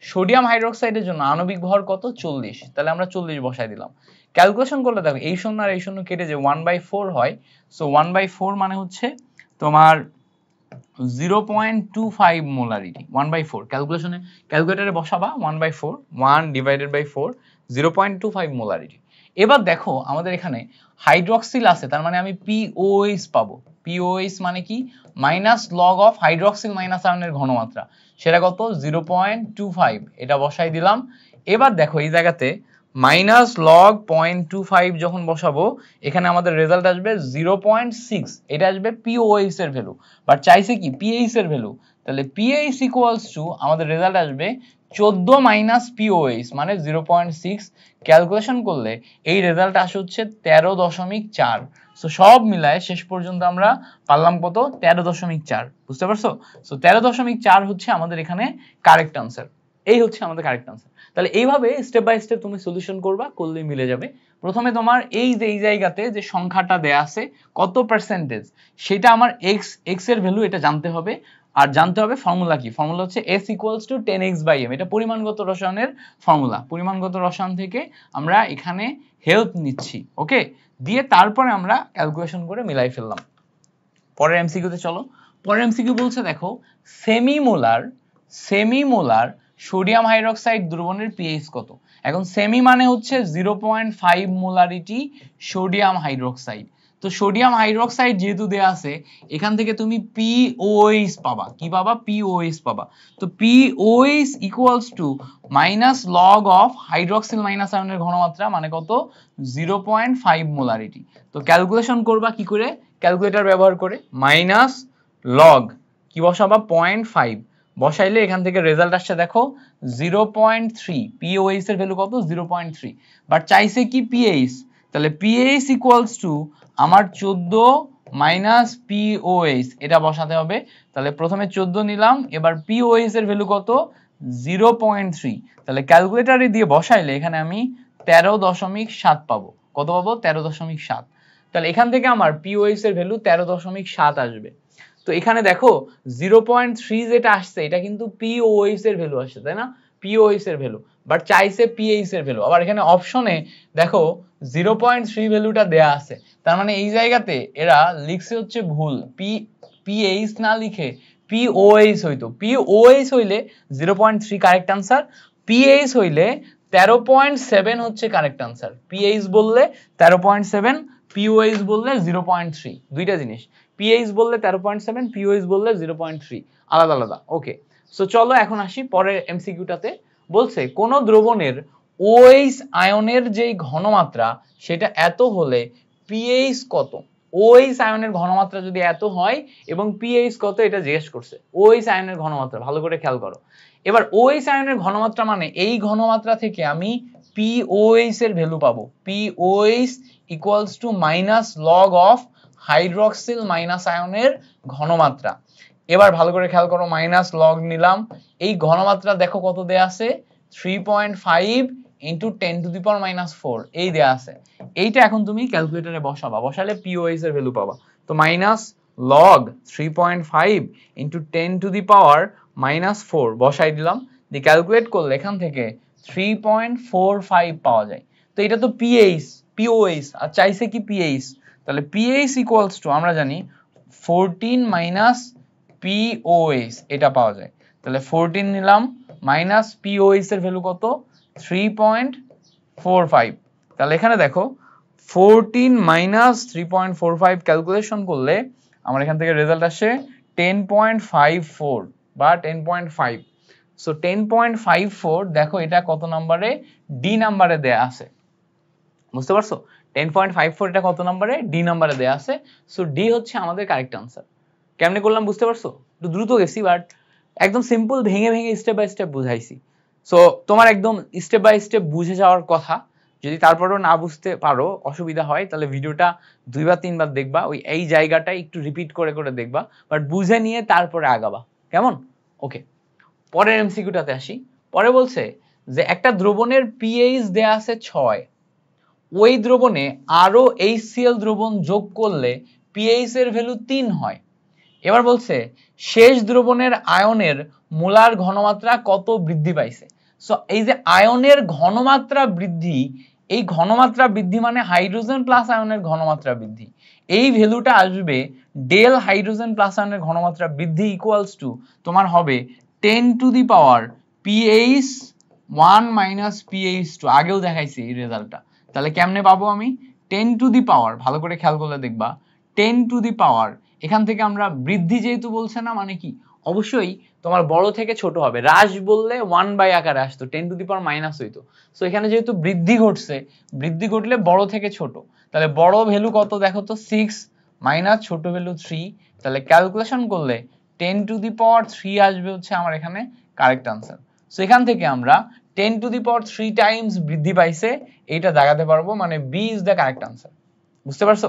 সোডিয়াম হাইড্রোক্সাইডের জন্য আণবিক ভর কত, 40, তাহলে আমরা 40 বসাই দিলাম। ক্যালকুলেশন করলে দেখো এই শূন্য আর এই শূন্য কেটে যে 1/4 হয়, সো 1/4 মানে হচ্ছে তোমার 0.25 মোলারিটি। 1/4 ক্যালকুলেটরে বসাবা, 1/4, 1 ডিভাইডেড বাই 4, 0.25 মোলারিটি। এবার দেখো আমাদের এখানে হাইড্রক্সিল আছে, তার মানে আমি পিওএইচ পাবো। পিওএইচ মানে কি, minus log of hydroxyl minus আয়নের ঘনমাত্রা, সেটা কত, 0.25, এটা বসাই দিলাম। এবার দেখো এই জায়গাতে মাইনাস লগ 0.25 যখন বসাবো, এখানে আমাদের রেজাল্ট আসবে 0.6, এটা আসবে পিওএইচ এর ভ্যালু, বাট চাইছে কি পিএইচ এর ভ্যালু। তাহলে পিএইচ ইকুয়ালস টু আমাদের রেজাল্ট আসবে 14 মাইনাস পিওএইচ মানে 0.6, ক্যালকুলেশন করলে এই রেজাল্ট আসে হচ্ছে 13.4। সো সব মিলায় শেষ পর্যন্ত আমরা পারলাম কত, 13.4। বুঝতে পারছো? সো 13.4 হচ্ছে আমাদের এখানে কারেক্ট আনসার। এই হচ্ছে আমাদের কারেক্ট আনসার। তাহলে এইভাবে স্টেপ বাই স্টেপ তুমি সলিউশন করবা, করলেই মিলে যাবে। প্রথমে তোমার এই যে এই জায়গাতে যে সংখ্যাটা দেয়া আছে কত পার্সেন্টেজ, সেটা আমার এক্স এর ভ্যালু এটা জানতে হবে। আর জানতে হবে ফর্মুলা কি, ফর্মুলা হচ্ছে s = 10x/m। এটা পরিমাণগত রসায়নের ফর্মুলা। পরিমাণগত রসায়ন থেকে আমরা এখানে হেল্প নিচ্ছি, ওকে, দিয়ে তারপরে আমরা ক্যালকুলেশন করে মিলাই ফেললাম। পরের এমসিকিউতে চলো। পরের এমসিকিউ বলছে দেখো, সেমিমোলার সোডিয়াম হাইড্রোক্সাইড দ্রবণের পিএইচ কত। এখন সেমি মানে হচ্ছে 0.5 মোলারিটি সোডিয়াম হাইড্রোক্সাইড। তো সোডিয়াম হাইড্রোক্সাইড যেহেতু দেয়া আছে, এখান থেকে তুমি POH পাবা। কি পাবা? POH পাবা। তো POH = log of hydroxyl minus আয়নের ঘনমাত্রা মানে কত? 0.5 মোলারিটি। তো ক্যালকুলেশন করবা কি করে? ক্যালকুলেটর ব্যবহার করে মাইনাস লগ কি বসাবা? 0.5 বসাইলে এখান থেকে রেজাল্ট আসছে দেখো 0.3। POH এর ভ্যালু কত? 0.3। বাট চাইছে কি PH, তাহলে PH = আমার 14 মাইনাস POH, এটা বসাতে হবে। তাহলে প্রথমে 14 নিলাম, এবার POH এর ভ্যালু কত? 0.3। তাহলে ক্যালকুলেটরে দিয়ে বসাইলে এখানে আমি 13.7 পাবো। কত পাবো? 13.7। তাহলে এখান থেকে আমার POH এর ভ্যালু 13.7 আসবে। তো এখানে দেখো 0.3 যেটা আসছে এটা কিন্তু POH এর ভ্যালু আসছে, তাই না? POH এর ভ্যালু, বাট চাইছে PH এর ভ্যালু। আবার এখানে অপশনে দেখো 0.3 ভ্যালুটা দেয়া আছে, তার মানে এই জায়গাতে এরা লিখছে হচ্ছে ভুল। PH না লিখে POH হইতো। POH হইলে 0.3 কারেক্ট আনসার, PH হইলে 13.7 হচ্ছে কারেক্ট আনসার। PH বললে 13.7, POH বললে 0.3, দুইটা জিনিস। PH বললে 13.7, POH বললে 0.3, আলাদা আলাদা। ওকে, সো চলো এখন আসি পরের এমসিকিউটাতে। বলছে কোন দ্রবণের OH আয়নের যে ঘনমাত্রা সেটা এত হলে pH কত। OH আয়নের ঘনমাত্রা যদি এত হয় এবং pH কত এটা জিজ্ঞেস করছে। OH আয়নের ঘনমাত্রা ভালো করে খেয়াল করো। এবার OH আয়নের ঘনমাত্রা মানে এই ঘনমাত্রা থেকে আমি POH এর ভ্যালু পাবো। POH = log of hydroxyl minus আয়নের ঘনমাত্রা। এবার ভালো করে খেয়াল করো, মাইনাস লগ নিলাম। এই ঘনমাত্রা দেখো কত দেয়া আছে? 3.5 × 10⁻⁴ এই দেয়া আছে। এইটা এখন তুমি ক্যালকুলেটরে বসাবা, বসালে POH এর ভ্যালু পাবা। তো মাইনাস লগ 3.5 × 10⁻⁴ বসাই দিলাম, দিয়ে ক্যালকুলেট করলে এখান থেকে 3.45 পাওয়া যায়। তো এটা তো POH আর চাইছে কি PH, তাহলে PH = আমরা জানি 14 - POH, এটা পাওয়া যায়। তাহলে 14 নিলাম, মাইনাস POH এর ভ্যালু কত? 3.45। তাহলে এখানে দেখো 14 - 3.45 ক্যালকুলেশন করলে আমার এখান থেকে রেজাল্ট আসে 10.54 বা 10.5। সো 10.54 দেখো এটা কত নম্বরে? ডি নাম্বারে দেয়া আছে। বুঝতে পারছো? 10.54 এটা কত নম্বরে? ডি নাম্বারে দেয়া আছে। সো ডি হচ্ছে আমাদের কারেক্ট আনসার। কেমনে করলাম বুঝতে পারছো? একটু দ্রুত গেছি, বাট একদম সিম্পল ভেঙে ভেঙে স্টেপ বাই স্টেপ বুঝাইছি। সো তোমার একদম স্টেপ বাই স্টেপ বুঝে যাওয়ার কথা। যদি তারপরেও না বুঝতে পারো, অসুবিধা হয়, তাহলে ভিডিওটা 2 বা 3 বার দেখবা, ওই এই জায়গাটা একটু রিপিট করে করে দেখবা, বাট বুঝে নিয়ে তারপরে আগাবা, কেমন? ওকে, পরের এমসিকিউটাতে আসি। পরে বলছে যে একটা দ্রবণের পিএইচ দেয়া আছে 6, ওই দ্রবণে আরো HCl দ্রবণ যোগ করলে পিএইচ এর ভ্যালু 3 হয়। এবার বলছে শেষ দ্রবণের আয়নের মোলার ঘনমাত্রা কত বৃদ্ধি পাইছে। সো এই যে আয়নের ঘনমাত্রা বৃদ্ধি, এই ঘনমাত্রা বৃদ্ধি মানে হাইড্রোজেন প্লাস আয়নের ঘনমাত্রা বৃদ্ধি। এই ভ্যালুটা আসবে ডেল হাইড্রোজেন প্লাস আয়নের ঘনমাত্রা বৃদ্ধি ইকুয়ালস টু তোমার হবে 10⁻⁴ pH 1 - pH 2। আগেও দেখাইছি এই রেজাল্টটা। তাহলে কেমনে পাবো আমি? 10⁻, ভালো করে খেয়াল করলে দেখবা 10⁻, এখান থেকে আমরা বৃদ্ধি যেহেতু বলছে না, মানে কি অবশ্যই তোমার বড় থেকে ছোট হবে। হ্রাস বললে 1 আকারে আসতো, 10⁻⁻- হইতো। সো এখানে যেহেতু বৃদ্ধি ঘটছে, বৃদ্ধি ঘটলে বড় থেকে ছোট। তাহলে বড় ভ্যালু কত দেখো তো? 6 মাইনাস ছোট ভ্যালু 3। তাহলে ক্যালকুলেশন করলে 10⁻³ আসবে হচ্ছে আমার এখানে কারেক্ট আনসার। সো এখান থেকে আমরা 10⁻³ টাইমস বৃদ্ধি পাইছে এইটা দেখাতে পারবো, মানে B is the correct answer. বুঝতে পারছো?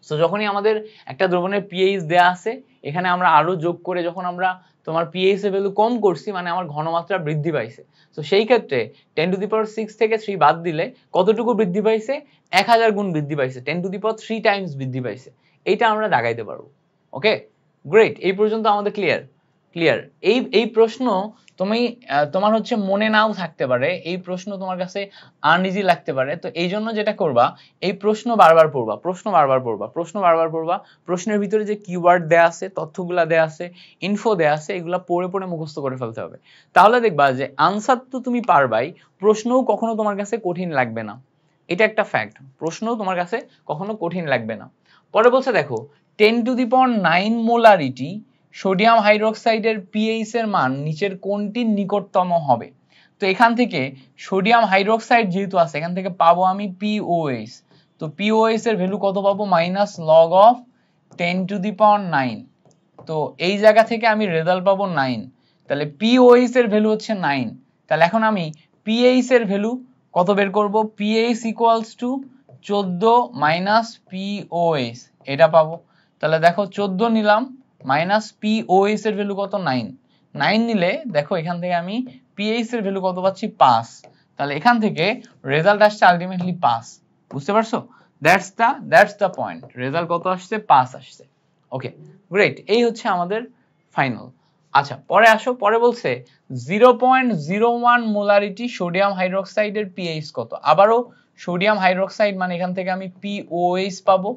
সো যখনই আমাদের একটা দ্রবণের পিএইচ দেয়া আছে, এখানে আমরা আরো যোগ করে যখন আমরা তোমার পিএইচ এর ভ্যালু কম করছি, মানে আমার ঘনমাত্রা বৃদ্ধি পাইছে। তো সেই ক্ষেত্রে 10⁶ থেকে 3 বাদ দিলে কতটুকু বৃদ্ধি পাইছে? 1000 গুণ বৃদ্ধি পাইছে, 10⁻³ টাইমস বৃদ্ধি পাইছে। এইটা আমরা দাগাইতে পারবো। ওকে, গ্রেট। এই পর্যন্ত আমাদের ক্লিয়ার। এই প্রশ্ন তুমি তোমার হচ্ছে মনে নাও থাকতে পারে, এই প্রশ্ন তোমার কাছে আনইজি লাগতে পারে। তো এই জন্য যেটা করবা, এই প্রশ্ন বারবার পড়বা, প্রশ্নের ভিতরে যে কিওয়ার্ড দেয়া আছে, তথ্যগুলা দেয়া আছে, ইনফো দেয়া আছে, এগুলা পড়ে পড়ে মুখস্থ করে ফেলতে হবে। তাহলে দেখবা যে আনসার তো তুমি পারবাই, প্রশ্নও কখনো তোমার কাছে কঠিন লাগবে না। এটা একটা ফ্যাক্ট, প্রশ্নও তোমার কাছে কখনো কঠিন লাগবে না। পরে বলছে দেখো 10⁹ মোলারিটি সোডিয়াম হাইড্রোক্সাইডের পিএইচ এর মান নিচের কোনটির নিকটতম হবে? তো এখান থেকে সোডিয়াম হাইড্রোক্সাইড যেহেতু আছে, এখান থেকে পাবো আমি পিওএইচ। তো পিওএইচ এর ভ্যালু কত পাবো? -log(10⁹)। তো এই জায়গা থেকে আমি রেজাল্ট পাবো 9। তাহলে পিওএইচ এর ভ্যালু হচ্ছে 9। তাহলে এখন আমি পিএইচ এর ভ্যালু কত বের করব? পিএইচ = 14 - পিওএইচ, এটা পাবো। তাহলে দেখো 14 নিলাম মাইনাস পিওএইচ এর ভ্যালু কত? 9। 9 নিলে দেখো এখান থেকে আমি পিএইচ এর ভ্যালু কত পাচ্ছি? 5। তাহলে এখান থেকে রেজাল্ট আসছে আলটিমেটলি 5। বুঝতে পারছো? That's the point. রেজাল্ট কত আসছে? 5 আসছে। ওকে, গ্রেট। এই হচ্ছে আমাদের ফাইনাল। আচ্ছা, পরে আসো। পরে বলছে 0.01 মোলারিটি সোডিয়াম হাইড্রোক্সাইডের পিএইচ কত? আবারও সোডিয়াম হাইড্রোক্সাইড মানে এখান থেকে আমি পিওএইচ পাবো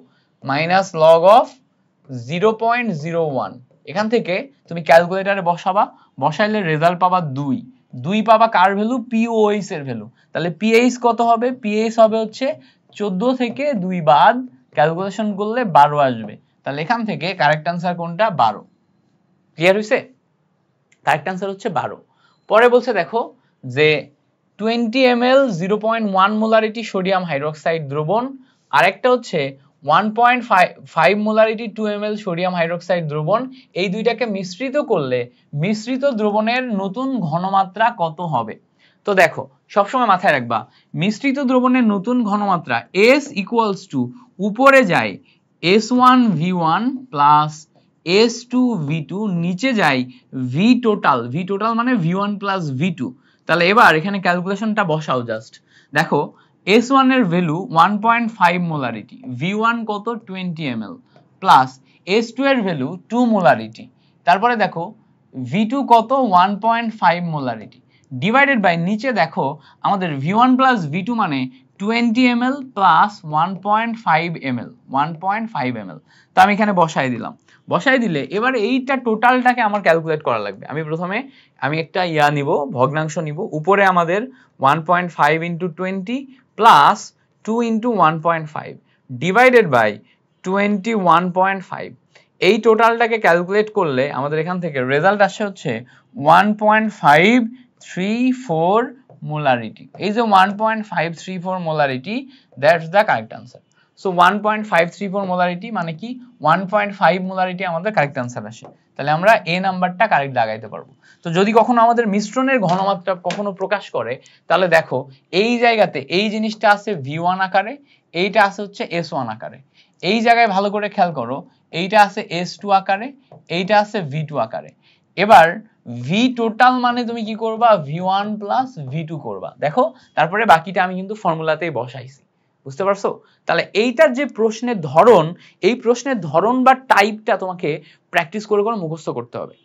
-log(0.01). এখান থেকে তুমি ক্যালকুলেটরে বসাবা, বসাইলে রেজাল্ট পাবা 2। 2 পাবা কার ভ্যালু? পিওএইচ এর ভ্যালু। তাহলে পিএইচ কত হবে? পিএইচ হবে হচ্ছে 14 থেকে 2 বাদ ক্যালকুলেশন করলে 12 আসবে। তাহলে এখান থেকে কারেক্ট আনসার কোনটা? 12। ক্লিয়ার হইছে? কারেক্ট আনসার হচ্ছে 12। পরে বলছে দেখো যে 20 ml 0.1 মোলারিটি সোডিয়াম হাইড্রোক্সাইড দ্রবণ, আরেকটা হচ্ছে 1.5 মোলারিটি 2 ml সোডিয়াম হাইড্রোক্সাইড দ্রবণ। এই দুইটাকে মিশ্রিত করলে মিশ্রিত দ্রবণের নতুন ঘনমাত্রা কত হবে? তো দেখো সবসময় মাথায় রাখবা, মিশ্রিত দ্রবণের নতুন ঘনমাত্রা S = উপরে যায় S1V1 প্লাস S2V2, নিচে যায় V টোটাল মানে V1 প্লাস V2। তাহলে এবার এখানে ক্যালকুলেশনটা বসাও জাস্ট। দেখো S1 এর ভ্যালু 1.5 মোলারিটি, V1 কত? 20 ml, প্লাস S2 এর ভ্যালু 2 মোলারিটি, তারপরে দেখো V2 কত? 1.5 মোলারিটি, ডিভাইডেড বাই নিচে দেখো আমাদের V1 প্লাস V2 মানে 20 ml প্লাস 1.5 ml। তো আমি এখানে বসাই দিলাম। বসাই দিলে এবার এইটা টোটালটাকে আমার ক্যালকুলেট করা লাগবে। আমি প্রথমে একটা নিব, ভগ্নাংশ নিব। উপরে আমাদের 1.5 × 20 প্লাস 2 × 1.5 ডিভাইডেড বাই 21.5। এই টোটালটাকে ক্যালকুলেট করলে আমাদের এখান থেকে রেজাল্ট আসে হচ্ছে 1.534 মোলারিটি। এই যে 1.534 molarity, that's the correct answer. So 1.534 molarity মানে কি? 1.5 মোলারিটি আমাদের কারেক্ট আনসার আসে। তাহলে আমরা এ নাম্বারটা কারেক্ট লাগাইতে পারবো। তো যদি কখনো আমাদের মিশ্রণের ঘনমাত্রা কখনো প্রকাশ করে, তাহলে দেখো এই জায়গাতে এই জিনিসটা আছে V1 আকারে, এইটা আছে হচ্ছে S1 আকারে। এই জায়গায় ভালো করে খেয়াল করো, এইটা আছে S2 আকারে, এইটা আছে V2 আকারে। এবার V টোটাল মানে তুমি কি করবা? V1 প্লাস V2 করবা। দেখো তারপরে বাকিটা আমি কিন্তু ফর্মুলাতেই বসাইছি। বুঝতে পারছো? তাহলে এইটার যে প্রশ্নের ধরন, এই প্রশ্নের ধরন বা টাইপটা তোমাকে প্র্যাকটিস করে করে মুখস্থ করতে হবে।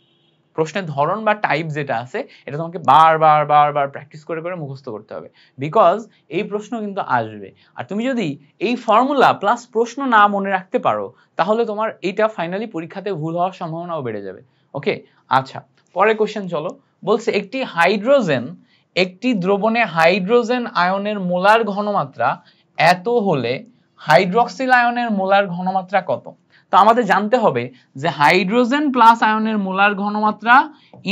প্রশ্নের ধরন বা টাইপ যেটা আছে এটা তোমাকে বারবার প্র্যাকটিস করে করে মুখস্থ করতে হবে, বিকজ এই প্রশ্ন কিন্তু আসবে। আর তুমি যদি এই ফর্মুলা প্লাস প্রশ্ন না মনে রাখতে পারো, তাহলে তোমার এইটা ফাইনালি পরীক্ষাতে ভুল হওয়ার সম্ভাবনাও বেড়ে যাবে। ওকে, আচ্ছা পরের কোশ্চেন চলো। বলছে একটি দ্রবণে হাইড্রোজেন আয়নের মোলার ঘনমাত্রা এত হলে হাইড্রক্সিল আয়নের মোলার ঘনমাত্রা কত? তো আমাদের জানতে হবে যে হাইড্রোজেন প্লাস আয়নের মোলার ঘনমাত্রা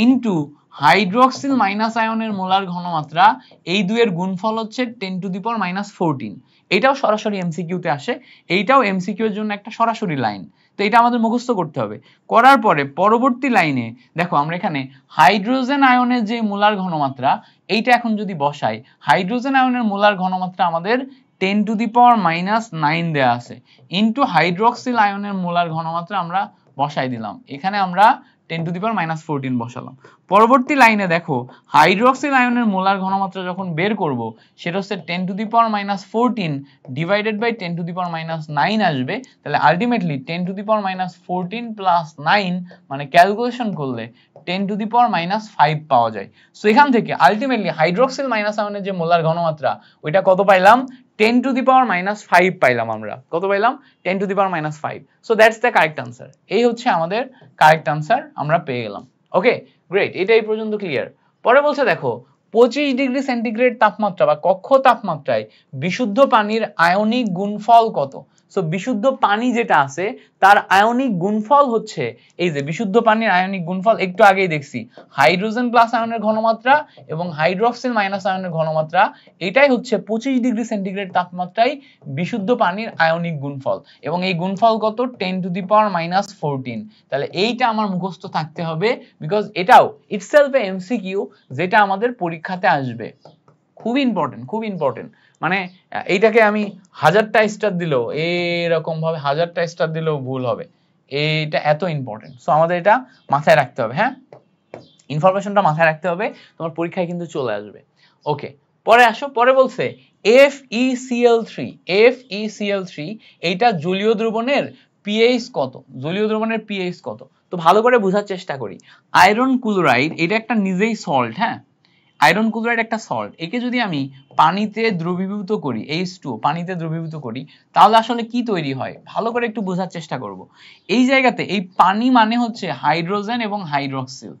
ইনটু হাইড্রক্সিল মাইনাস আয়নের মোলার ঘনমাত্রা, এই দুইয়ের গুণফল হচ্ছে 10⁻⁻14। এটাও সরাসরি এমসিকিউতে আসে, এইটাও এমসিকিউ এর জন্য একটা সরাসরি লাইন। তো এটা আমাদের মুখস্থ করতে হবে। করার পরে পরবর্তী লাইনে দেখো আমরা এখানে হাইড্রোজেন আয়নের যে মোলার ঘনমাত্রা, এইটা এখন যদি বসাই, হাইড্রোজেন আয়নের মোলার ঘনমাত্রা আমাদের 10⁻⁹ দেয়া আছে ইনটু হাইড্রোক্সিল আয়নের মোলার ঘনমাত্রা আমরা বসাই দিলাম, এখানে আমরা 10⁻⁴ বসালাম। পরবর্তী লাইনে দেখো হাইড্রোক্সিল আয়নের মোলার ঘনমাত্রা যখন বের করব সেটা হচ্ছে 10⁻⁴ ডিভাইডেড বাই 10⁻⁹ আসবে, তাহলে আলটিমেটলি 10⁻⁴ প্লাস 9 মানে ক্যালকুলেশন করলে 10⁻⁵ পাওয়া যায়। সো এখান থেকে আলটিমেটলি হাইড্রোক্সিল মাইনাস আয়নের যে মোলার ঘনমাত্রা ওইটা কত পাইলাম, 10⁻⁵ পাইলাম আমরা, কত পাইলাম 10⁻⁵। So that's the correct answer, এই হচ্ছে আমাদের কারেক্ট আনসার, আমরা পেয়ে গেলাম। ওকে গ্রেট, এটা এই পর্যন্ত ক্লিয়ার। পরে বলছে দেখো 25 ডিগ্রি সেন্টিগ্রেড তাপমাত্রা বা কক্ষ তাপমাত্রায় বিশুদ্ধ পানির আয়নিক গুণফল কত? সো বিশুদ্ধ পানি যেটা আছে তার আয়নিক গুণফল হচ্ছে, এই যে বিশুদ্ধ পানির আয়নিক গুণফল একটু আগেই দেখছি, হাইড্রোজেন প্লাস আয়নের ঘনমাত্রা এবং হাইড্রোক্সিল মাইনাস আয়নের ঘনমাত্রা, এটাই হচ্ছে 25 ডিগ্রি সেন্টিগ্রেড তাপমাত্রায় বিশুদ্ধ পানির আয়নিক গুণফল, এবং এই গুণফল কত 10⁻⁴। তাহলে এইটা আমার মুখস্থ থাকতে হবে, বিকজ এটাও ইটসেলফ এ এমসিকিউ যেটা আমাদের পরীক্ষাতে আসবে। খুব ইম্পর্টেন্ট, খুব ইম্পর্টেন্ট, মানে এইটাকে আমি 1000টা স্টার দিলেও, এরকম ভাবে 1000টা স্টার দিলেও ভুল হবে, এইটা এত ইম্পর্টেন্ট। সো আমাদের এটা মাথায় রাখতে হবে, হ্যাঁ ইনফরমেশনটা মাথায় রাখতে হবে, তোমার পরীক্ষায় কিন্তু চলে আসবে। ওকে পরে আসো, পরে বলছে FeCl3 এইটা জলীয় দ্রবণের পিএইচ কত? জলীয় দ্রবণের পিএইচ কত? তো ভালো করে বোঝার চেষ্টা করি। আয়রন ক্লোরাইড এটা একটা নিজেই সল্ট, হ্যাঁ আয়রন ক্লোরাইড একটা সল্ট, একে যদি আমি পানিতে দ্রবীভূত করি, H2O পানিতে দ্রবীভূত করি, তাহলে আসলে কি তৈরি হয় ভালো করে একটু বোঝার চেষ্টা করব। এই জায়গাতে এই পানি মানে হচ্ছে হাইড্রোজেন এবং হাইড্রোক্সিল,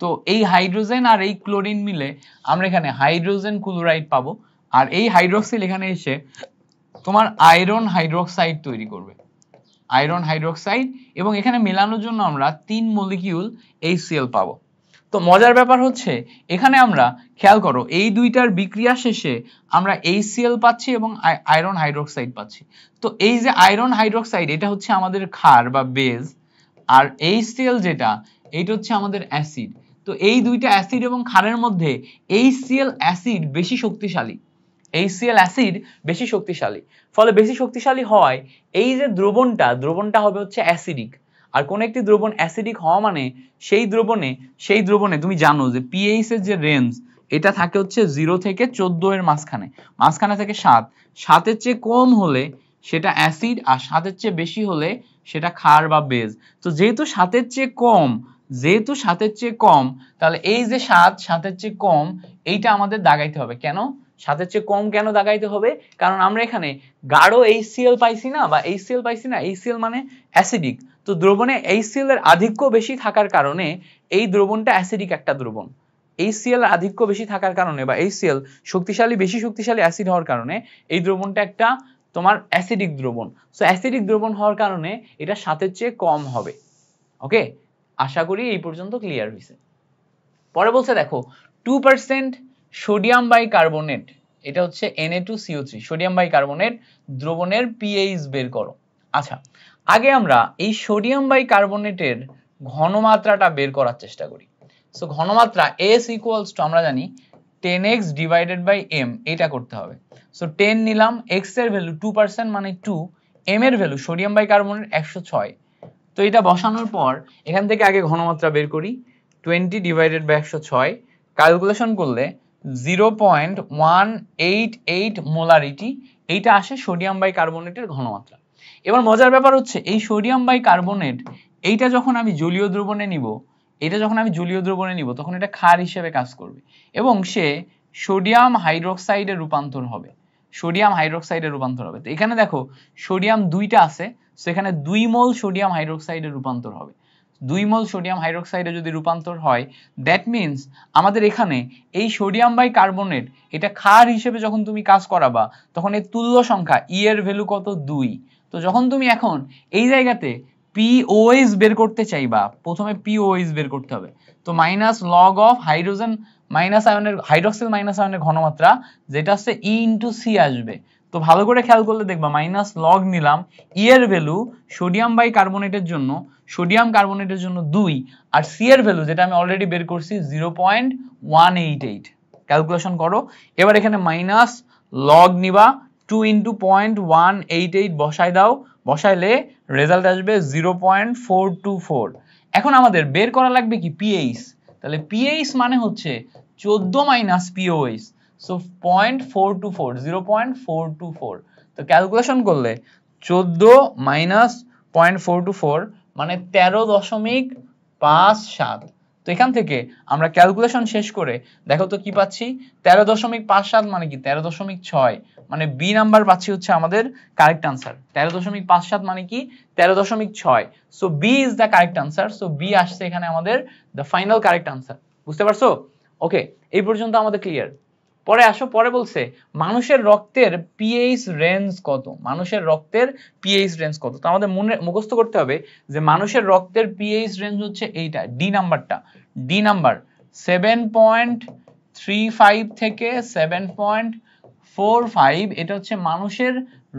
তো এই হাইড্রোজেন আর এই ক্লোরিন মিলে আমরা এখানে হাইড্রোজেন ক্লোরাইড পাবো, আর এই হাইড্রোক্সিল এখানে এসে তোমার আয়রন হাইড্রোক্সাইড তৈরি করবে, আয়রন হাইড্রোক্সাইড, এবং এখানে মেলানোর জন্য আমরা 3 মলিকিউল HCl পাবো। তো মজার ব্যাপার হচ্ছে এখানে আমরা খেয়াল করো এই দুইটার বিক্রিয়া শেষে আমরা HCl পাচ্ছি এবং আয়রন হাইড্রোক্সাইড পাচ্ছি। তো এই যে আয়রন হাইড্রোক্সাইড এটা হচ্ছে আমাদের ক্ষার বা বেজ, আর HCl যেটা এইটা হচ্ছে আমাদের অ্যাসিড। তো এই দুইটা অ্যাসিড এবং ক্ষারের মধ্যে HCl অ্যাসিড বেশি শক্তিশালী, HCl অ্যাসিড বেশি শক্তিশালী, ফলে বেশি শক্তিশালী হওয়ায় এই যে দ্রবণটা হবে হচ্ছে অ্যাসিডিক। আর কোন একটি দ্রবণ অ্যাসিডিক হওয়া মানে সেই দ্রবণে তুমি জানো যে পিএইচ এর যে রেঞ্জ এটা থাকে হচ্ছে 0 থেকে 14 এর মাঝখানে থেকে 7 এর চেয়ে কম হলে সেটা অ্যাসিড, আর 7 এর চেয়ে বেশি হলে সেটা ক্ষার বা বেজ। তো যেহেতু 7 এর চেয়ে কম তাহলে এই যে 7 এর চেয়ে কম এইটা আমাদের দাগাইতে হবে। কেন 7 এর চেয়ে কম কেন দাগাইতে হবে? কারণ আমরা এখানে গাঢ় HCl পাইছি না, বা HCl মানে অ্যাসিডিক। তো দ্রবণে HCl এর আধিক্য বেশি থাকার কারণে এই দ্রবণটা অ্যাসিডিক একটা দ্রবণ, HCl এর আধিক্য বেশি থাকার কারণে বা HCl বেশি শক্তিশালী অ্যাসিড হওয়ার কারণে এই দ্রবণটা একটা তোমার অ্যাসিডিক দ্রবণ। সো অ্যাসিডিক দ্রবণ হওয়ার কারণে এটা 7 এর চেয়ে কম হবে। ওকে আশা করি এই পর্যন্ত ক্লিয়ার হয়েছে। পরে বলছে দেখো 2% সোডিয়াম বাইকার্বনেট, এটা হচ্ছে Na2CO3 সোডিয়াম বাইকার্বনেট দ্রবণের পিএইচ বের করো। আচ্ছা আগে আমরা এই সোডিয়াম বাইকার্বনেটের ঘনমাত্রাটা বের করার চেষ্টা করি। সো ঘনমাত্রা S ইকুয়ালস টু আমরা জানি 10x ডিভাইডেড বাই m, এটা করতে হবে। সো 10 নিলাম, x এর ভ্যালু 2% মানে 2, m এর ভ্যালু সোডিয়াম বাইকার্বনেট 106। তো এটা বসানোর পর এখান থেকে আগে ঘনমাত্রা বের করি, 20 ডিভাইডেড বাই 106 ক্যালকুলেশন করলে 0.188 মোলারিটি এইটা আসে সোডিয়াম বাইকার্বনেটের ঘনমাত্রা। এবার মজার ব্যাপার হচ্ছে এই সোডিয়াম বাইকার্বনেট এইটা যখন আমি জলীয় দ্রবণে নিব তখন এটা ক্ষার হিসেবে কাজ করবে এবং সে সোডিয়াম হাইড্রোক্সাইডে রূপান্তর হবে, তো এখানে দেখো সোডিয়াম 2টা আছে, সেখানে 2 মোল সোডিয়াম হাইড্রোক্সাইডে রূপান্তর হবে। 2 মোল সোডিয়াম হাইড্রোক্সাইডে যদি রূপান্তর হয় দ্যাট মিন্স আমাদের এখানে এই সোডিয়াম বাইকার্বনেট এটা ক্ষার হিসেবে যখন তুমি কাজ করাবা তখন এর তুল্য সংখ্যা ই এর ভ্যালু কত 2। তো যখন তুমি এখন এই জায়গাতে POH বের করতে চাইবা, প্রথমে POH বের করতে হবে। তো minus log of hydrogen minus আয়নের হাইড্রোক্সিল মাইনাস আয়নের ঘনমাত্রা যেটা হচ্ছে E ইনটু C আসবে। তো ভালো করে খেয়াল করলে দেখবা মাইনাস লগ নিলাম, ই এর ভ্যালু সোডিয়াম বাইকার্বনেটের জন্য 2 আর সি এর ভ্যালু যেটা আমি অলরেডি বের করছি 0.188 ক্যালকুলেশন করো। এবার এখানে মাইনাস লগ নিবা 2 ইন্টু 0.188 বসাই দাও, বসাইলে রেজাল্ট আসবে 0.424। এখন আমাদের বের করা লাগবে কি পিএইচ, তাহলে পিএইচ মানে হচ্ছে 14 মাইনাস পিওএইচ, সো 0.424, 0.424। তো ক্যালকুলেশন করলে 14 মাইনাস 0.424 মানে 13.57। তো এখান থেকে আমরা ক্যালকুলেশন শেষ করে দেখো তো কি পাচ্ছি, 13.57 মানে কি 13.6, মানে বি নাম্বার পাচ্ছি হচ্ছে আমাদের কারেক্ট আনসার। 13.57 মানে কি 13.6, so B is the correct answer. So B আসছে এখানে আমাদের দ্য ফাইনাল কারেক্ট আনসার। বুঝতে পারছো? ওকে, এই পর্যন্ত আমাদের ক্লিয়ার। পরে আসো, পরে বলছে মানুষের রক্তের পিএইচ রেঞ্জ কত, মানুষের রক্তের পিএইচ রেঞ্জ কত। তো আমাদের মুখস্থ করতে হবে যে মানুষের রক্তের পিএইচ রেঞ্জ হচ্ছে এইটা, ডি নাম্বারটা, ডি নাম্বার 7.35 থেকে 7.45, এটা হচ্ছে মানুষের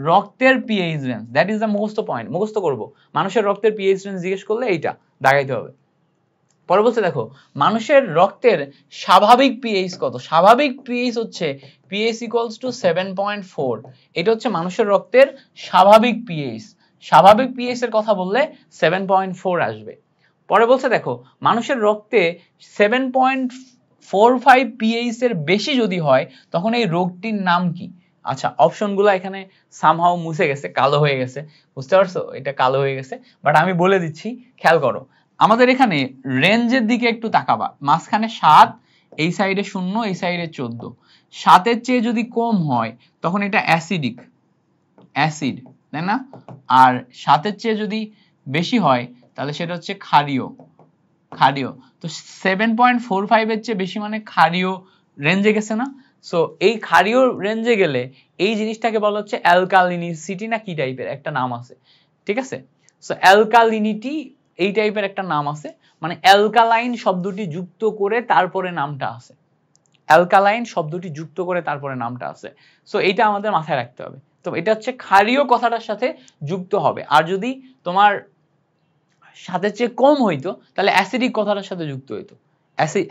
রক্তের pH range. That is the মুখস্থ পয়েন্ট, মুখস্থ করব। মানুষের রক্তের পিএইচ রেঞ্জ জিজ্ঞেস করলে এইটা দাগাইতে হবে। পরে বলছে দেখো মানুষের রক্তের স্বাভাবিক পিএইচ কত। স্বাভাবিক পিএইচ হচ্ছে পিএইচ ইকুয়ালস টু 7.4, এটা হচ্ছে মানুষের রক্তের স্বাভাবিক পিএইচ। স্বাভাবিক পিএইচ এর কথা বললে 7.4 আসবে। পরে বলছে দেখো মানুষের রক্তে 7.45 পিএইচ এর বেশি যদি হয় তখন এই রোগটির নাম কি। আচ্ছা, অপশনগুলো এখানে সামহাও মুছে গেছে, কালো হয়ে গেছে, বুঝতে পারছো, এটা কালো হয়ে গেছে, বাট আমি বলে দিচ্ছি, খেয়াল করো। আমাদের এখানে রেঞ্জের দিকে একটু তাকাবা, মাঝখানে 7, এই সাইডে 0, এই সাইডে 14। 7-এর চেয়ে যদি কম হয় তখন এটা অ্যাসিডিক, অ্যাসিড, তাই না? আর 7-এর চেয়ে যদি বেশি হয় তাহলে সেটা হচ্ছে ক্ষারীয়, ক্ষারীয়। তো 7.45 এর চেয়ে বেশি মানে ক্ষারীয় রেঞ্জে গেছে না? সো এই ক্ষারীয় রেঞ্জে গেলে এই জিনিসটাকে বলা হচ্ছে অ্যালকালিনিসিটি না কি টাইপের একটা নাম আছে, ঠিক আছে? সো অ্যালকালিনিটি এই টাইপের একটা নাম আছে, মানে অ্যালকালাইন শব্দটি যুক্ত করে তারপরে নামটা আছে, অ্যালকালাইন শব্দটি যুক্ত করে তারপরে নামটা আছে। সো এটা আমাদের মাথায় রাখতে হবে। তো এটা হচ্ছে ক্ষারীয় কথাটার সাথে যুক্ত হবে, আর যদি তোমার সাথে চেয়ে কম হইতো তাহলে অ্যাসিডিক কথাটার সাথে যুক্ত হইতো,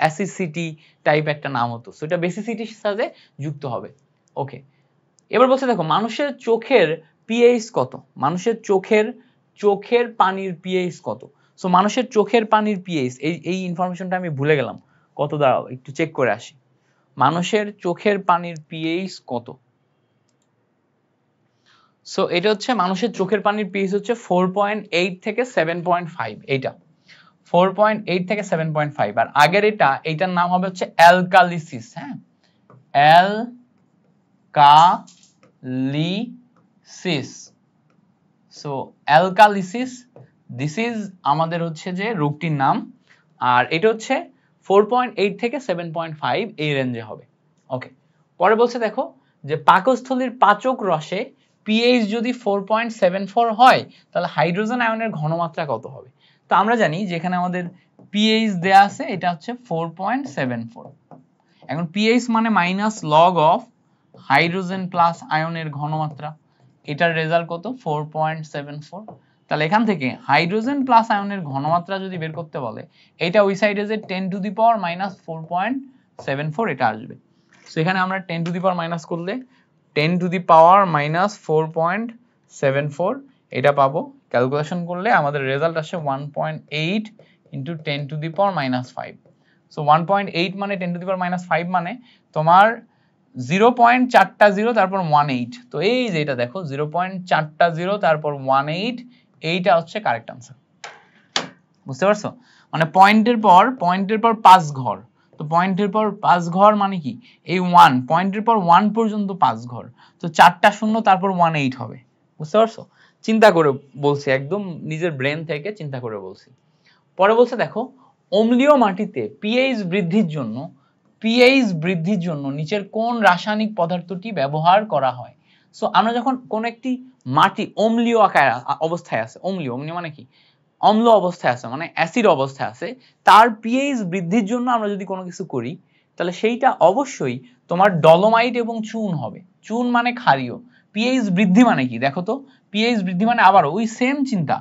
অ্যাসিসিটি টাইপ একটা নাম হতো। সো এটা বেসিসিটির সাথে যুক্ত হবে। ওকে, এবার বলছে দেখো মানুষের চোখের পিএইচ কত, মানুষের চোখের পানির পিএইচ কত। সো মানুষের চোখের পানির পিএইচ, এই ইনফরমেশনটা আমি ভুলে গেলাম, কত দাঁড়াও একটু চেক করে আসি। মানুষের চোখের পানির পিএইচ কত? সো এটা হচ্ছে মানুষের চোখের পানির পিএইচ হচ্ছে 4.8 থেকে 7.5, এইটা 4.8 থেকে 7.5। আর আগের এইটার নাম হবে হচ্ছে অ্যালকালিসিস, হ্যাঁ, অ্যালকালিসিস। সো অ্যালকালিসিস, দিস ইজ আমাদের হচ্ছে যে রোগটির নাম, আর এটা হচ্ছে 4.8 থেকে 7.5 এই রেঞ্জে হবে। ওকে, পরে বলছে দেখো যে পাকস্থলীর পাচক রসে পিএইচ যদি 4.74 হয় তাহলে হাইড্রোজেন আয়নের ঘনমাত্রা কত হবে। তো আমরা জানি যেখানে আমাদের পিএইচ দেয়া আছে এটা হচ্ছে 4.74। এখন পিএইচ মানে minus log of hydrogen plus আয়নের ঘনমাত্রা, এটার রেজাল্ট কত 4.74। তাহলে এখান থেকে হাইড্রোজেন প্লাস আয়নের ঘনমাত্রা যদি বের করতে বলে এটা ওই সাইডে যে 10 টু দি পাওয়ার মাইনাস 4.74 এটা আসবে। সো এখানে আমরা 10 টু দি পাওয়ার মাইনাস করলে 10 টু দি পাওয়ার মাইনাস 4.74 এটা পাবো। ক্যালকুলেশন করলে আমাদের রেজাল্ট আসে 1.8 into 10 to the power minus 5। So 1.8 মানে 10 টু দি পাওয়ার মাইনাস 5 মানে তোমার 0.4 তারপর 18। তো এই যে এটা দেখো 0.4 তারপর 18, এইটা হচ্ছে কারেক্ট আনসার। বুঝতে পারছো? মানে পয়েন্টের পর 5 ঘর, তো পয়েন্টের পর 5 ঘর মানে কি এই 1 পয়েন্টের পর 1 পর্যন্ত 5 ঘর, তো 4টা শূন্য তারপর 18 হবে। বুঝতে পারছো? চিন্তা করে বলছি, একদম নিজের ব্রেন থেকে চিন্তা করে বলছি। পরে বলছে দেখো অম্লীয় মাটিতে পিএইচ বৃদ্ধির জন্য নিচের কোন রাসায়নিক পদার্থটি ব্যবহার করা হয়। সো আমরা যখন কোন একটি মাটি অম্লীয় আকার অবস্থায় আছে, অম্লীয় মানে কি অম্ল অবস্থায় আছে মানে অ্যাসিড অবস্থায় আছে, তার পিএইচ বৃদ্ধির জন্য আমরা যদি কোনো কিছু করি তাহলে সেইটা অবশ্যই তোমার ডলোমাইট এবং চুন হবে। চুন মানে ক্ষারীয়, পিএইচ বৃদ্ধি মানে কি দেখো তো, পিএইচ বৃদ্ধি মানে আবার ওই সেম চিন্তা,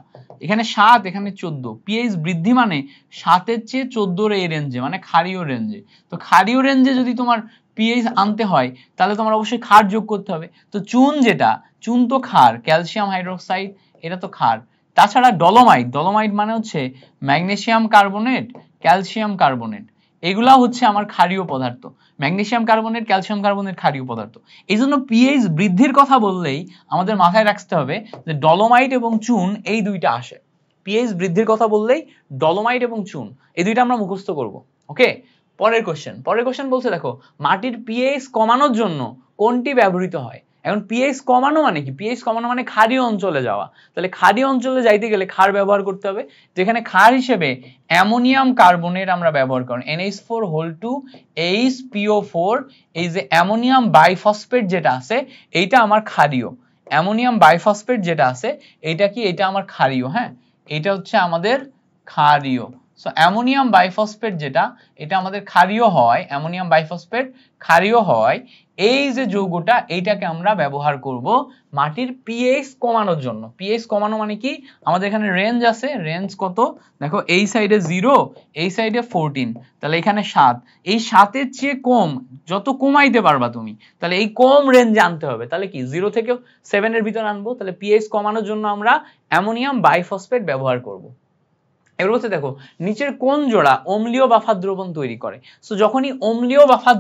এখানে 7 এখানে 14, পিএইচ বৃদ্ধি মানে 7-এর চেয়ে 14 এই রেঞ্জে মানে ক্ষারীয় রেঞ্জে। তো ক্ষারীয় রেঞ্জে যদি তোমার পিএইচ আনতে হয় তাহলে তোমার অবশ্যই ক্ষার যোগ করতে হবে। তো চুন যেটা, চুন তো ক্ষার, ক্যালসিয়াম হাইড্রোক্সাইড এটা তো ক্ষার। তাছাড়া ডলোমাইট, ডলোমাইট মানে হচ্ছে ম্যাগনেসিয়াম কার্বনেট, ক্যালসিয়াম কার্বনেট, এগুলা হচ্ছে আমার ক্ষারীয় পদার্থ। ম্যাগনেসিয়াম কার্বনেট, ক্যালসিয়াম কার্বনেট ক্ষারীয় পদার্থ। এই জন্য পিএইচ বৃদ্ধির কথা বললেই আমাদের মাথায় রাখতে হবে যে ডলোমাইট এবং চুন এই দুইটা আসে। পিএইচ বৃদ্ধির কথা বললেই ডলোমাইট এবং চুন এই দুইটা আমরা মুখস্থ করব। ওকে, পরের কোশ্চেন বলছে দেখো মাটির পিএইচ কমানোর জন্য কোনটি ব্যবহৃত হয়। এখন পিএইচ কমানো মানে কি? পিএইচ কমানো মানে ক্ষারীয় অঞ্চলে যাওয়া। তাহলে ক্ষারীয় অঞ্চলে যাইতে গেলে ক্ষার ব্যবহার করতে হবে, যেখানে ক্ষার হিসেবে অ্যামোনিয়াম কার্বনেট আমরা ব্যবহার করি, NH4 এই যে অ্যামোনিয়াম বাইফসফেট যেটা আছে এইটা আমার ক্ষারীয়। অ্যামোনিয়াম বাইফসফেট যেটা আছে এইটা কি? এটা আমার ক্ষারীয়। হ্যাঁ, এটা হচ্ছে আমাদের ক্ষারীয়। সো অ্যামোনিয়াম বাইফসফেট যেটা এটা আমাদের ক্ষারীয় হয়, অ্যামোনিয়াম বাইফসফেট ক্ষারীয় হয়। এই যে যৌগটা এইটাকে আমরা ব্যবহার করব মাটির পিএইচ কমানোর জন্য। পিএইচ কমানো মানে কি? আমাদের এখানে রেঞ্জ আছে, রেঞ্জ কত দেখো, এই সাইডে 0, এই সাইডে 14, তাহলে এখানে 7। এই 7-এর চেয়ে কম যত কমাইতে পারবা তুমি, তাহলে এই কম রেঞ্জে আনতে হবে। তাহলে কি 0 থেকে 7 এর ভিতর আনবো। তাহলে পিএইচ কমানোর জন্য আমরা অ্যামোনিয়াম বাইফসফেট ব্যবহার করব। এবার বলছে দেখো নিচের কোন জোড়া অম্লীয় বাফার দ্রবণ তৈরি করে। সো যখনই অম্লীয় বাফার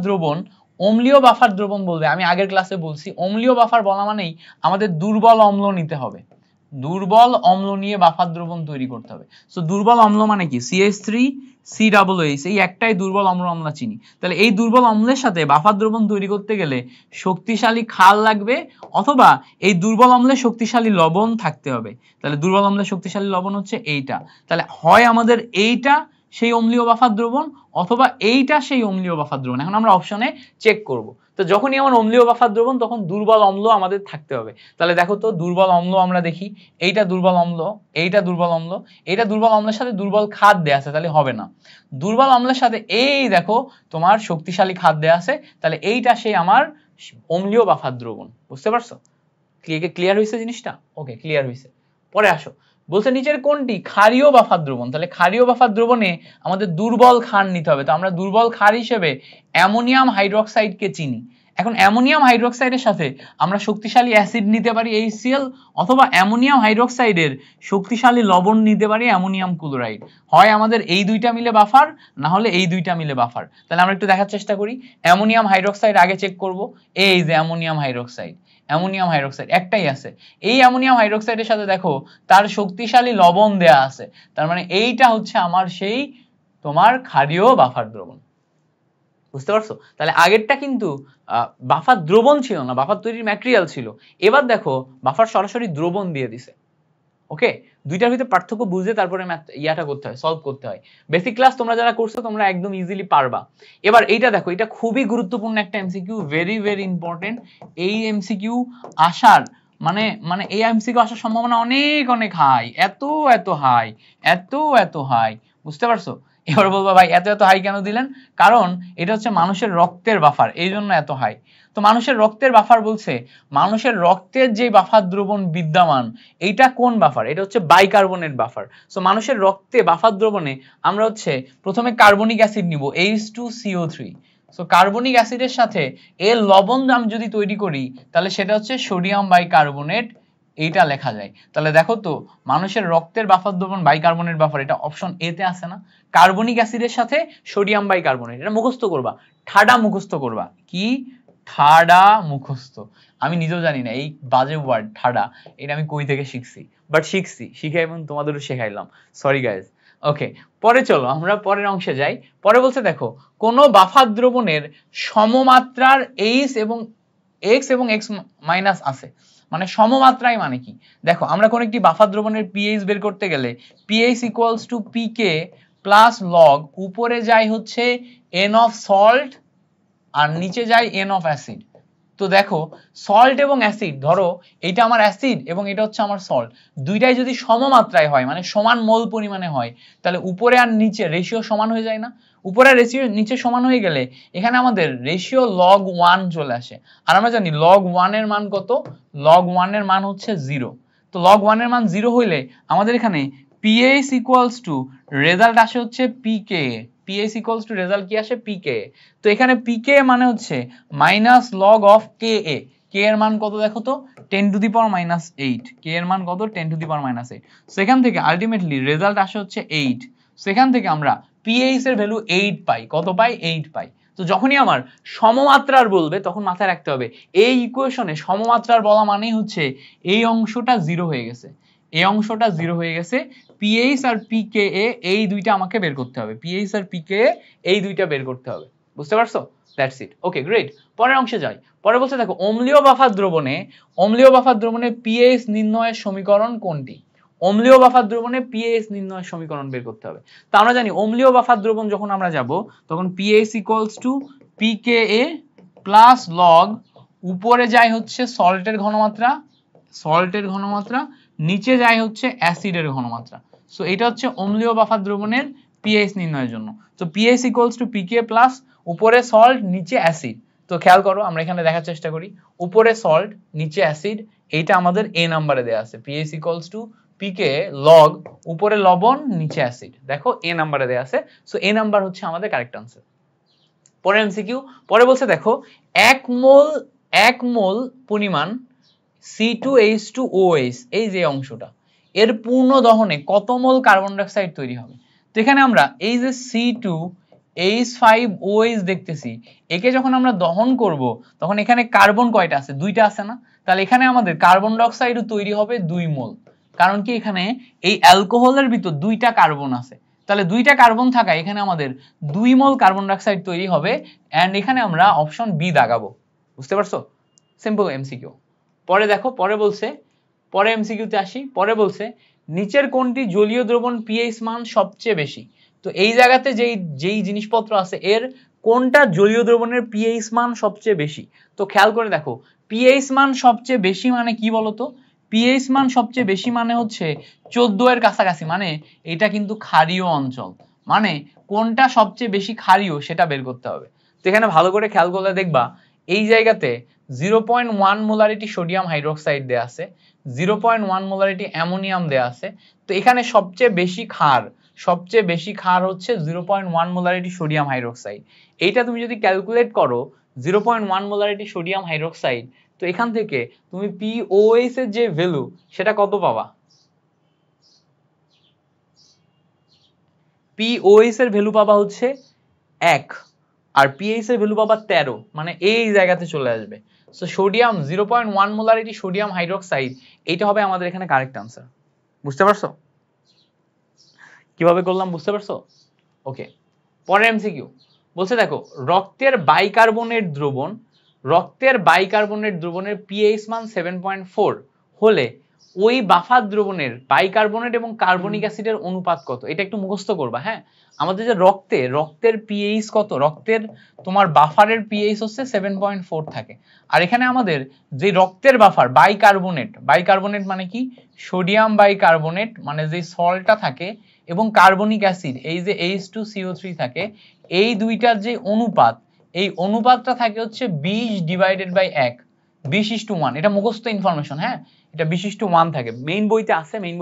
দ্রবণ বলবে, আমি আগের ক্লাসে বলছি অম্লীয় বাফার বলা মানেই আমাদের দুর্বল অম্ল নিতে হবে, দুর্বল অম্ল নিয়ে বাফার দ্রবণ তৈরি করতে হবে। সো দুর্বল অম্ল মানে কি? CH3COOH, এই একটাই দুর্বল অম্ল আমরা চিনি। তাহলে এই দুর্বল অম্লের সাথে বাফার দ্রবণ তৈরি করতে গেলে শক্তিশালী ক্ষার লাগবে, অথবা এই দুর্বল অম্লে শক্তিশালী লবণ থাকতে হবে। তাহলে দুর্বল অম্লের শক্তিশালী লবণ হচ্ছে এইটা। তাহলে হয় আমাদের এইটা সেই অম্লীয় বাফার দ্রবণ, অথবা এইটা সেই অম্লীয় বাফার দ্রবণ। এখন আমরা অপশনে চেক করব। তো যখনই আমার অম্লীয় বাফার দ্রবণ তখন দুর্বল অম্ল আমাদের থাকতে হবে। তাহলে দেখো তো দুর্বল অম্ল আমরা দেখি, এইটা দুর্বল অম্ল, এইটা দুর্বল অম্ল, এইটা দুর্বল অম্লের সাথে দুর্বল ক্ষার দেয়া আছে, তাহলে হবে না। দুর্বল অম্লের সাথে এই দেখো তোমার শক্তিশালী ক্ষার দেয়া আছে, তাহলে এইটা সেই আমার অম্লীয় বাফার দ্রবণ। বুঝতে পারছো? ক্লিয়ার হয়েছে জিনিসটা? ওকে, ক্লিয়ার হয়েছে। পরে আসো, বলছে নিচের কোনটি ক্ষারীয় বাফার দ্রবণ। তাহলে ক্ষারীয় বাফার দ্রবণে আমাদের দুর্বল ক্ষার নিতে হবে। তো আমরা দুর্বল ক্ষার হিসেবে অ্যামোনিয়াম হাইড্রোক্সাইডকে চিনি। এখন অ্যামোনিয়াম হাইড্রোক্সাইডের সাথে আমরা শক্তিশালী অ্যাসিড নিতে পারি HCl, অথবা অ্যামোনিয়াম হাইড্রোক্সাইডের শক্তিশালী লবণ নিতে পারি অ্যামোনিয়াম ক্লোরাইড। হয় আমাদের এই দুইটা মিলে বাফার, না হলে এই দুইটা মিলে বাফার। তাহলে আমরা একটু দেখার চেষ্টা করি। অ্যামোনিয়াম হাইড্রোক্সাইড আগে চেক করব। এই যে অ্যামোনিয়াম হাইড্রোক্সাইড একটাই আছে। এই অ্যামোনিয়াম হাইড্রোক্সাইডের সাথে দেখো তার শক্তিশালী লবণ দেয়া আছে, তার মানে এইটা হচ্ছে আমার সেই তোমার ক্ষারীয় বাফার দ্রবণ। বুঝতে পারছো? তাহলে আগেরটা কিন্তু বাফার দ্রবণ ছিল না, বাফার তৈরির ম্যাটেরিয়াল ছিল। এবার দেখো বাফার সরাসরি দ্রবণ দিয়ে দিছে। ওকে, দুইটার ভিতরে পার্থক্য বুঝে তারপরে ইয়াটা করতে হয়, সলভ করতে হয়। বেসিক ক্লাস তোমরা যারা করছো তোমরা একদম ইজিলি পারবা। এবার এইটা দেখো, এটা খুবই গুরুত্বপূর্ণ একটা এমসিকিউ, ভেরি ভেরি ইম্পর্টেন্ট। এই এমসিকিউ আসার মানে এই এমসিকিউ আসার সম্ভাবনা অনেক অনেক হাই, এত হাই। বুঝতে পারছো? এবার বলবো ভাই এত হাই কেন দিলেন? কারণ এটা হচ্ছে মানুষের রক্তের বাফার, এই জন্য এত হাই। তো মানুষের রক্তের বাফার বলছে, মানুষের রক্তের যে বাফার দ্রবণ বিদ্যমান এইটা কোন বাফার? এটা হচ্ছে বাইকার্বনেট বাফার। সো মানুষের রক্তে বাফার দ্রবণে আমরা হচ্ছে প্রথমে কার্বনিক অ্যাসিড নিব, H2CO3। সো কার্বনিক অ্যাসিডের সাথে এর লবণ আমি যদি তৈরি করি তাহলে সেটা হচ্ছে সোডিয়াম বাইকার্বনেট, এইটা লেখা যায়। তাহলে দেখো তো মানুষের রক্তের বাফার দ্রবণ বাইকার্বনেট বাফার, এটা অপশন এ তে আছে না? কার্বনিক অ্যাসিডের সাথে সোডিয়াম বাইকার্বনেট, এটা মুখস্থ করবা, ঠাডা মুখস্থ করবা। কি? ঠাডা মুখস্থ। আমি নিজেও জানি না এই বাজে ওয়ার্ড ঠাডা, এটা আমি কই থেকে শিখছি, বাট শিখে এবং তোমাদেরও শেখাইলাম, সরি গাইজ। ওকে, পরে চলো আমরা পরের অংশে যাই। পরে বলছে দেখো কোন বাফার দ্রবণের সমমাত্রার H এবং X এবং X মাইনাস আছে। মানে সমমাত্রায় মানে কি? দেখো আমরা কোন একটি বাফার দ্রবণের পিএইচ বের করতে গেলে pH equals to PK plus log, উপরে যায় হচ্ছে এন অফ সল্ট আর নিচে যায় এন অফ অ্যাসিড। তো দেখো সল্ট এবং অ্যাসিড, ধরো এটা আমার অ্যাসিড এবং এটা হচ্ছে আমার সল্ট, দুইটাই যদি সমমাত্রায় হয় মানে সমান মোল পরিমাণে হয়, তাহলে উপরে আর নিচে রেশিও সমান হয়ে যায় না? উপরে রেশিও নিচে সমান হয়ে গেলে এখানে আমাদের রেশিও log 1 চলে আসে। আর আমরা জানি log 1 এর মান কত? log 1 এর মান হচ্ছে 0। তো log 1 এর মান 0 হইলে আমাদের এখানে পিএইচ ইকুয়ালস টু রেজাল্ট আসে হচ্ছে পিকে, পিএইচ ইকুয়ালস টু রেজাল্ট কি আসে পিকে। তো এখানে পিকে মানে হচ্ছে মাইনাস লগ অফ কে এ। কে এর মান কত দেখো তো 10 টু দি পাওয়ার মাইনাস 8। কে এর মান কত 10 টু দি পাওয়ার মাইনাস 8। সেখান থেকে আলটিমেটলি রেজাল্ট আসে হচ্ছে 8। সেখান থেকে আমরা পিএইচ এর ভ্যালু 8 পাই। কত পাই 8 পাই। তো যখনই আমার সমমাত্রার বলবে তখন মাথায় রাখতে হবে এই ইকুয়েশনে সমমাত্রার বলা মানেই হচ্ছে এই অংশটা 0 হয়ে গেছে, এই অংশটা 0 হয়ে গেছে। পিএইচ আর পিকেএ এই দুইটা আমাকে বের করতে হবে, পিএইচ আর পিকেএ এই দুইটা বের করতে হবে। বুঝতে পারছো? That's it. Okay great. পরের অংশে যাই। পরে বলছে দেখো অম্লীয় বাফার দ্রবণে পিএইচ নির্ণয়ের সমীকরণ কোনটি? অম্লীয় বাফার দ্রবণে পিএইচ নির্ণয়ের সমীকরণ বের করতে হবে। তো আমরা জানি অম্লীয় বাফার দ্রবণ যখন আমরা যাব তখন pH equals to pKa plus log উপরে যায় হচ্ছে সল্টের ঘনমাত্রা, নিচে যায় হচ্ছে অ্যাসিডের ঘনমাত্রা। সো এটা হচ্ছে অম্লীয় বাফার দ্রবণের পিএইচ নির্ণয়ের জন্য। তো pH equals to PK plus উপরে সল্ট নিচে অ্যাসিড। তো খেয়াল করো আমরা এখানে দেখার চেষ্টা করি, উপরে সল্ট নিচে অ্যাসিড, এইটা আমাদের এ নাম্বারে দেয়া আছে। PH equals to PK log উপরে লবণ নিচে অ্যাসিড, দেখো এ নাম্বারে দেয়া আছে। সো এ নাম্বার হচ্ছে আমাদের কারেক্ট আনসার। পরে এমসিকিউ, পরে বলছে দেখো 1 মোল পরিমাণ C2H2OH এই যে অংশটা এর পূর্ণ দহনে কত মোল কার্বন ডাই অক্সাইড তৈরি হবে? তো এখানে আমরা এই যে C2H5OH দেখতেছি, একে যখন আমরা দহন করব তখন এখানে কার্বন কয়টা আছে? 2টা আছে না? তাহলে এখানে আমাদের কার্বন ডাই অক্সাইডও তৈরি হবে 2 মোল। কারণ কি এখানে এই অ্যালকোহলের ভিতর 2টা কার্বন আছে, তাহলে 2টা কার্বন থাকায় এখানে আমাদের 2 মোল কার্বন ডাই অক্সাইড তৈরি হবে। এন্ড এখানে আমরা অপশন বি দাগাবো। বুঝতে পারছো? Simple MCQ. পরে দেখো, পরে বলছে, পরে এমসিকিউতে আসি। পরে বলছে নিচের কোনটি জলীয় দ্রবণ পিএইচ মান সবচেয়ে বেশি? তো এই জায়গাতে যেই জিনিসপত্র আছে এর কোনটা জলীয় দ্রবণের পিএইচ মান সবচেয়ে বেশি? তো খেয়াল করে দেখো পিএইচ মান সবচেয়ে বেশি মানে কি বলতো? পিএইচ মান সবচেয়ে বেশি মানে হচ্ছে 14 এর কাছাকাছি, মানে এটা কিন্তু ক্ষারীয় অঞ্চল। মানে কোনটা সবচেয়ে বেশি ক্ষারীয় সেটা বের করতে হবে। তো এখানে ভালো করে খেয়াল করলে দেখবা এই জায়গাতে 0.1 মোলারিটি সোডিয়াম হাইড্রোক্সাইড দেয়া আছে, 0.1 মোলারিটি অ্যামোনিয়াম দেয়া আছে। তো এখানে সবচেয়ে বেশি ক্ষার হচ্ছে 0.1 মোলারিটি সোডিয়াম হাইড্রোক্সাইড। এইটা তুমি যদি ক্যালকুলেট করো 0.1 মোলারিটি সোডিয়াম হাইড্রোক্সাইড, তো এখান থেকে তুমি পিওএইচ এর যে ভ্যালু সেটা কত পাবা? পিওএইচ এর ভ্যালু পাবা হচ্ছে 1 আর পিএইচ এর ভ্যালু পাবা 13, মানে এই জায়গাতে চলে আসবে। So sodium 0.1 molarity sodium hydroxide এইটা হবে আমাদের এখানে কারেক্ট আনসার। বুঝতে পারছো কিভাবে করলাম? বুঝতে পারছো? ওকে। পরের এমসিকিউ বলছে দেখো রক্তের বাইকার্বনেট দ্রবণের পিএইচ মান 7.4 হলে ওই বাফার দ্রবণের বাইকার্বনেট এবং কার্বনিক অ্যাসিডের অনুপাত কত? এটা একটু মুখস্থ করবা। হ্যাঁ, আমাদের যে রক্তের পিএইচ কত? রক্তের তোমার বাফারের পিএইচ হচ্ছে 7.4 থাকে। আর এখানে আমাদের যে রক্তের বাফার বাইকার্বনেট মানে কি? সোডিয়াম বাইকার্বনেট মানে যে সল্টটা থাকে এবং কার্বনিক অ্যাসিড এই যে H2CO3 থাকে, এই দুইটার যে অনুপাত, এই অনুপাতটা থাকে হচ্ছে 20/1, 20:1। এটা মুখস্থ ইনফরমেশন। হ্যাঁ, এটা 20:1 থাকে। মেইন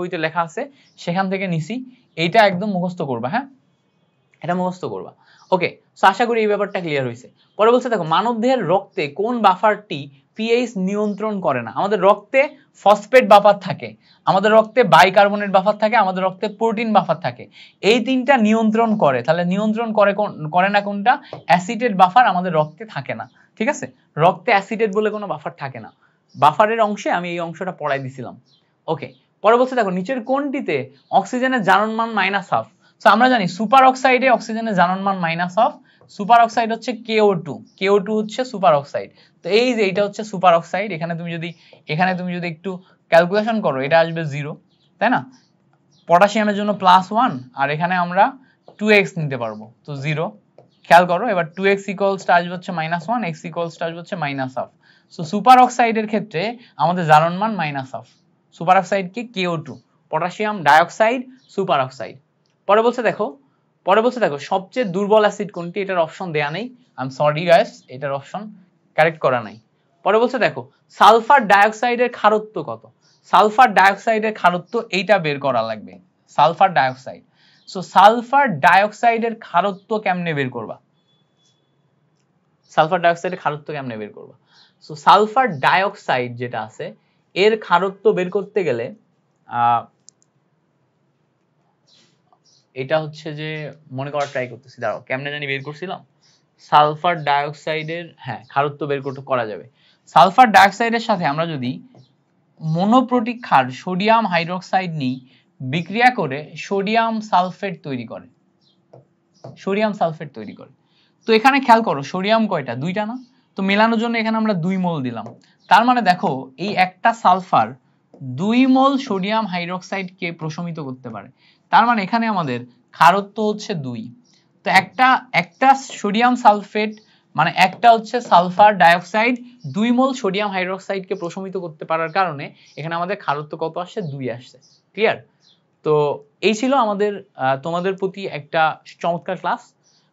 বইতে লেখা আছে, সেখান থেকে নিছি। এইটা একদম মুখস্থ করবা। হ্যাঁ, এটা মুখস্থ করবা। ওকে, সো আশা করি এই ব্যাপারটা ক্লিয়ার হয়েছে। পরে বলছে দেখো মানবদেহের রক্তে কোন বাফারটি পিএইচ নিয়ন্ত্রণ করে না? আমাদের রক্তে ফসফেট বাফার থাকে, আমাদের রক্তে বাইকার্বনেট বাফার থাকে, আমাদের রক্তে প্রোটিন বাফার থাকে। এই তিনটা নিয়ন্ত্রণ করে, তাহলে নিয়ন্ত্রণ করে না কোনটা? অ্যাসিটেট বাফার আমাদের রক্তে থাকে না। ঠিক আছে, রক্তে অ্যাসিটেট বলে কোনো বাফার থাকে না। বাফারের অংশে আমি এই অংশটা পড়াই দিছিলাম। ওকে, পরে বলছে দেখো নিচের কোনটিতে অক্সিজেনের জারণমান -1/2? সো আমরা জানি সুপার অক্সাইডে অক্সিজেনের জারণমান -1/2। সুপার অক্সাইড হচ্ছে KO2 হচ্ছে সুপার অক্সাইড। তো এই যে এটা হচ্ছে সুপার অক্সাইড। এখানে তুমি যদি একটু ক্যালকুলেশন করো এটা আসবে 0, তাই না? পটাশিয়ামের জন্য +1 আর এখানে আমরা 2x নিতে পারবো, তো 0। খেয়াল করো এবার 2x ইকুয়ালস আসবে হচ্ছে -1, x ইকুয়ালস আসবে হচ্ছে -1/2। সো সুপার অক্সাইডের ক্ষেত্রে আমাদের জারণমান -1/2। সুপার অক্সাইড কি? KO2, potassium dioxide super oxide. পরে বলছে দেখো সবচেয়ে দুর্বল অ্যাসিড কোনটি? এটার অপশন দেয়া নেই, আই এম সরি গাইস, এটার অপশন কারেক্ট করা নাই। পরে বলছে দেখো সালফার ডাইঅক্সাইডের ক্ষারত্ব কত? সালফার ডাইঅক্সাইডের ক্ষারত্ব এইটা বের করা লাগবে। সালফার ডাইঅক্সাইড সো সালফার ডাইঅক্সাইডের ক্ষারত্ব কেমনে বের করবা? সালফার ডাইঅক্সাইডের ক্ষারত্ব কেমনে বের করবা? সো সালফার ডাইঅক্সাইড যেটা আছে এর ক্ষারত্ব বের করতে গেলে এটা হচ্ছে যে মনে করার ট্রাই করতেছি, দাঁড়াও কেমনে জানি বের করছিলাম। সালফার ডাইঅক্সাইডের হ্যাঁ ক্ষারত্ব বের করতে করা যাবে। সালফার ডাইঅক্সাইডের সাথে আমরা যদি মনোপ্রোটিক ক্ষার সোডিয়াম হাইড্রোক্সাইড নিই, বিক্রিয়া করে সোডিয়াম সালফেট তৈরি করে, সোডিয়াম সালফেট তৈরি করে। তো এখানে খেয়াল করো সোডিয়াম কয়টা? দুইটা না? তো মেলানোর জন্য এখানে আমরা 2 মোল দিলাম। তার মানে দেখো এই একটা সালফার 2 মোল সোডিয়াম হাইড্রোক্সাইডকে প্রশমিত করতে পারে। তার মানে এখানে আমাদের ক্ষারত্ব হচ্ছে 2। তো একটা সোডিয়াম সালফেট মানে একটা হচ্ছে সালফার ডাইঅক্সাইড 2 মোল সোডিয়াম হাইড্রোক্সাইডকে প্রশমিত করতে পারার কারণে এখানে আমাদের ক্ষারত্ব কত আসছে? 2 আসছে। ক্লিয়ার? তো এই ছিল আমাদের তোমাদের প্রতি একটা চমৎকার ক্লাস।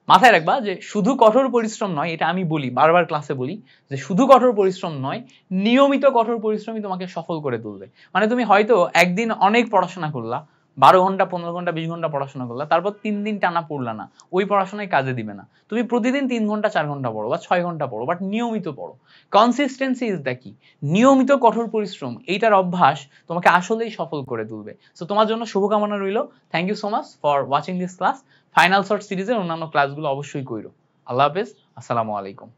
মাথায় রাখবা যে শুধু কঠোর পরিশ্রম নয়, এটা আমি বলি বারবার ক্লাসে বলি যে শুধু কঠোর পরিশ্রম নয়, নিয়মিত কঠোর পরিশ্রমই তোমাকে সফল করে তুলবে। মানে তুমি হয়তো একদিন অনেক পড়াশোনা করলা, 12 ঘন্টা 15 ঘন্টা 20 ঘন্টা পড়াশোনা করলা, তারপর 3 দিন টানা পড়লা না, ওই পড়াশোনায় কাজে দিবে না। তুমি প্রতিদিন 3 ঘন্টা 4 ঘন্টা পড়ো বা 6 ঘন্টা পড়ো, বাট নিয়মিত পড়ো। কনসিস্টেন্সি ইজ দ্য কি। নিয়মিত কঠোর পরিশ্রম এইটার অভ্যাস তোমাকে আসলেই সফল করে তুলবে। সো তোমার জন্য শুভকামনা রইল। Thank you so much for watching this class. Final short সিরিজের অন্যান্য ক্লাসগুলো অবশ্যই কইরো। আল্লাহ হাফেজ, আসসালামু আলাইকুম।